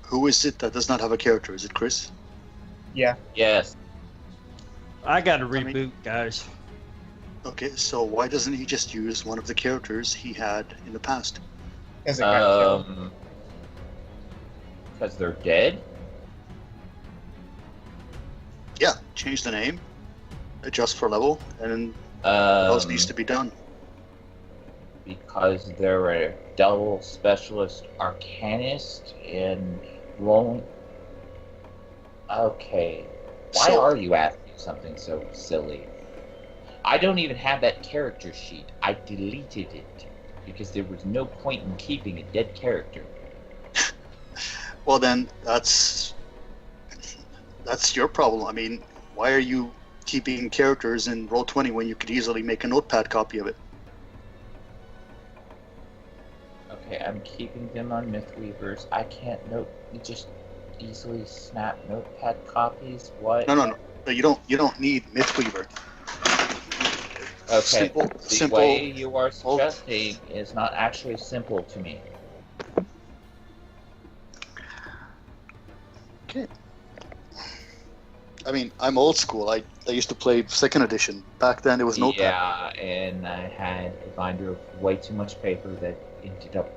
Who is it that does not have a character? Is it Chris? Yeah. Yes. I gotta mean- reboot, guys. Okay, so why doesn't he just use one of the characters he had in the past? As a guy. Because they're dead. Yeah, change the name, adjust for level, and what else needs to be done? Because they're a double specialist arcanist in rolling. Okay. Why So- are you asking something so silly? I don't even have that character sheet. I deleted it because there was no point in keeping a dead character. Well, then that's your problem. I mean, why are you keeping characters in Roll20 when you could easily make a notepad copy of it? Okay, I'm keeping them on Mythweavers. I can't note. easily snap notepad copies. What? No. You don't need Mythweaver. Okay. The Simple. way you are suggesting is not actually simple to me. Okay. I mean, I'm old school. I used to play 2nd edition. Back then, it was Notepad. Yeah, and I had a binder of way too much paper that ended up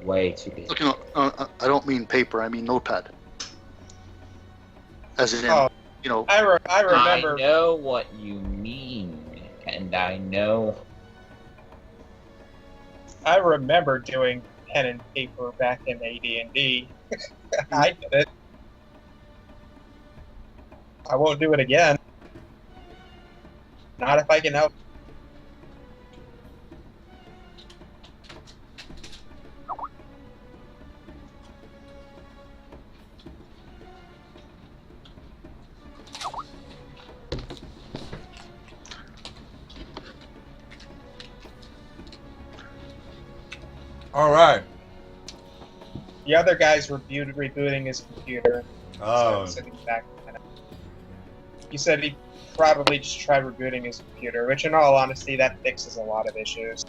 way too big. Look, I don't mean paper. I mean Notepad. As in, Oh, I remember. I know what you mean, and I know. I remember doing pen and paper back in AD&D. I did it. I won't do it again. Not if I can help. All right. The other guy's rebooting his computer. Oh. So sitting back. He said he probably just tried rebooting his computer, which in all honesty, that fixes a lot of issues.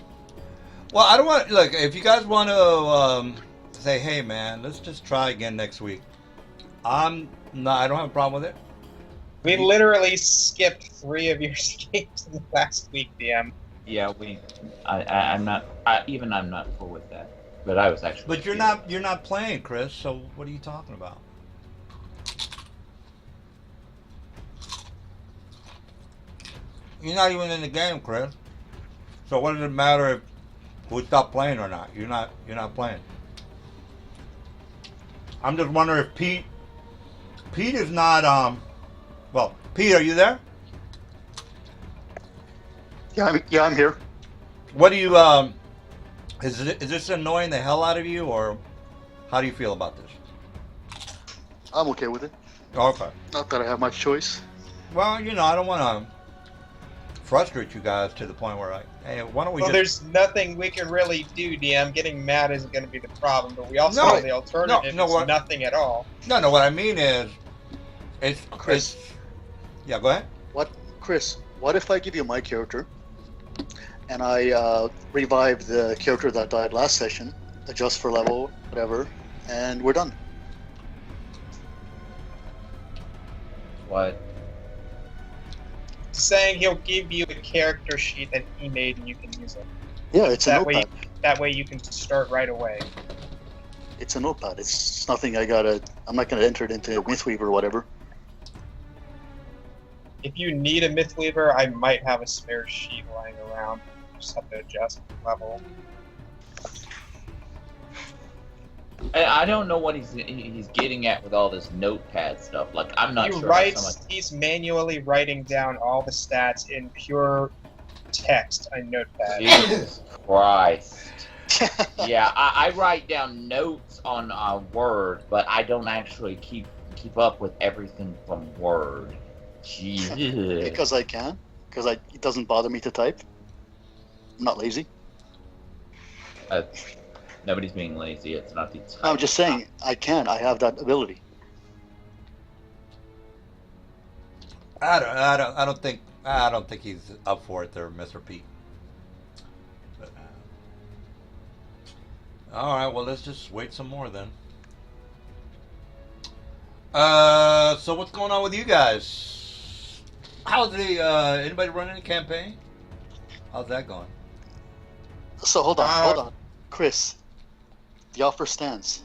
Well, I don't want look. If you guys want to say, "Hey, man, let's just try again next week," I don't have a problem with it. We literally skipped 3 of your games in the last week, DM. Yeah, I'm not full with that. But I was actually. But you're not playing, Chris. So what are you talking about? You're not even in the game, Chris. So what does it matter if we stop playing or not? You're not playing. I'm just wondering if Pete is not well, Pete, are you there? Yeah, I'm here. What do you is this annoying the hell out of you, or how do you feel about this? I'm okay with it. Okay. Not that I have much choice. Well, I don't want to frustrate you guys to the point where hey, why don't we Well, there's nothing we can really do, DM. Getting mad isn't going to be the problem, but we also know the alternative is nothing at all. No, what I mean is, Chris. Yeah, go ahead. Chris, what if I give you my character, and I revive the character that died last session, adjust for level, whatever, and we're done? What? Saying he'll give you a character sheet that he made and you can use it. Yeah, it's a notepad. That way you can start right away. It's a notepad. It's nothing I'm not gonna enter it into Mythweaver or whatever. If you need a Mythweaver, I might have a spare sheet lying around. Just have to adjust the level. I don't know what he's getting at with all this notepad stuff. Like, I'm not sure. He's manually writing down all the stats in pure text on Notepad. Jesus Christ. Yeah, I write down notes on Word, but I don't actually keep up with everything from Word. Jesus. Because I can. Because it doesn't bother me to type. I'm not lazy. Nobody's being lazy. It's not the time. I'm just saying, I can. I have that ability. I don't think he's up for it there, Mr. Pete. But, all right, well, let's just wait some more then. So what's going on with you guys? How's anybody running a campaign? How's that going? So hold on. Chris, the offer stands.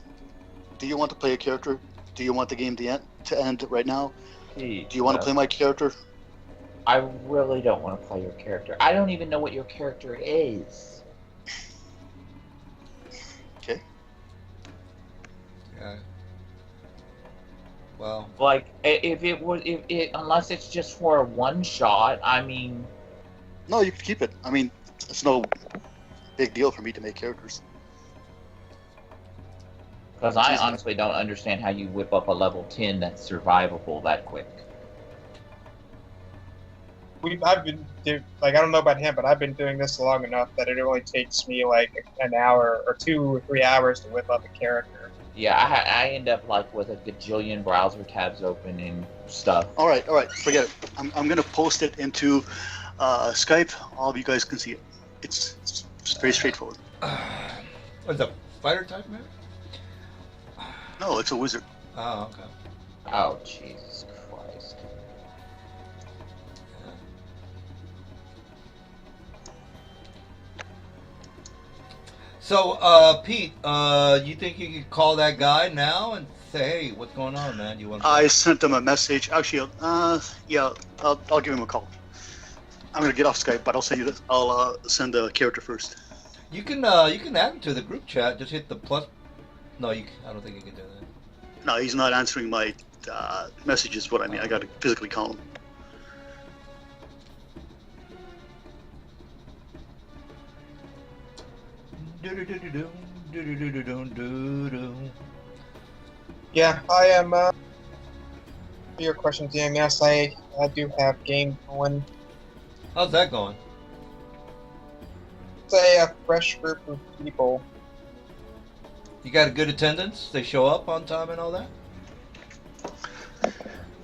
Do you want to play a character? Do you want the game to end right now? Do you want to play my character? I really don't want to play your character. I don't even know what your character is. Okay. Yeah. Well, like if unless it's just for a one shot, I mean. No, you can keep it. I mean, it's no big deal for me to make characters. Because I honestly don't understand how you whip up a level 10 that's survivable that quick. I don't know about him, but I've been doing this long enough that it only takes me like an hour or 2 or 3 hours to whip up a character. Yeah, I end up like with a gajillion browser tabs open and stuff. All right, forget it. I'm gonna post it into Skype. All of you guys can see it. It's very straightforward. What's a fighter type, man? No, it's a wizard. Oh, okay. Oh, Jesus Christ. So, Pete, you think you could call that guy now and say, "Hey, what's going on, man? You want?" I sent him a message. Actually, yeah, I'll give him a call. I'm gonna get off Skype, but I'll send you this. I'll send the character first. You can add him to the group chat. Just hit the plus. No, I don't think you can do that. No, he's not answering my messages. What I mean, I gotta physically call him. Yeah, I am. Your question, DM. Yes, I do have game going. How's that going? Say a fresh group of people. You got a good attendance? They show up on time and all that?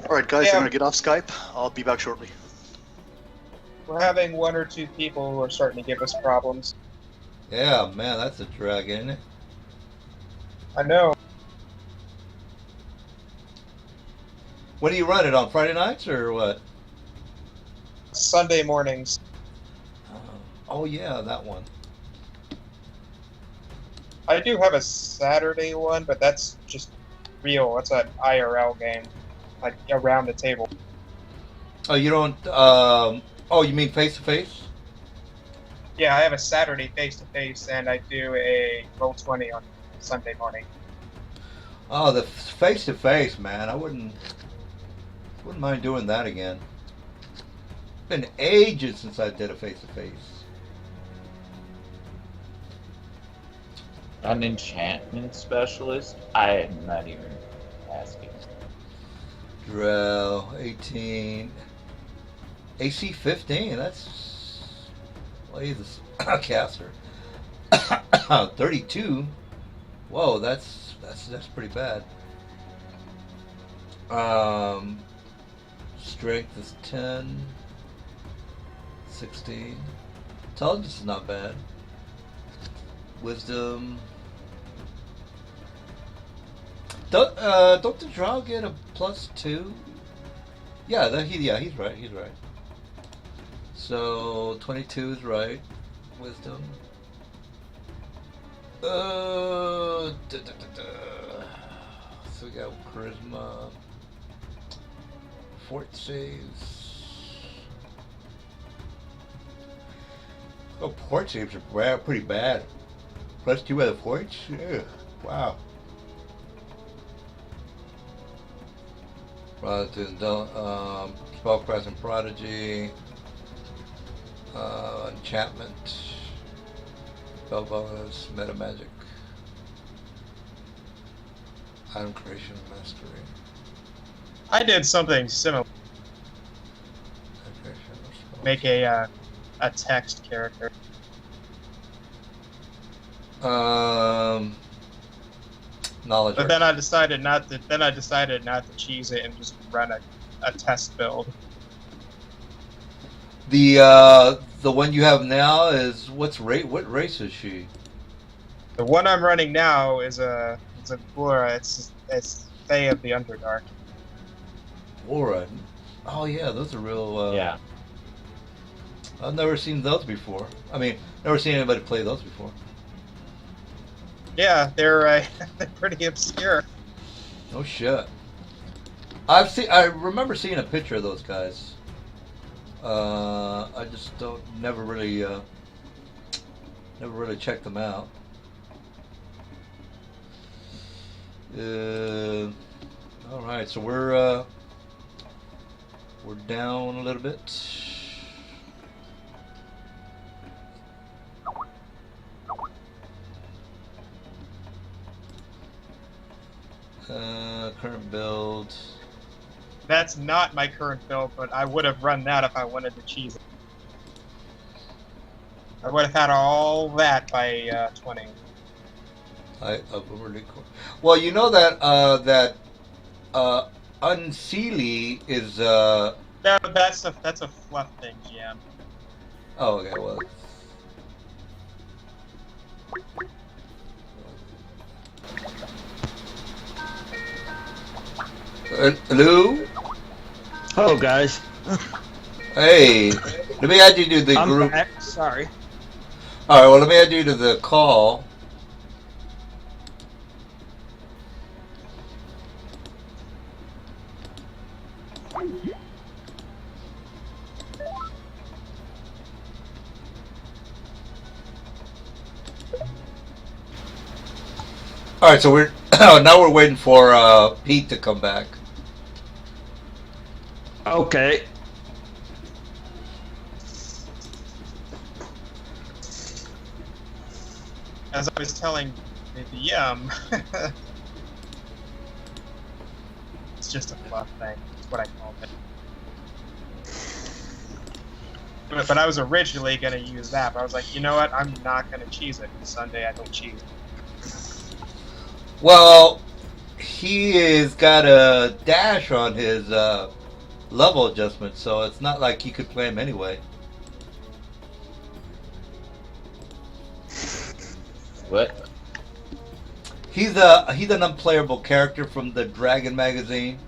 All right, guys, Yeah. I'm gonna get off Skype. I'll be back shortly. We're having 1 or 2 people who are starting to give us problems. Yeah, man, that's a drag, isn't it? I know. When do you run it, on Friday nights or what? Sunday mornings. Oh yeah, that one. I do have a Saturday one, but that's just real. That's an IRL game, like around the table. Oh, you don't, oh, you mean face-to-face? Yeah, I have a Saturday face-to-face, and I do a Roll20 on Sunday morning. Oh, the face-to-face, man. I wouldn't mind doing that again. It's been ages since I did a face-to-face. An enchantment specialist? I am not even asking. Drell, 18. AC 15, that's... Well, he's a caster. 32? Whoa, that's pretty bad. Strength is 10. 16. Intelligence is not bad. Wisdom... Don't the drow get a +2? Yeah, he's right. So 22 is right. Wisdom. So we got charisma. Fort saves. Oh, port saves are pretty bad. +2 by the forts? Yeah. Wow. Spellcraft Prodigy, enchantment, spell bonus, meta magic, item creation, mastery. I did something similar. Make a text character. Knowledge. But then I decided not to. Then I decided not to cheese it and just run a test build. The one you have now is what race is she? The one I'm running now is a Flora. It's Fae of the Underdark. Flora. Oh yeah, those are real. Yeah. I've never seen those before. I mean, never seen anybody play those before. Yeah, they're pretty obscure. Oh shit! I remember seeing a picture of those guys. I just never really checked them out. All right, so we're down a little bit. Current build. That's not my current build, but I would have run that if I wanted to cheese it. I would have had all that by 20. Well, you know that unseelie is No, that's a fluff thing, GM. Oh, okay. Well. Hello. Hello, guys. Hey, let me add you to the I'm group. back. Sorry. All right. Well, let me add you to the call. All right. So we're now we're waiting for Pete to come back. Okay. As I was telling the DM, it's just a fluff thing. That's what I called it. But I was originally going to use that, but I was like, you know what? I'm not going to cheese it. Sunday I don't cheese. Well, he has got a dash on his level adjustment, so it's not like you could play him anyway. What? He's an unplayable character from the Dragon magazine.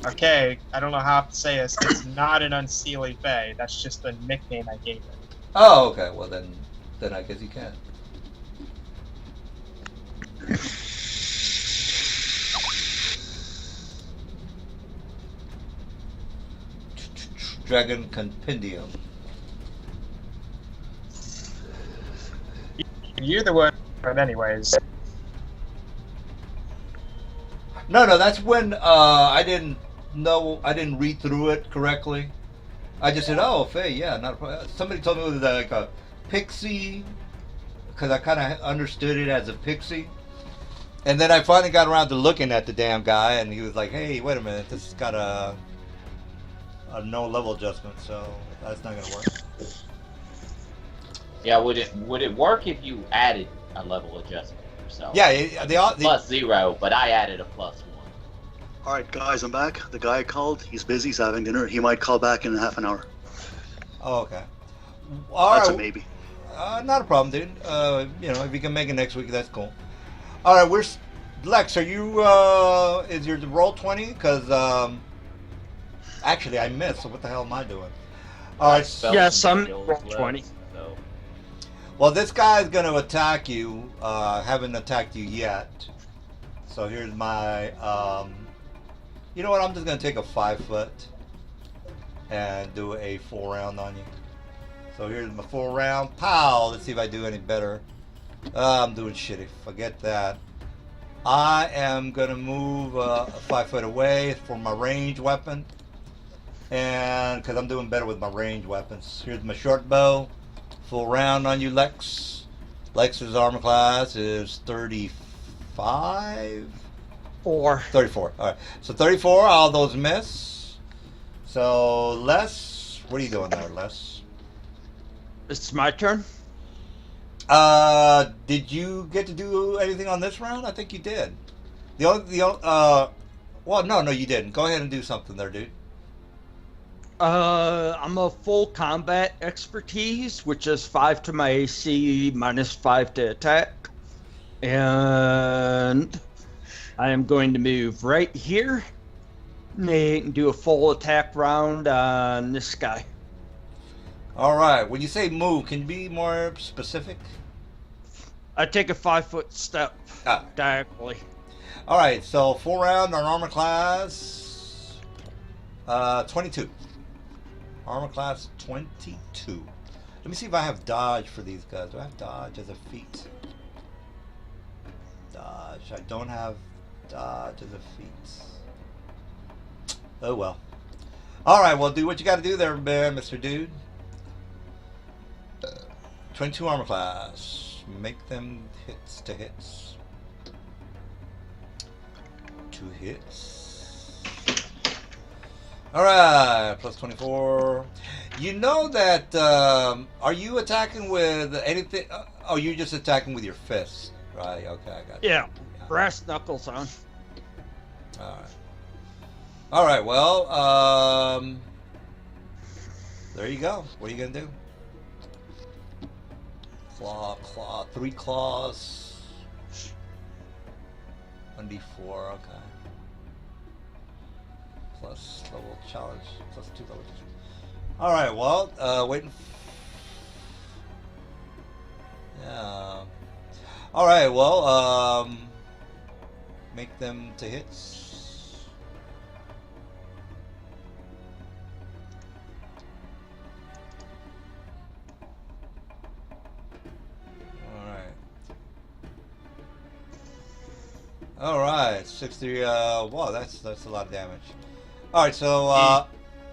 Okay, I don't know how to say this. It's not an unseelie fae. That's just the nickname I gave it. Oh, okay. Well, then I guess you can. Dragon Compendium. You're the one, but anyways. No, that's when I didn't read through it correctly. I just said, "Oh, Faye, yeah." Not a problem. Somebody told me it was like a pixie, because I kind of understood it as a pixie. And then I finally got around to looking at the damn guy, and he was like, "Hey, wait a minute, this has got a no level adjustment, so that's not gonna work." Yeah, would it work if you added a level adjustment yourself? Yeah, they all. +0, but I added a +1. All right, guys, I'm back. The guy called. He's busy. He's having dinner. He might call back in half an hour. Oh, okay. All That's right. a maybe. Not a problem, dude. If you can make it next week, that's cool. All right, Lex, are you? Is your roll 20? Because actually, I missed. So what the hell am I doing? All right. Yes, I'm Skills 20. left, so. Well, this guy's going to attack you. Haven't attacked you yet. So here's my. You know what? I'm just going to take a 5 foot and do a full round on you. So here's my full round. Pow! Let's see if I do any better. I'm doing shitty. Forget that. I am going to move 5 foot away for my range weapon. And because I'm doing better with my range weapons. Here's my short bow. Full round on you, Lex. Lex's armor class is 35? 34. All right. So 34, all those miss. So Les, what are you doing there, Les? It's my turn. Did you get to do anything on this round? I think you did. Well, no, you didn't. Go ahead and do something there, dude. I'm a full combat expertise, which is 5 to my AC, -5 to attack. And I am going to move right here and do a full attack round on this guy. All right. When you say move, can you be more specific? I take a 5 foot step diagonally. All right. So full round on armor class 22. Armor class 22. Let me see if I have dodge for these guys. Do I have dodge as a feat? Dodge. I don't have dodge as a feat. Oh well. All right. Well, do what you got to do there, man, Mr. Dude. 22 armor class. Make them hits to hits. 2 hits. All right, plus 24. You know that, are you attacking with anything? Oh, you're just attacking with your fists. Right, okay, I got you. Yeah, brass knuckles on. Alright. Alright, well, there you go. What are you gonna do? Claw, 3 claws. 1d4, okay. Plus level challenge, plus 2 level. Alright, well, waiting. Yeah. Alright, well, make them to hits. Alright, 60, wow, that's a lot of damage. Alright, so,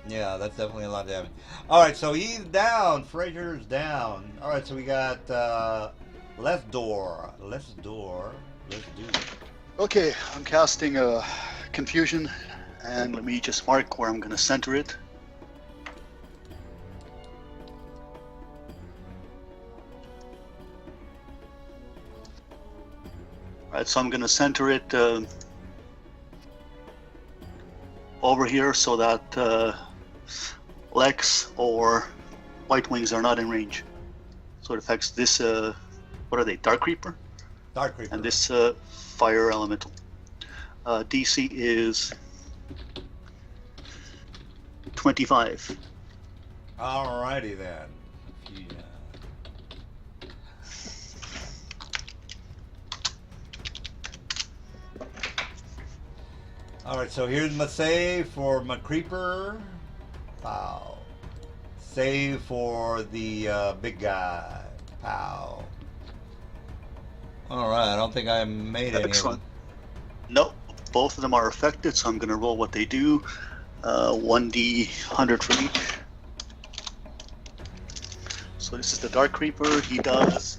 yeah, that's definitely a lot of damage. Alright, so he's down, Fraser's down. Alright, so we got, Let's do it. Okay, I'm casting Confusion, and let me just mark where I'm going to center it. Alright, so I'm going to center it over here so that Lex or White Wings are not in range. So it affects this, what are they, Dark Creeper? Dark Creeper. And this Fire Elemental. DC is 25. Alrighty then. Yeah. Alright, so here's my save for my creeper. Pow. Save for the big guy. Pow. Alright, I don't think I made any of them. Nope, both of them are affected, so I'm going to roll what they do. 1d100 for each. So this is the Dark Creeper. He does...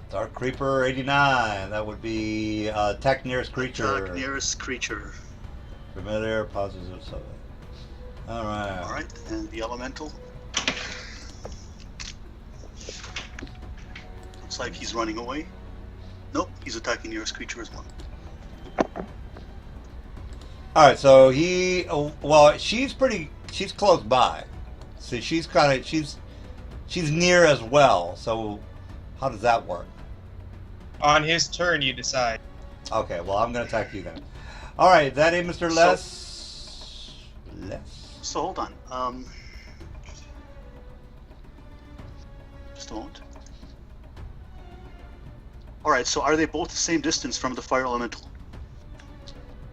Dark Creeper 89. That would be attack nearest creature. Attack nearest creature. Familiar, positive, so. Alright. Alright, and the Elemental. Looks like he's running away. Nope, he's attacking nearest creature as well. Alright, so he, well, she's close by. See, she's near as well, so how does that work? On his turn, you decide. Okay, well, I'm going to attack you then. Alright, is that it, Mr. Les? So hold on, just a moment. Alright, so are they both the same distance from the Fire Elemental?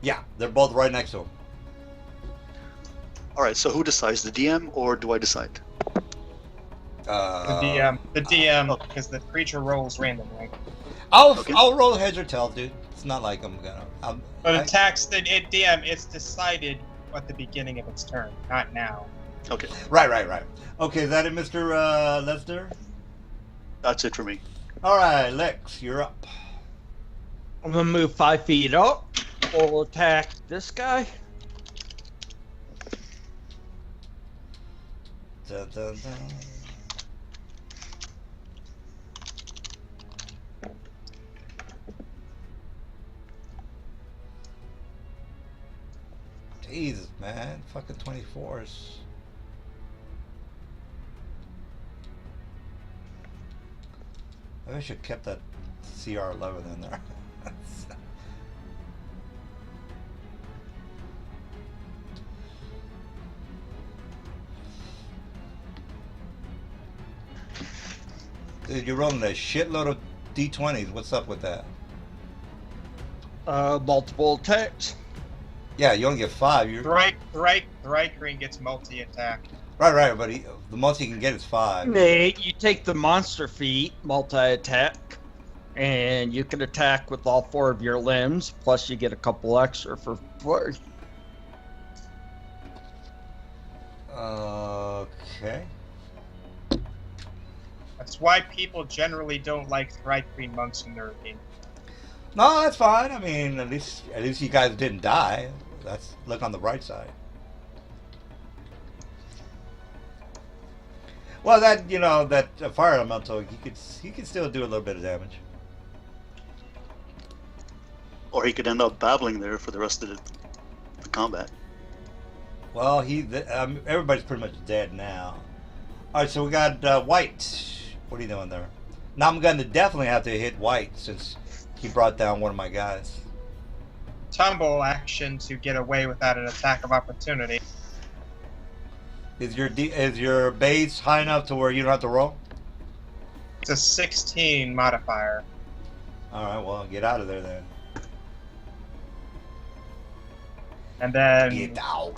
Yeah, they're both right next to him. Alright, so who decides, the DM or do I decide? The DM, because the creature rolls randomly. I'll roll heads or tails, dude. It's not like I'm gonna. But attacks the DM, it's decided at the beginning of its turn, not now. Okay. Right. Okay, is that it, Mr. Lester? That's it for me. Alright, Lex, you're up. I'm gonna move 5 feet up. We'll attack this guy. Dun, dun, dun. Jesus, man. Fucking 24s. I should have kept that CR11 in there. Dude, you're rolling a shitload of D20s. What's up with that? Multiple attacks. Yeah, you only get 5. You're Thrycreen gets multi-attack. right, but the most he can get is 5. Nate, you take the monster feat, multi-attack, and you can attack with all 4 of your limbs, plus you get a couple extra for 4. Okay. That's why people generally don't like Thrycreen monks in their game. No, that's fine. I mean, at least you guys didn't die. That's look on the bright side. Well, that that fire elemental, he could still do a little bit of damage. Or he could end up babbling there for the rest of the combat. Well, everybody's pretty much dead now. All right, so we got White. What are you doing there? Now I'm going to definitely have to hit White since he brought down one of my guys. Tumble action to get away without an attack of opportunity. Is your base high enough to where you don't have to roll? It's a 16 modifier. All right, well, get out of there then. And then Get out.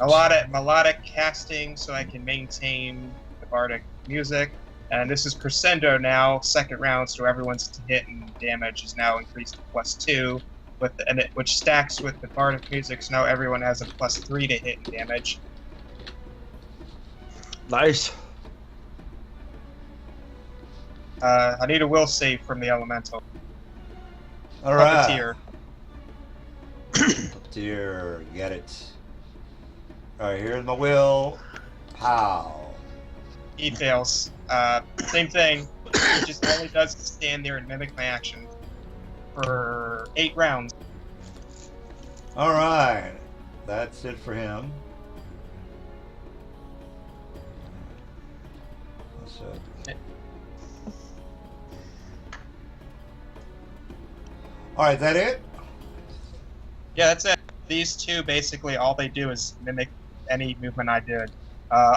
melodic casting so I can maintain the bardic music. And this is crescendo now, second round, so everyone's hit and damage is now increased to +2, which stacks with the bardic music, so now everyone has a +3 to hit and damage. Nice. I need a will save from the elemental. All right. Puppeteer. Puppeteer, get it. All right, here's my will. Pow. He fails. Same thing. He just all he does is stand there and mimic my action for 8 rounds. All right, that's it for him. All right, is that it? Yeah, that's it. These two, basically, all they do is mimic any movement I did.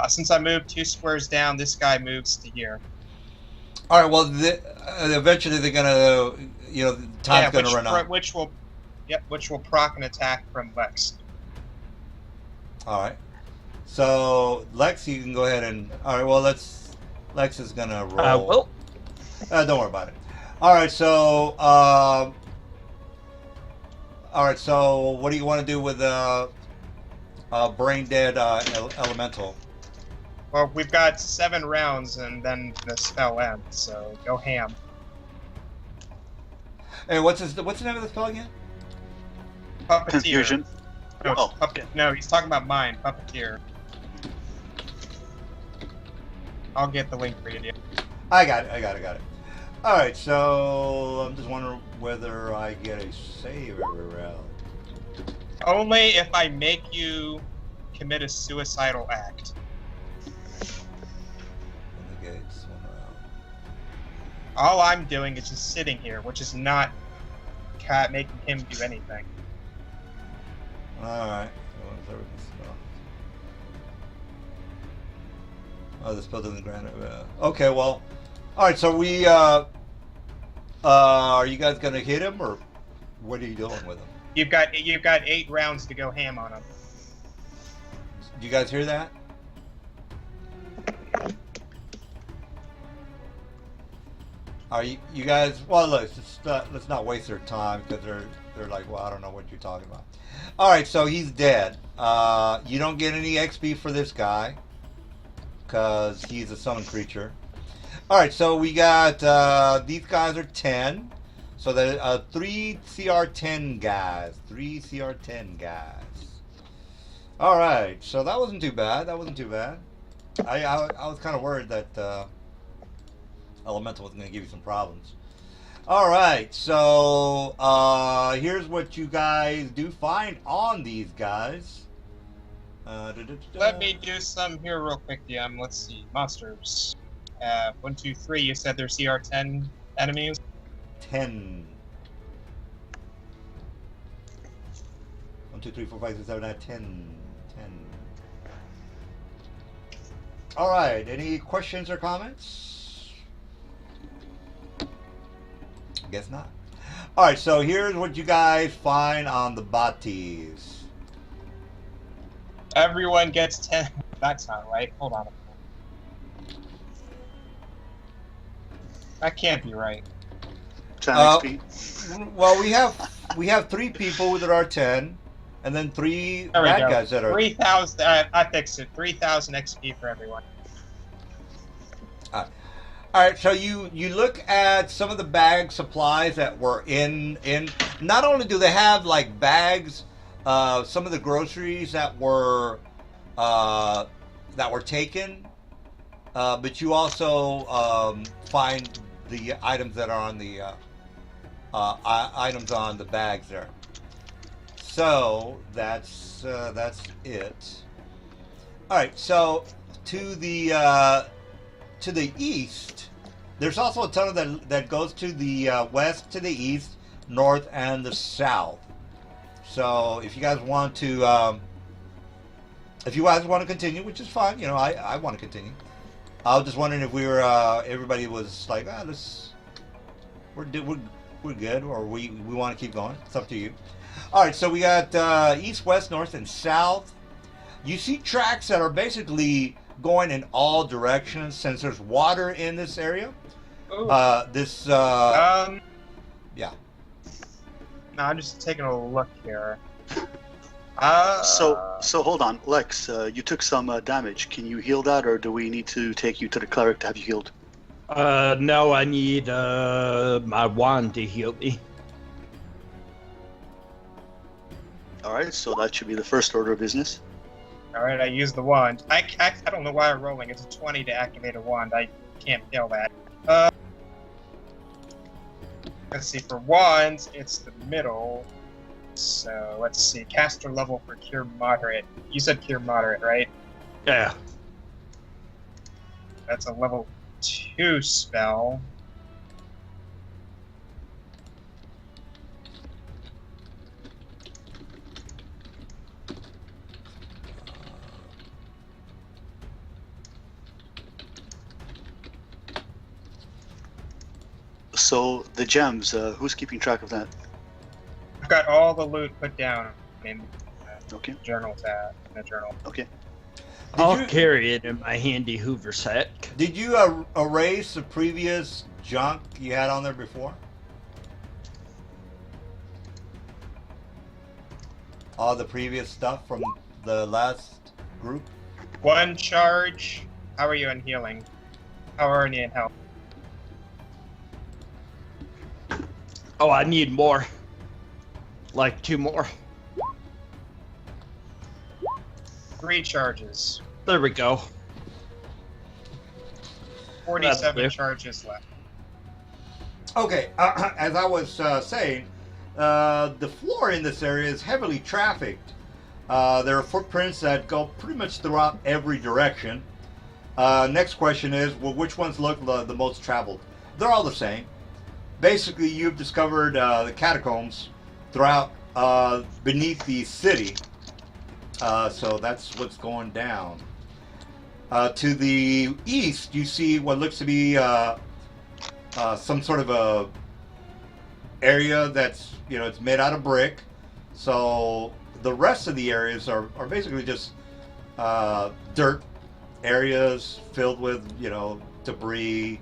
Since I moved 2 squares down, this guy moves to here. All right. Well, eventually they're gonna, the time's gonna run out. Which will proc an attack from Lex. All right. So Lex, you can go ahead and. All right. Well, Lex is gonna roll. Well. Don't worry about it. All right. So. All right. So what do you want to do with brain dead elemental? Well, we've got 7 rounds, and then the spell ends. So go ham. Hey, what's the name of the spell again? Puppeteer. Confusion. No, Oh, no, he's talking about mine. Puppeteer. I'll get the link for you. I got it. All right. So I'm just wondering whether I get a save every round. Only if I make you commit a suicidal act. Negates 1 round. All I'm doing is just sitting here, which is not making him do anything. All right. Oh, the spell doesn't grant it. Okay, well, all right. So we are you guys gonna hit him, or what are you doing with him? You've got 8 rounds to go ham on him. Do you guys hear that? Are you guys? Well, look, let's not waste their time because they're like, well, I don't know what you're talking about. All right, so he's dead. You don't get any XP for this guy because he's a summon creature. All right, so we got these guys are 10. So the 3 CR10 guys. 3 CR10 guys. All right, so that wasn't too bad. I was kind of worried that Elemental was going to give you some problems. All right, so here's what you guys do find on these guys. Let me do some here real quick, DM. Let's see. Monsters. 1, 2, 3. You said they're CR10 enemies? 10. 1, 2, 3, 4, 5, 6, 7, 8, 10. All right, any questions or comments? Guess not. All right, so here's what you guys find on the bodies. Everyone gets 10. That's not right. Hold on. That can't be right. 10 XP. Well, we have 3 people that are 10, and then 3 bad guys that are 3,000. I fixed it. 3,000 XP for everyone. All right. So you look at some of the bag supplies that were in. Not only do they have like bags some of the groceries that were taken, but you also find the items that are on the items on the bags there. So that's it. All right. So to the east, there's also a tunnel that goes to the west, to the east, north, and the south. So if you guys want to continue, which is fine, I want to continue. I was just wondering if we were everybody was like, we're good, or we want to keep going. It's up to you. All right, so we got east, west, north, and south. You see tracks that are basically going in all directions since there's water in this area. Ooh. Yeah. No, I'm just taking a look here. So hold on, Lex. You took some damage. Can you heal that, or do we need to take you to the cleric to have you healed? No, I need my wand to heal me. All right, so that should be the first order of business. All right, I used the wand. I don't know why I'm rolling. It's a 20 to activate a wand. I can't fail that. Let's see. For wands, it's the middle. So let's see. Caster level for Cure Moderate. You said Cure Moderate, right? Yeah. That's a level 2 spell. So the gems, who's keeping track of that? I've got all the loot put down in Okay. journal tab. In the journal. Okay. I'll carry it in my handy Hoover sack. Did you erase the previous junk you had on there before? All the previous stuff from the last group? 1 charge. How are you in healing? How are you in health? Oh, I need more. Like 2 more. 3 charges. There we go. 47 charges left. Okay, as I was saying, the floor in this area is heavily trafficked. There are footprints that go pretty much throughout every direction. Next question is, well, which ones look the most traveled? They're all the same. Basically, you've discovered the catacombs throughout beneath the city. So that's what's going down. To the east, you see what looks to be some sort of a area that's, it's made out of brick. So the rest of the areas are basically just dirt areas filled with, debris,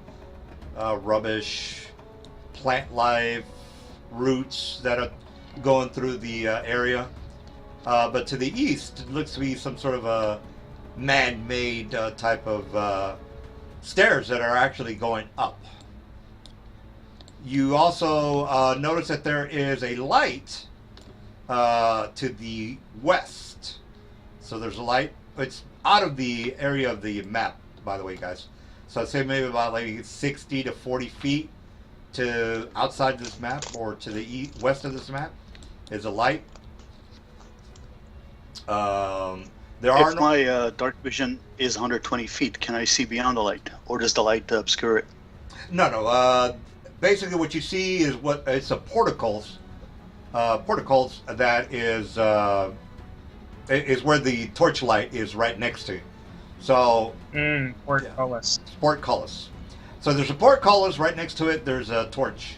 rubbish, plant life, roots that are going through the area. But to the east, it looks to be some sort of a man-made type of stairs that are actually going up. You also notice that there is a light to the west. So there's a light. It's out of the area of the map, by the way, guys. So I'd say maybe about like 60 to 40 feet to outside this map, or to the west of this map, is a light. If my dark vision is 120 feet, can I see beyond the light, or does the light obscure it? No. Basically, what you see is it's a porticles. Porticles that is where the torchlight is right next to. So portcullis. Yeah, portcullis. So there's a portcullis right next to it. There's a torch.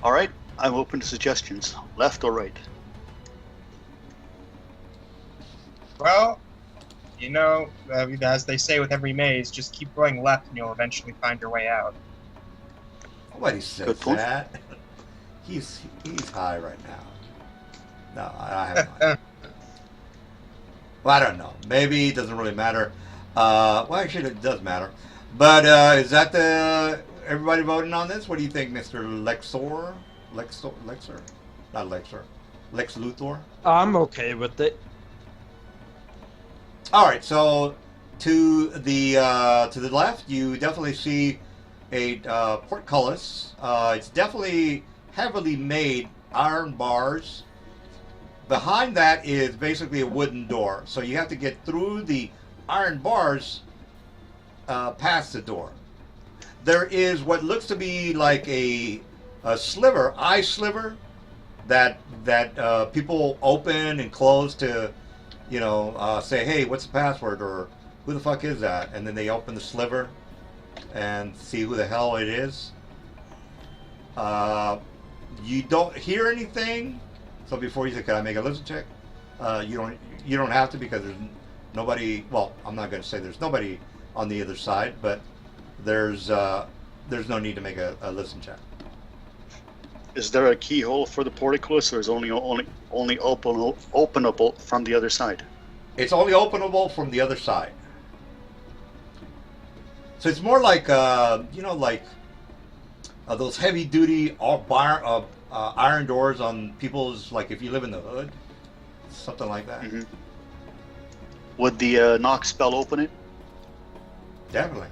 All right, I'm open to suggestions. Left or right? Well, as they say with every maze, just keep going left and you'll eventually find your way out. Nobody says that. He's high right now. No, I have no idea. Well, I don't know. Maybe it doesn't really matter. Well, actually, it does matter. But is that everybody voting on this? What do you think, Mr. Lexor? Lexer, not Lexer, Lex Luthor. I'm okay with it. All right, so to the left, you definitely see a portcullis. It's definitely heavily made iron bars. Behind that is basically a wooden door, so you have to get through the iron bars past the door. There is what looks to be like a sliver, eye sliver, that people open and close to, say, hey, what's the password, or who the fuck is that? And then they open the sliver and see who the hell it is. You don't hear anything, so before you say, "Can I make a listen check?" You don't have to, because there's nobody. Well, I'm not going to say there's nobody on the other side, but there's no need to make a listen check. Is there a keyhole for the portcullis, or is it only openable from the other side? It's only openable from the other side. So it's more like those heavy duty iron doors on people's, like if you live in the hood, something like that. Mm-hmm. Would the knock spell open it? Definitely.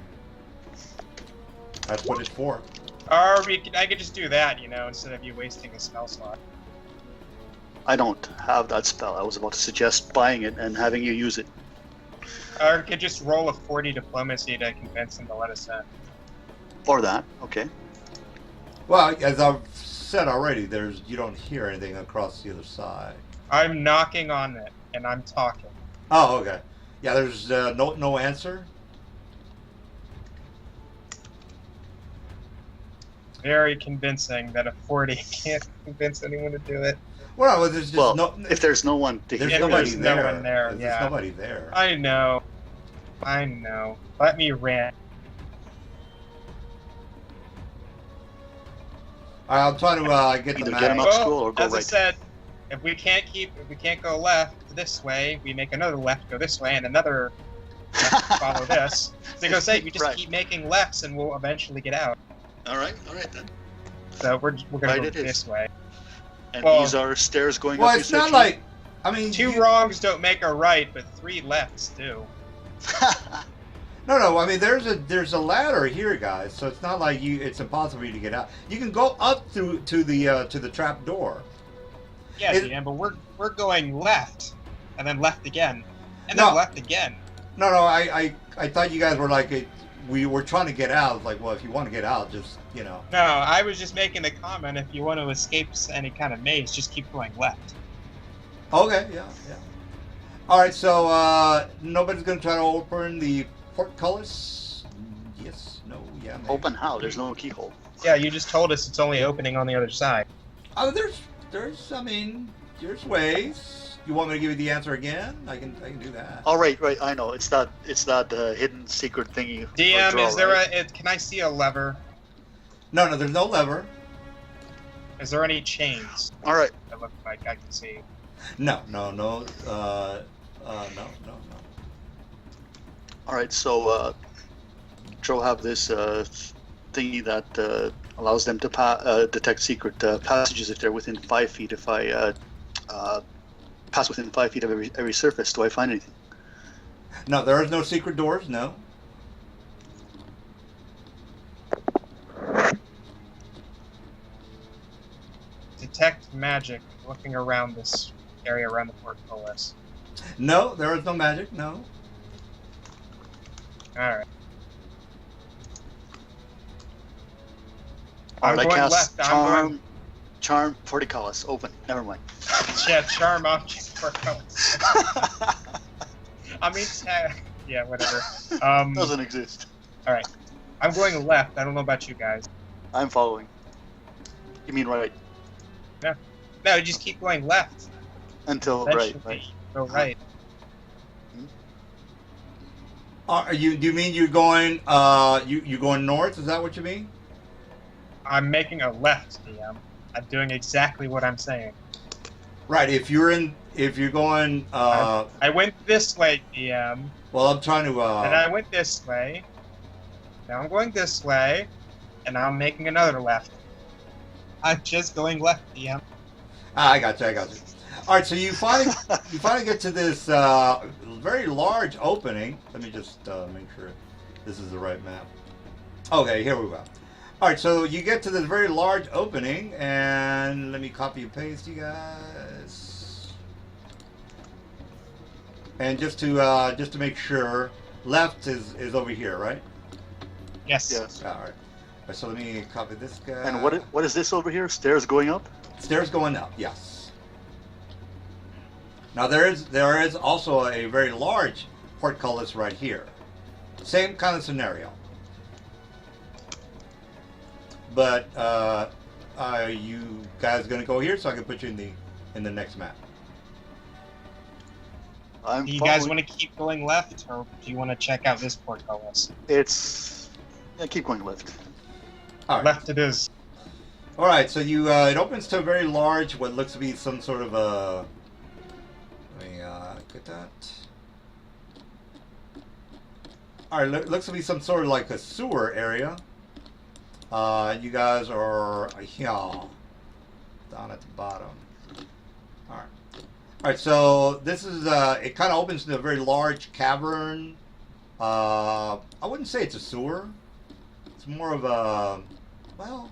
That's what it's for. Or I could just do that, instead of you wasting a spell slot. I don't have that spell. I was about to suggest buying it and having you use it. Or I could just roll a 40 diplomacy to convince them to let us in. Or that, okay. Well, as I've said already, you don't hear anything across the other side. I'm knocking on it, and I'm talking. Oh, okay. Yeah, there's no answer. Very convincing that a 40 can't convince anyone to do it. Well, there's just if there's no one to there's hear, nobody there's there. no one there, There's nobody there. I know. Let me rant. I'm trying to get the Either map. get 'em up school or go as I right. said, if we can't go left this way, we make another left go this way, and another left follow this. So go say we just Right. keep making lefts, and we'll eventually get out. All right then. So we're gonna Right, go it is. this way. And Well- these are stairs going Well, up. it's not like, I mean, Two wrongs don't make a right, but three lefts do. No. I mean, there's a ladder here, guys. So it's not like it's impossible for you to get out. You can go up through to the trap door. Yeah, DM, but we're going left, and then left again, and then No. left again. No. I thought you guys were like we were trying to get out. It's like, well, if you want to get out, just No, I was just making a comment. If you want to escape any kind of maze, just keep going left. Okay, yeah. All right, so nobody's gonna try to open the portcullis. Yes, no, yeah. Maybe. Open how? There's no keyhole. Yeah, you just told us it's only opening on the other side. Oh, there's ways. You want me to give you the answer again? I can do that. Oh, right. I know. It's that hidden secret thingy. DM, draw, is there right? can I see a lever? No, there's no lever. Is there any chains All right. that look like I can see? No. No. All right. So, Joe have this thingy that allows them to detect secret passages if they're within 5 feet. If I pass within 5 feet of every surface, do I find anything? No, there is no secret doors. No. Detect magic looking around this area around the portcullis. No, there is no magic. No. Alright. All I'm right, I going cast left. charm portcullis. Open. Never mind. Yeah, charm object portcullis. I mean, yeah, whatever. Doesn't exist. Alright. I'm going left. I don't know about you guys. I'm following. You mean right? No, just keep going left. Until right. Eventually, go right. Do you mean you're going you going north? Is that what you mean? I'm making a left, DM. I'm doing exactly what I'm saying. Right. If you're going I went this way, DM, well, I'm trying to and I went this way. Now I'm going this way, and now I'm making another left. I'm just going left, DM. I got you. All right, so you finally get to this very large opening. Let me just make sure this is the right map. Okay, here we go. All right, so you get to this very large opening, and let me copy and paste you guys. And just to make sure, left is over here, right? Yes. Yes. All right. So let me copy this guy. And what is this over here? Stairs going up? Stairs going up, yes. Now there is also a very large portcullis right here. Same kind of scenario. But are you guys gonna go here so I can put you in the next map? Do you guys want to keep going left, or do you want to check out this portcullis? Keep going left. All right. Left it is. All right. So you it opens to a very large, what looks to be some sort of a. Let me get that. All right. Looks to be some sort of like a sewer area. You guys are here, down at the bottom. All right. All right, so this is, it kind of opens to a very large cavern. I wouldn't say it's a sewer. It's more of a, well,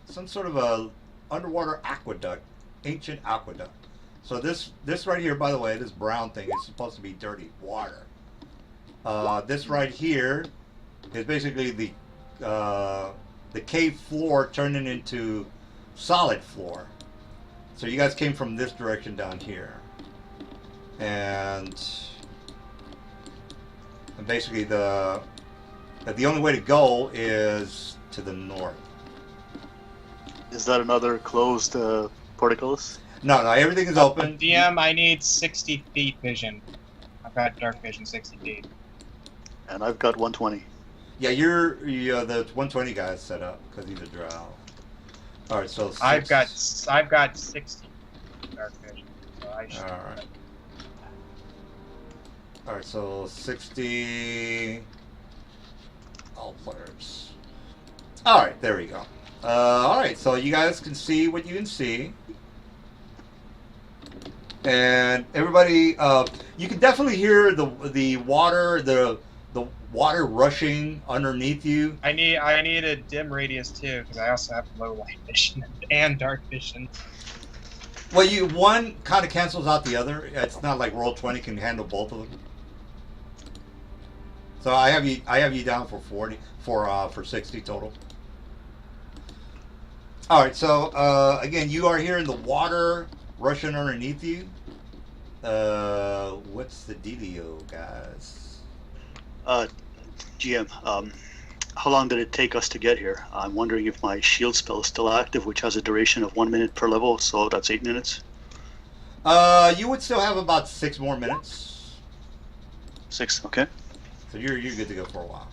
some sort of a underwater aqueduct, ancient aqueduct. So this right here, by the way, this brown thing is supposed to be dirty water. This right here is basically the cave floor turning into solid floor. So you guys came from this direction down here. And basically the only way to go is to the north. Is that another closed portcullis? No, everything is open. DM, I need 60 feet vision. I've got dark vision 60 feet. And I've got 120. Yeah, you're the 120 guys set up because he's a drow. All right, so I've got 60 dark vision. So I should. All right, so 60 all players. All right, there we go. All right, so you guys can see what you can see. And everybody, you can definitely hear the water, the water rushing underneath you. I need a dim radius too, because I also have low light vision and dark vision. Well, one kind of cancels out the other. It's not like Roll20 can handle both of them. So I have you down for 40 for 60 total. All right, so again, you are hearing the water rushing underneath you. What's the dealio, guys? GM, how long did it take us to get here? I'm wondering if my shield spell is still active, which has a duration of 1 minute per level, so that's 8 minutes. You would still have about 6 more minutes. 6, okay. So you're good to go for a while.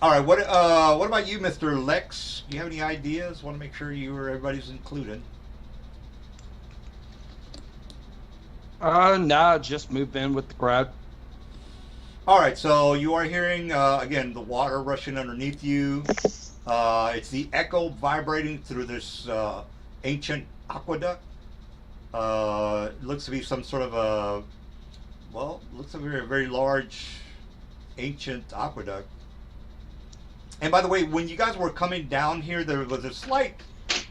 All right, what about you, Mr. Lex? Do you have any ideas? Want to make sure everybody's included. Nah, just move in with the crowd. All right, so you are hearing again the water rushing underneath you. It's the echo vibrating through this ancient aqueduct. It looks to be some sort of a looks like a very large ancient aqueduct. And by the way, when you guys were coming down here, there was a slight.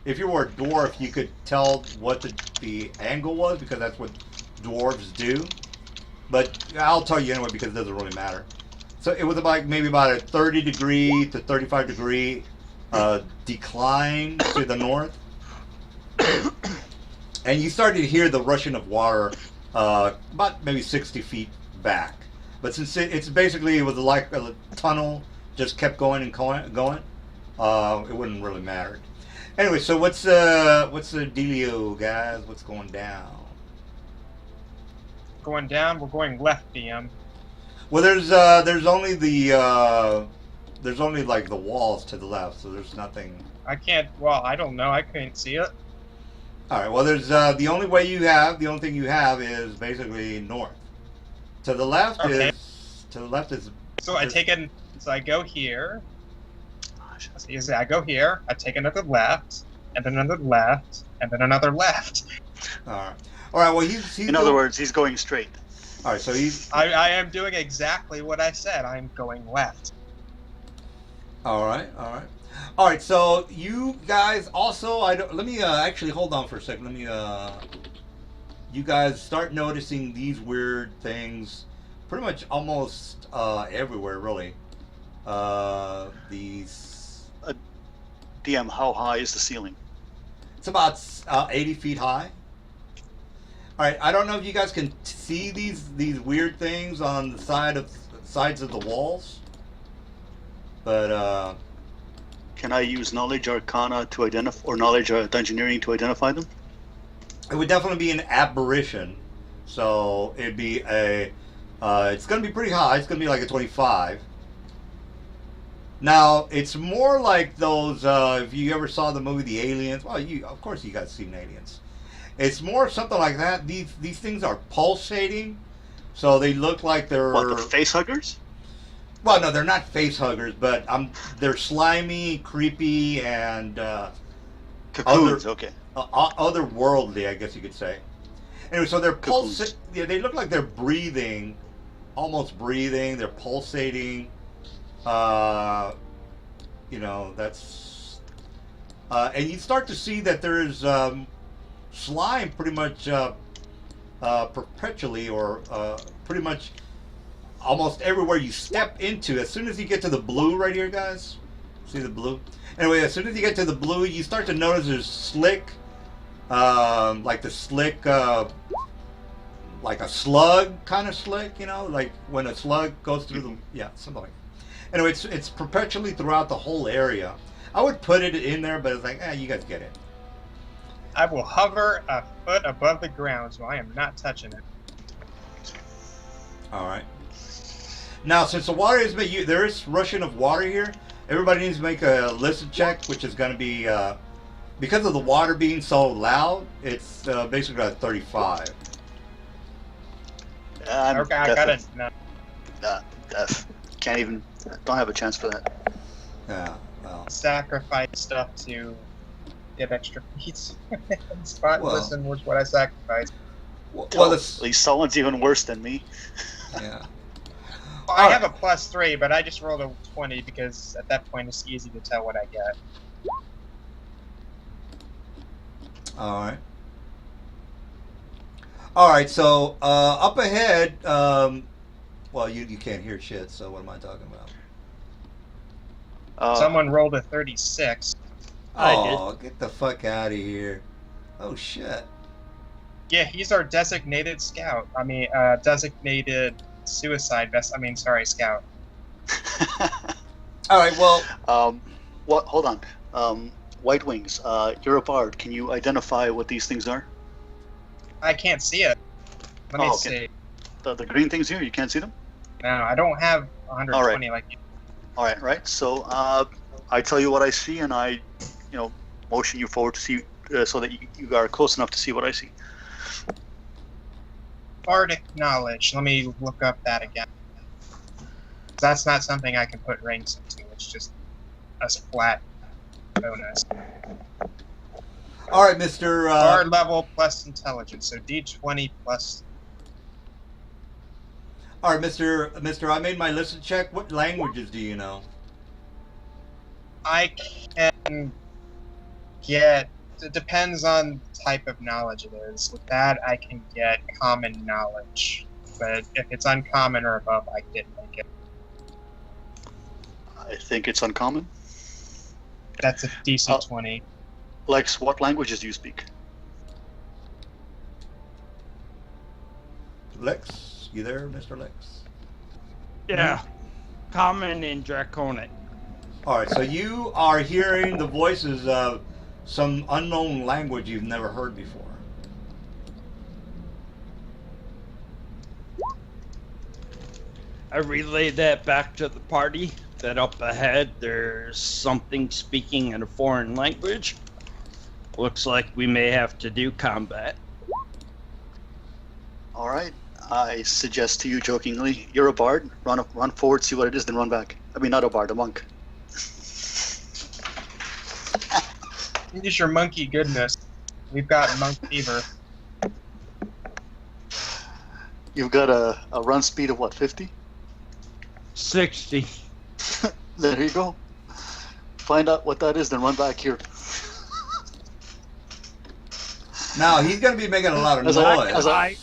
If you were a dwarf, you could tell what the angle was because that's what dwarves do. But I'll tell you anyway because it doesn't really matter. So it was maybe about a 30 degree to 35 degree decline to the north. And you started to hear the rushing of water about maybe 60 feet back. But since it was like a tunnel, just kept going and going, it wouldn't really matter. Anyway, so what's the dealio, guys? What's going down? Going down, we're going left, DM. Well, there's only like the walls to the left, so there's nothing. I can't. Well, I don't know. I couldn't see it. All right. Well, there's the only thing you have is basically north. To the left okay. is. To the left is. So I take it. So I go here. I go here, I take another left, and then another left, and then another left. All right. All right. Well, he's In other words, he's going straight. All right. So he's. I am doing exactly what I said. I'm going left. All right. All right. All right. So you guys also, let me actually hold on for a second. Let me. You guys start noticing these weird things, pretty much almost everywhere, really. These. DM, how high is the ceiling? It's about 80 feet high. All right, I don't know if you guys can see these weird things on the sides of the walls, but can I use knowledge arcana to identify, or knowledge engineering to identify them? it would definitely be an aberration. So it'd be it's going to be pretty high. It's going to be like a 25. Now it's more like those. If you ever saw the movie The Aliens, well, of course you guys seen Aliens. It's more something like that. These things are pulsating, so they look like they're. What, the face huggers? Well, no, they're not face huggers, but they're slimy, creepy, and Cocoons. Okay. otherworldly, I guess you could say. Anyway, so they're Cocoons. Yeah, they look like they're breathing, almost breathing. They're pulsating. That's. And you start to see that there's slime pretty much perpetually, or pretty much almost everywhere you step into. As soon as you get to the blue right here, guys, see the blue? Anyway, as soon as you get to the blue, you start to notice there's slick, like the slick, like a slug kind of slick, like when a slug goes through the, yeah, something like that. Anyway, it's perpetually throughout the whole area. I would put it in there, but it's like, you guys get it. I will hover a foot above the ground, so I am not touching it. All right. Now, since the water is there is rushing of water here. Everybody needs to make a listen check, which is going to be because of the water being so loud. It's basically at 35. Okay, I got it. No. Deaf. Can't even. Don't have a chance for that. Yeah. Well. Sacrifice stuff to get extra feet. Spot listen was what I sacrificed. Well, at least someone's even worse than me. Yeah. I have a +3, but I just rolled a 20 because at that point it's easy to tell what I get. All right. All right. So up ahead, well, you can't hear shit. So what am I talking about? Someone rolled a 36. Oh, get the fuck out of here! Oh shit. Yeah, he's our designated scout. I mean, designated suicide vest. Scout. All right. Well. What? Hold on. White Wings. You're a bard. Can you identify what these things are? I can't see it. Let me see. The green things here. You can't see them. No, I don't have 120 like you. All right. Right. So I tell you what I see, and I, motion you forward to see, so that you are close enough to see what I see. Bardic knowledge. Let me look up that again. That's not something I can put ranks into. It's just a flat bonus. All right, Mr. Bard level plus intelligence, so D20 plus. All right, Mr. I made my listen check. What languages do you know? I can get. It depends on the type of knowledge it is. With that, I can get common knowledge. But if it's uncommon or above, I didn't make it. I think it's uncommon. That's a DC 20. Lex, what languages do you speak? Lex, you there, Mr. Lex? Yeah. Common and Draconic. All right, so you are hearing the voices of some unknown language you've never heard before. I relay that back to the party, that up ahead there's something speaking in a foreign language. Looks like we may have to do combat. All right. I suggest to you jokingly, you're a bard. Run forward, see what it is, then run back. I mean, not a bard, a monk. Use your monkey goodness. We've got monk fever. You've got a run speed of what, 50? 60. There you go. Find out what that is, then run back here. Now he's gonna be making a lot of As noise. I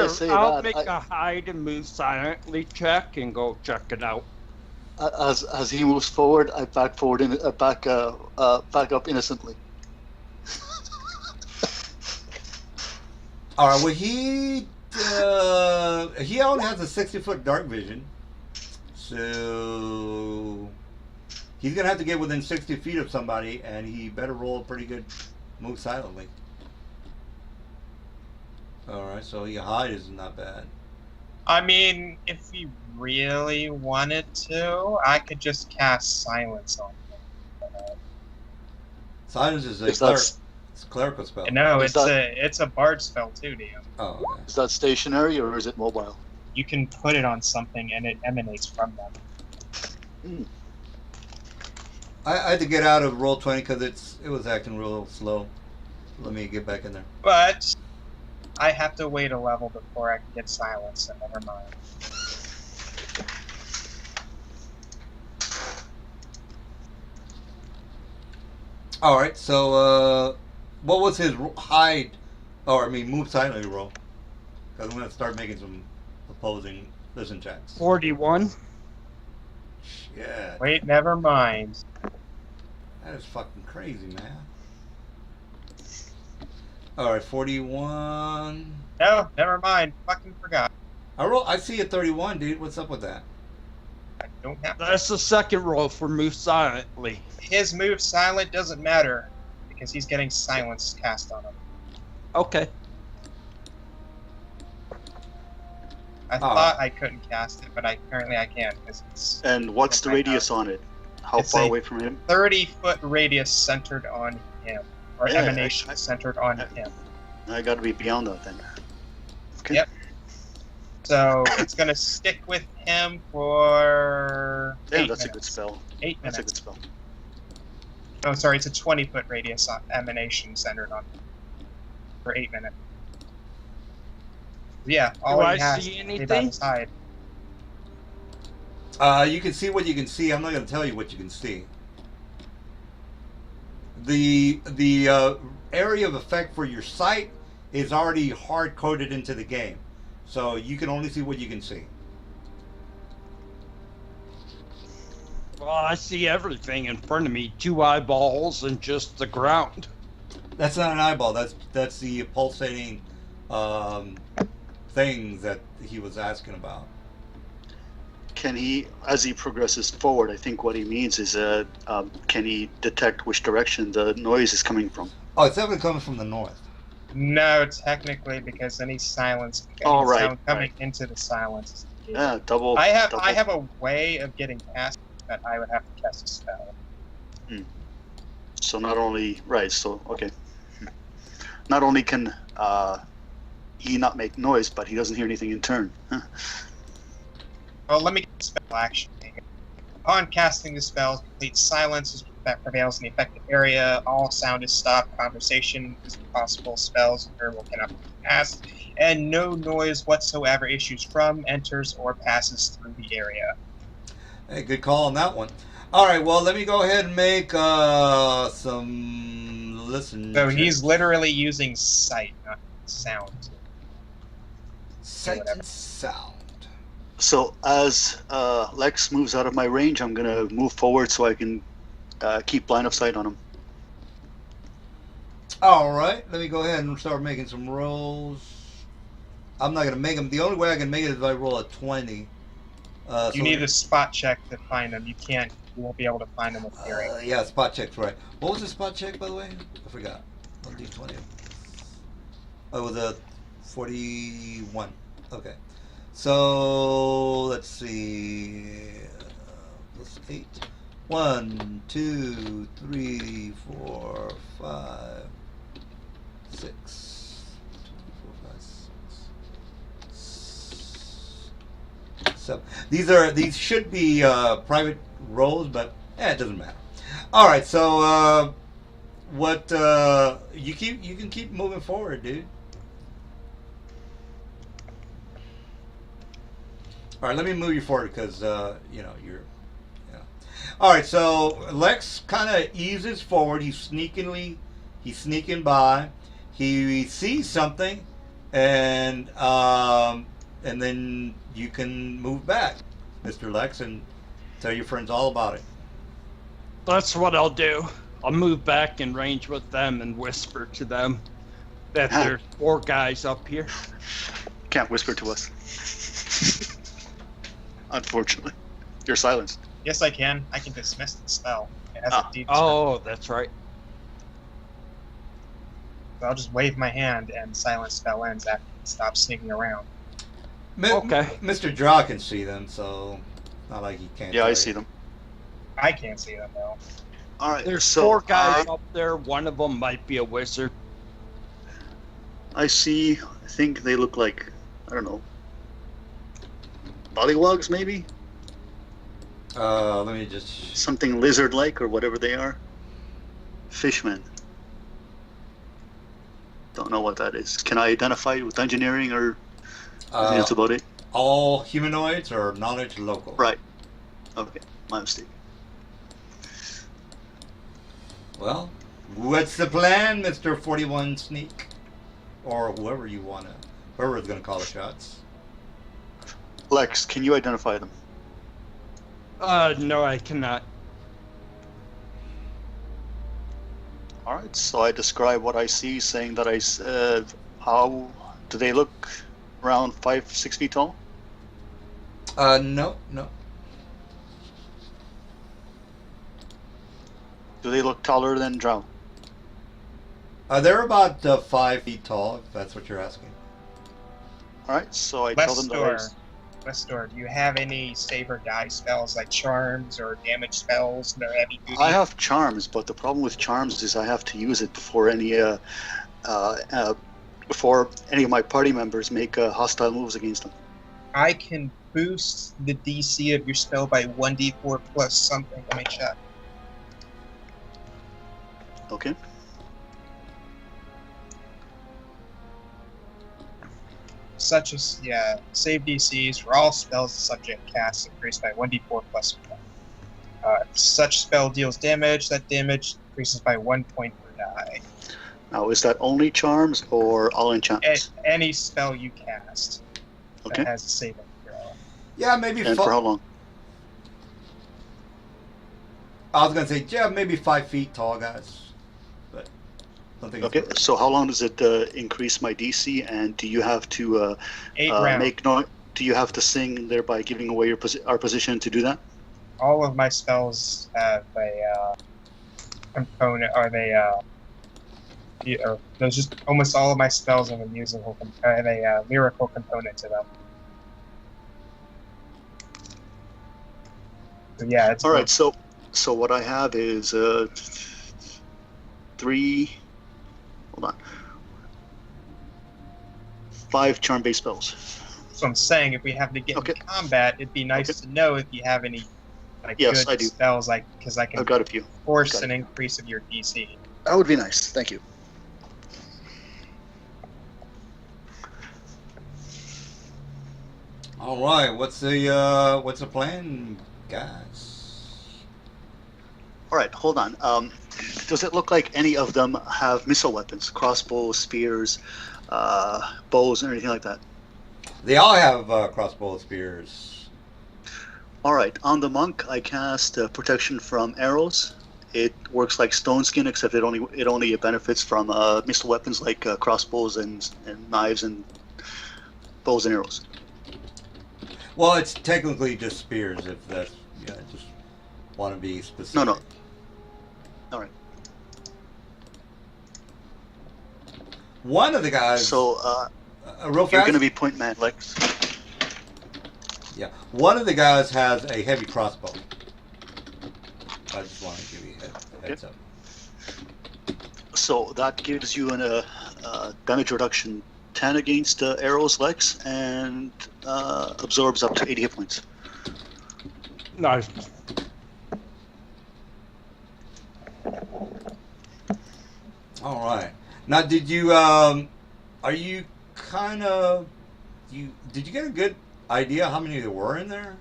say I'll that, make a hide and move silently check and go check it out. as he moves forward, I back forward in back up innocently. All right. Well, he only has a 60-foot dark vision, so he's gonna have to get within 60 feet of somebody, and he better roll a pretty good move silently. All right. So your hide is not bad. I mean, if we really wanted to, I could just cast silence on him. Silence is If a that's- clerical spell. No, Is it's a bard spell too, DM. Oh, okay. Is that stationary or is it mobile? You can put it on something and it emanates from them. I had to get out of roll 20 because it was acting real slow. Let me get back in there. But I have to wait a level before I can get silence, so never mind. All right. So, what was his hide, or I mean, move silently roll? Because I'm gonna start making some opposing listen checks. 41. Yeah, Wait, never mind. that is fucking crazy, man. All right, 41. No, never mind. Fucking forgot. I see a 31, dude. What's up with that? I don't have to. That's the second roll for move silently. His move silent doesn't matter because he's getting silence cast on him. Okay. I thought I couldn't cast it, but apparently I can because it's And what's the radius on it? How It's far a- away from him? 30-foot radius centered on him, or Yeah, emanation I- centered on him. I got to be beyond that then. Okay. Yep. So it's gonna stick with him for Damn, 8 that's a minutes. good spell. 8 That's a minutes. good spell. Oh, sorry, it's a 20-foot radius on emanation centered on him for 8 minutes. Yeah, all Do he I has see is anything? about his hide. You can see what you can see. I'm not gonna tell you what you can see. The area of effect for your sight is already hard coded into the game, so you can only see what you can see. Well, I see everything in front of me. 2 eyeballs and just the ground. That's not an eyeball. That's the pulsating thing that he was asking about. Can he, as he progresses forward, I think what he means is, can he detect which direction the noise is coming from? Oh, it's definitely coming from the north. No, technically, because any silence, any Oh, right, sound coming right. into the silence is negated. Yeah, double. I double. have a way of getting past that. I would have to cast a spell. So not only okay. Not only can he not make noise, but he doesn't hear anything in turn. Huh. Well, let me get the spell action. Upon casting the spell, complete silence that prevails in the affected area. All sound is stopped. Conversation is impossible. Spells and verbal cannot be cast, and no noise whatsoever issues from, enters, or passes through the area. Hey, good call on that one. All right, well, let me go ahead and make some listen. So checks. he's literally using sight, not sound. Sight whatever. and sound. So as Lex moves out of my range, I'm gonna move forward so I can keep line of sight on him. All right, let me go ahead and start making some rolls. I'm not gonna make them. The only way I can make it is if I roll a 20. You need a spot check to find them. You won't be able to find them with hearing. Yeah, spot check's right. What was the spot check, by the way? I forgot. On D20. Oh, it was a 41. Okay. So, let's see. Plus 8. 1, 2, 3, 4, 5, 6. 7. These should be private rolls, but it doesn't matter. All right, so what you can keep moving forward, dude. All right, let me move you forward because you know you're. Yeah. All right, so Lex kind of eases forward. He's sneaking by. He sees something, and then you can move back, Mr. Lex, and tell your friends all about it. That's what I'll do. I'll move back in range with them and whisper to them that there's 4 guys up here. Can't whisper to us. Unfortunately, you're silenced. Yes, I can. I can dismiss the spell. It has a deed. Oh, that's right. So I'll just wave my hand and silence spell ends after it stops sneaking around. Okay. Mr. Draw can see them, so not like he can't. Yeah, I see them. I can't see them though. All right. There's so 4 guys up there. One of them might be a wizard. I think they look like, I don't know, pollywogs maybe? Let me just. Something lizard-like or whatever they are. Fishmen. Don't know what that is. Can I identify it with engineering or I think that's about it? All humanoids or knowledge local? Right. Okay, my mistake. Well, what's the plan, Mr. 41 Sneak? Or whoever's gonna call the shots. Lex, can you identify them? No, I cannot. All right, so I describe what I see, saying that how do they look? Around 5-6 feet tall? No. Do they look taller than Drow? They're about 5 feet tall, if that's what you're asking. All right, so I tell them that Westor, do you have any save or die spells like charms or damage spells that are heavy duty? I have charms, but the problem with charms is I have to use it before any of my party members make hostile moves against them. I can boost the DC of your spell by 1d4 plus something. Let me check. Okay. Such as, save DCs for all spells the subject casts increased by 1d4 plus 1. If such spell deals damage, that damage increases by 1 point per die. Now, is that only charms or all enchantments? Any spell you cast Okay. that has a saving throw. Yeah, maybe. And for how long? I was gonna say, yeah, maybe 5 feet tall guys, but something. Okay, so how long does it increase my DC, and do you have to 8 rounds. make noise? Do you have to sing thereby giving away our position to do that? All of my spells have a component, there's just almost all of my spells have a musical, have a lyrical component to them. So yeah, it's All right, so what I have is 5 charm-based spells. So I'm saying if we have to get Okay. in combat, it'd be nice to know if you have any Yes, good I do. spells, because I can I've got a few. force Got an it. increase of your DC. That would be nice. Thank you. All right, what's the plan, guys? All right, hold on. Does it look like any of them have missile weapons, crossbows, spears, bows, or anything like that? They all have crossbow spears. All right, on the monk, I cast protection from arrows. It works like stone skin, except it only benefits from missile weapons like crossbows and knives and bows and arrows. Well, it's technically just spears, if that's, I just want to be specific. No. All right. One of the guys. So real fast. you're going to be point man, Lex. Yeah, one of the guys has a heavy crossbow. I just want to give you a heads up. So that gives you an damage reduction 10 against arrows, Lex, and absorbs up to 80 hit points. Nice. All right. Now, did you are you kind of did you get a good idea how many there were in there?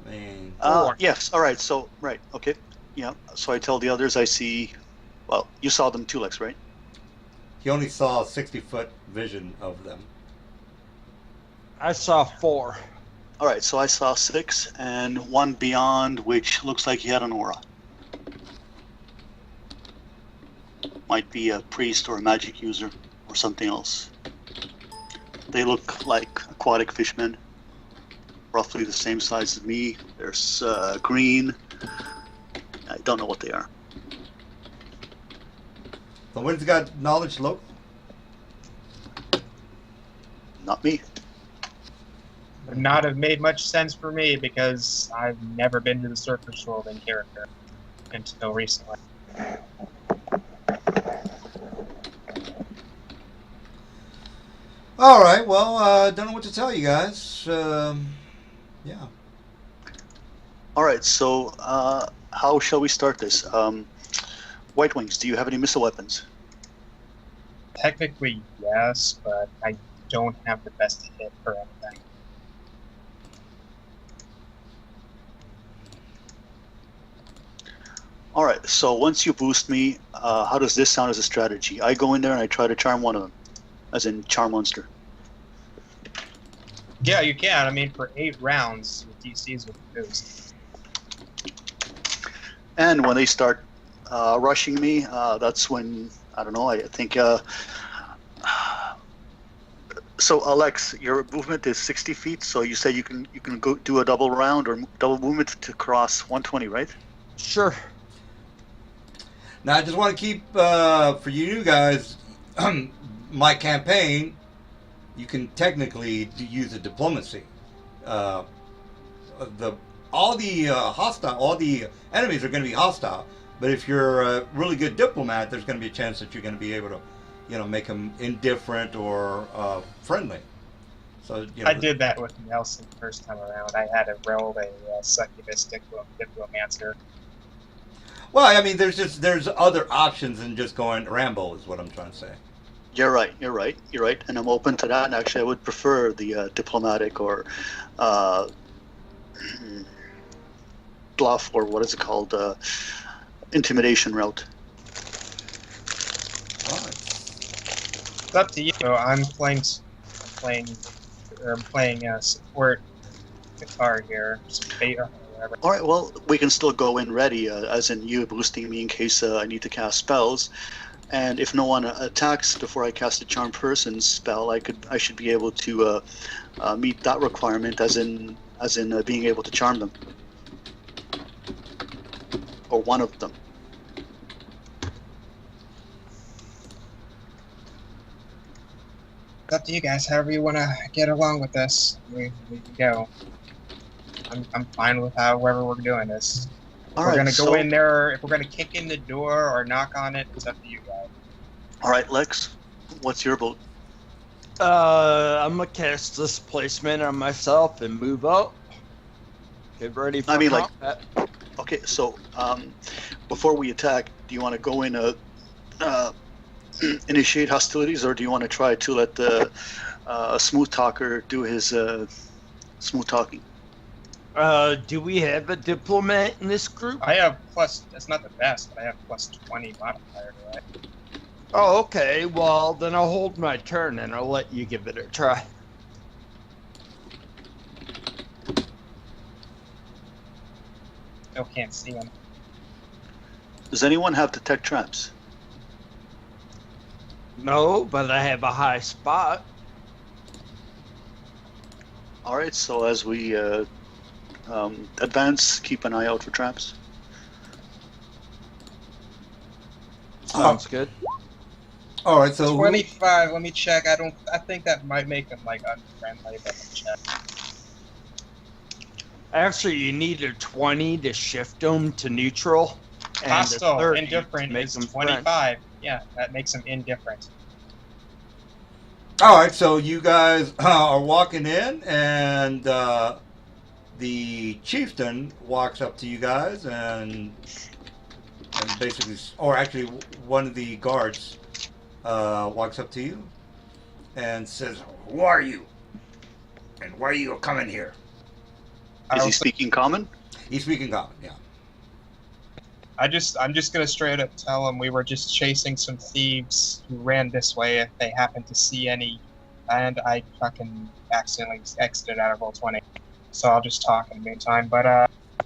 I mean, Yes. All right. So, right. Okay. Yeah. So I tell the others I see. Well, you saw them too, Lex, right? he only saw a 60-foot vision of them. I saw 4. All right. So I saw 6 and one beyond, which looks like he had an aura. Might be a priest or a magic user or something else. They look like aquatic fishmen, roughly the same size as me. There's green. I don't know what they are. Someone's got knowledge local? Not me. Would not have made much sense for me because I've never been to the surface world in character until recently. All right. Well, don't know what to tell you guys. Yeah. All right. So how shall we start this? White Wings, do you have any missile weapons? Technically, yes, but I don't have the best hit for anything. All right. So once you boost me, how does this sound as a strategy? I go in there and I try to charm one of them, as in charm monster. Yeah, you can. I mean, for 8 rounds, your DCs will boost. And when they start rushing me, that's when, I don't know, I think... So Alex, your movement is 60 feet, so you say you can go do a double round or double movement to cross 120, right? Sure. Now, I just want to keep, for you guys, my campaign, you can technically use a diplomacy. All the enemies are going to be hostile, but if you're a really good diplomat, there's going to be a chance that you're going to be able to, make them indifferent or friendly. So I did that with Nelson the first time around. I had to roll a succubus diplomancer. Well, I mean, there's other options than just going Rambo, is what I'm trying to say. You're right, and I'm open to that. And actually, I would prefer the diplomatic or bluff, or what is it called, intimidation route. All right. It's up to you. I'm playing support guitar here, some beta or whatever. All right, well, we can still go in ready, as in you boosting me in case I need to cast spells. And if no one attacks before I cast a charm person spell, I should be able to meet that requirement, as in being able to charm them, or one of them. It's up to you guys. However you want to get along with this, we can go. I'm fine with however we're doing this. All We're right, gonna go so- in there. If we're gonna kick in the door or knock on it, it's up to you guys. All right, Lex, what's your vote? I'm gonna cast displacement on myself and move up. Get ready for combat. Okay, so before we attack, do you want to go in initiate hostilities, or do you want to try to let the smooth talker do his smooth talking? Do we have a diplomat in this group? I have plus. That's not the best, but I have plus 20 modifier to it. Oh, okay. Well, then I'll hold my turn and I'll let you give it a try. Still can't see him. Does anyone have detect traps? No, but I have a high spot. All right, so as we advance, keep an eye out for traps. Sounds good. All right, so 25. Let me check. I think that might make him like unfriendly. But let me check. Actually, you need a 20 to shift them to neutral. And a Hostile, 30 to indifferent make is them 25. friend. Yeah, that makes him indifferent. all right, so you guys are walking in, and the chieftain walks up to you guys and basically, or actually, one of the guards walks up to you and says, "Who are you? And why are you coming here?" Is he speaking common? He's speaking common, yeah. I'm just gonna straight up tell him we were just chasing some thieves who ran this way if they happen to see any, and I fucking accidentally exited out of Roll20. So I'll just talk in the meantime. But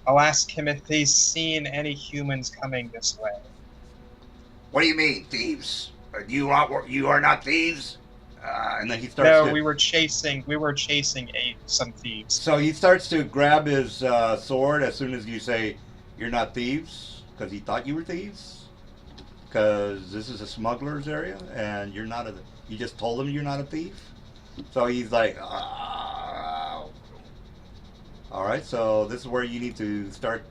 I'll ask him if he's seen any humans coming this way. What do you mean, thieves? You are not thieves? And then he starts. No, to, we were chasing some thieves. So he starts to grab his sword as soon as you say you're not thieves, because he thought you were thieves. Because this is a smuggler's area, and you're not a. You just told him you're not a thief. So he's like, all right. So this is where you need to start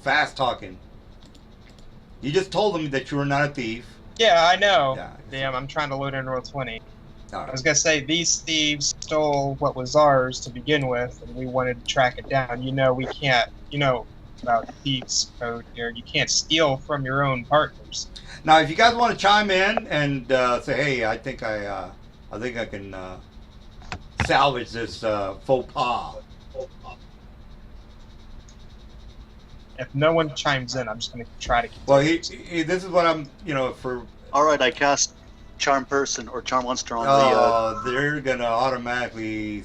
fast talking. You just told him that you were not a thief. Yeah, I know. Yeah. Damn, I'm trying to load in Roll20. All right. I was gonna say these thieves stole what was ours to begin with, and we wanted to track it down. You know, we can't. You know about thieves code here. You can't steal from your own partners. Now, if you guys want to chime in and say, "Hey, I think I can salvage this faux pas." If no one chimes in, I'm just gonna try to. Well, this is what I'm, for. All right, I cast Charm Person or Charm Monster on They're gonna automatically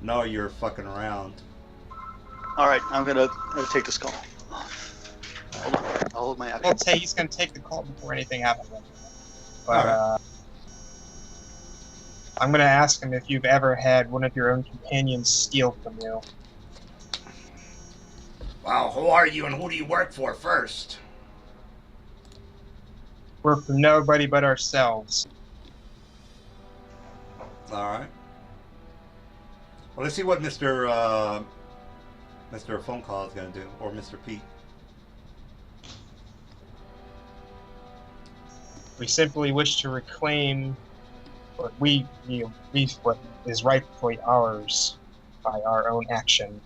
know you're fucking around. All right, I'm gonna take this call. Hold on, I'll hold my action. Well, he's gonna take the call before anything happens. But Alright. I'm gonna ask him if you've ever had one of your own companions steal from you. Wow, who are you and who do you work for first? We're for nobody but ourselves. All right. Well, let's see what Mr. Phone Call is gonna do, or Mr. Pete. We simply wish to reclaim what what is rightfully ours by our own action.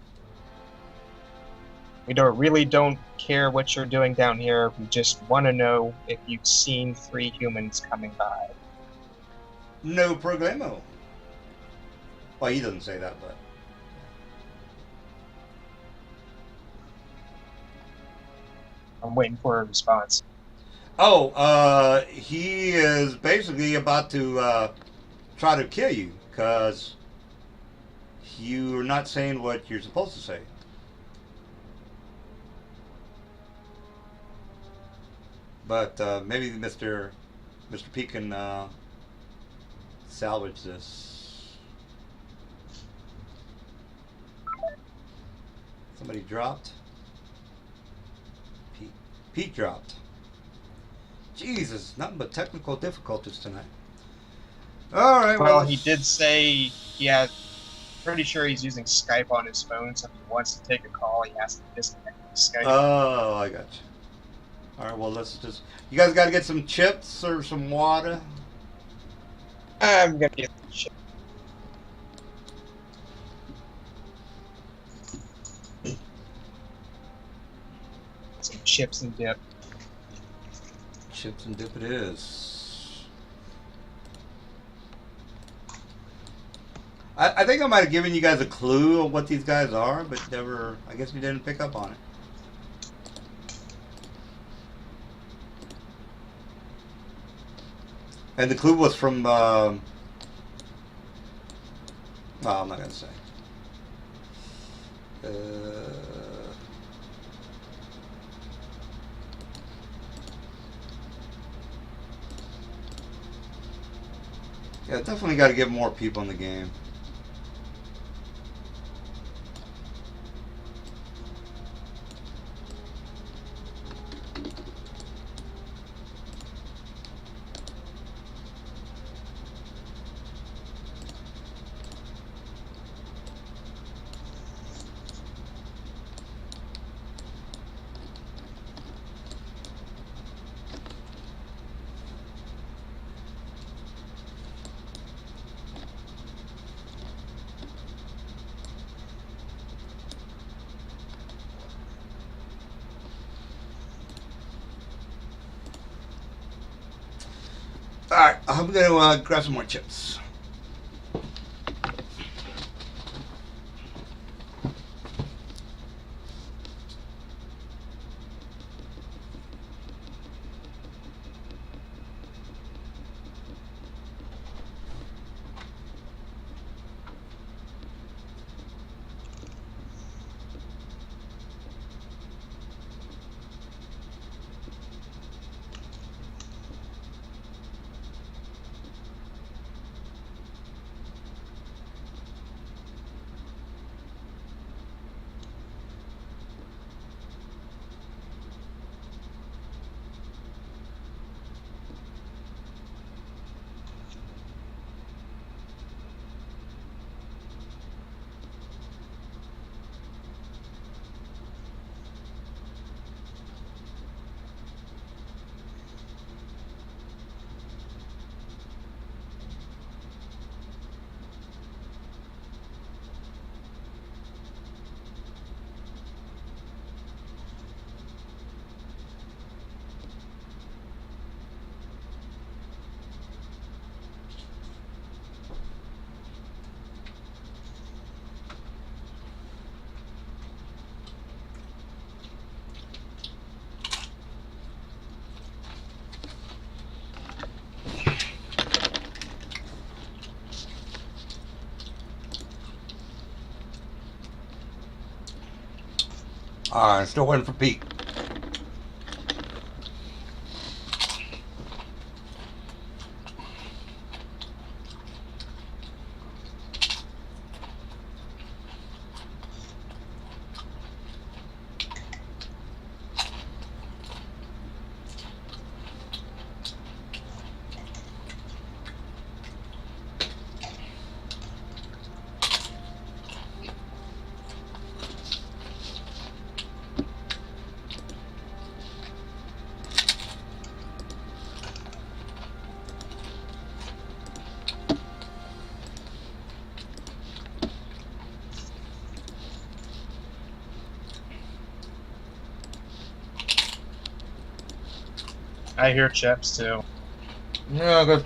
We really don't care what you're doing down here. We just want to know if you've seen 3 humans coming by. No problemo. Well, he doesn't say that, but. I'm waiting for a response. Oh, he is basically about to try to kill you because you're not saying what you're supposed to say. But maybe Mr. P can salvage this. Somebody dropped. Pete dropped. Jesus, nothing but technical difficulties tonight. All right. Well, he did say he has. Pretty sure he's using Skype on his phone, so if he wants to take a call, he has to disconnect Skype. Oh, I got you. All right. Well, let's just. You guys got to get some chips or some water. I'm gonna get some shit. Some chips and dip. Chips and dip it is. I think I might have given you guys a clue of what these guys are, but never. I guess you didn't pick up on it. And the clue was from. Well, I'm not gonna say. Yeah, definitely got to get more people in the game. Alright, I'm gonna grab some more chips. Alright, still waiting for Pete. I hear chips too. Yeah, I got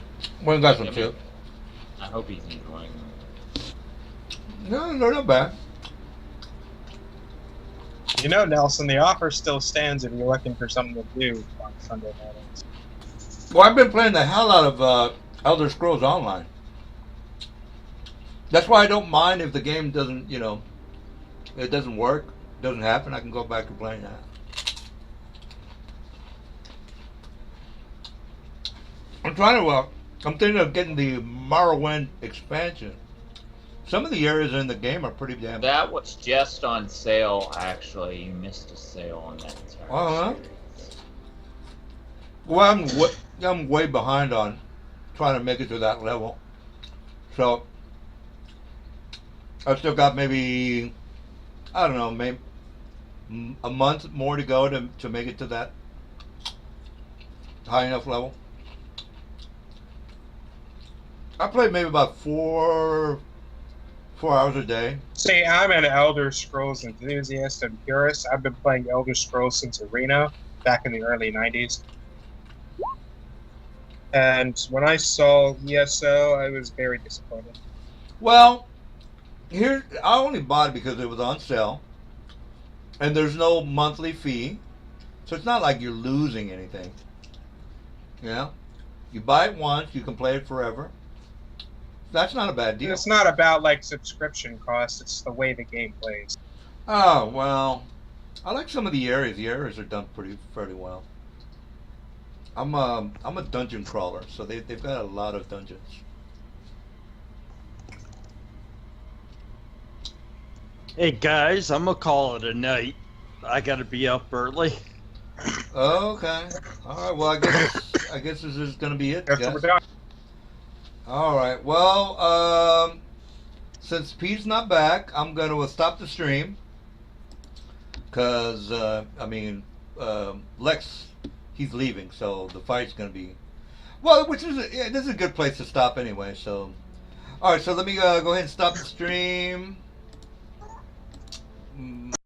some Yeah, chips. I hope he's enjoying them. No, they're not bad. You know, Nelson, the offer still stands if you're looking for something to do on Sunday mornings. Well, I've been playing the hell out of Elder Scrolls Online. That's why I don't mind if the game doesn't, it doesn't work, doesn't happen. I can go back to playing that. I'm thinking of getting the Morrowind expansion. Some of the areas in the game are pretty damn. That was just on sale, actually. You missed a sale on that entire Uh-huh. series. Well, I'm way behind on trying to make it to that level. So, I've still got maybe, I don't know, maybe a month more to go to make it to that high enough level. I play maybe about 4 hours a day. See, I'm an Elder Scrolls enthusiast and purist. I've been playing Elder Scrolls since Arena, back in the early 90s. And when I saw ESO, I was very disappointed. Well, I only bought it because it was on sale, and there's no monthly fee, so it's not like you're losing anything. Yeah, you buy it once, you can play it forever. That's not a bad deal. It's not about like subscription costs; it's the way the game plays. Oh well, I like some of the areas. The areas are done fairly well. I'm a dungeon crawler, so they've got a lot of dungeons. Hey guys, I'm gonna call it a night. I gotta be up early. Okay. All right. Well, I guess this is gonna be it. That's what guys. we're doing. All right. Well, since Pete's not back, I'm gonna stop the stream because Lex, he's leaving, so the fight's gonna be this is a good place to stop anyway. So, all right. So let me go ahead and stop the stream.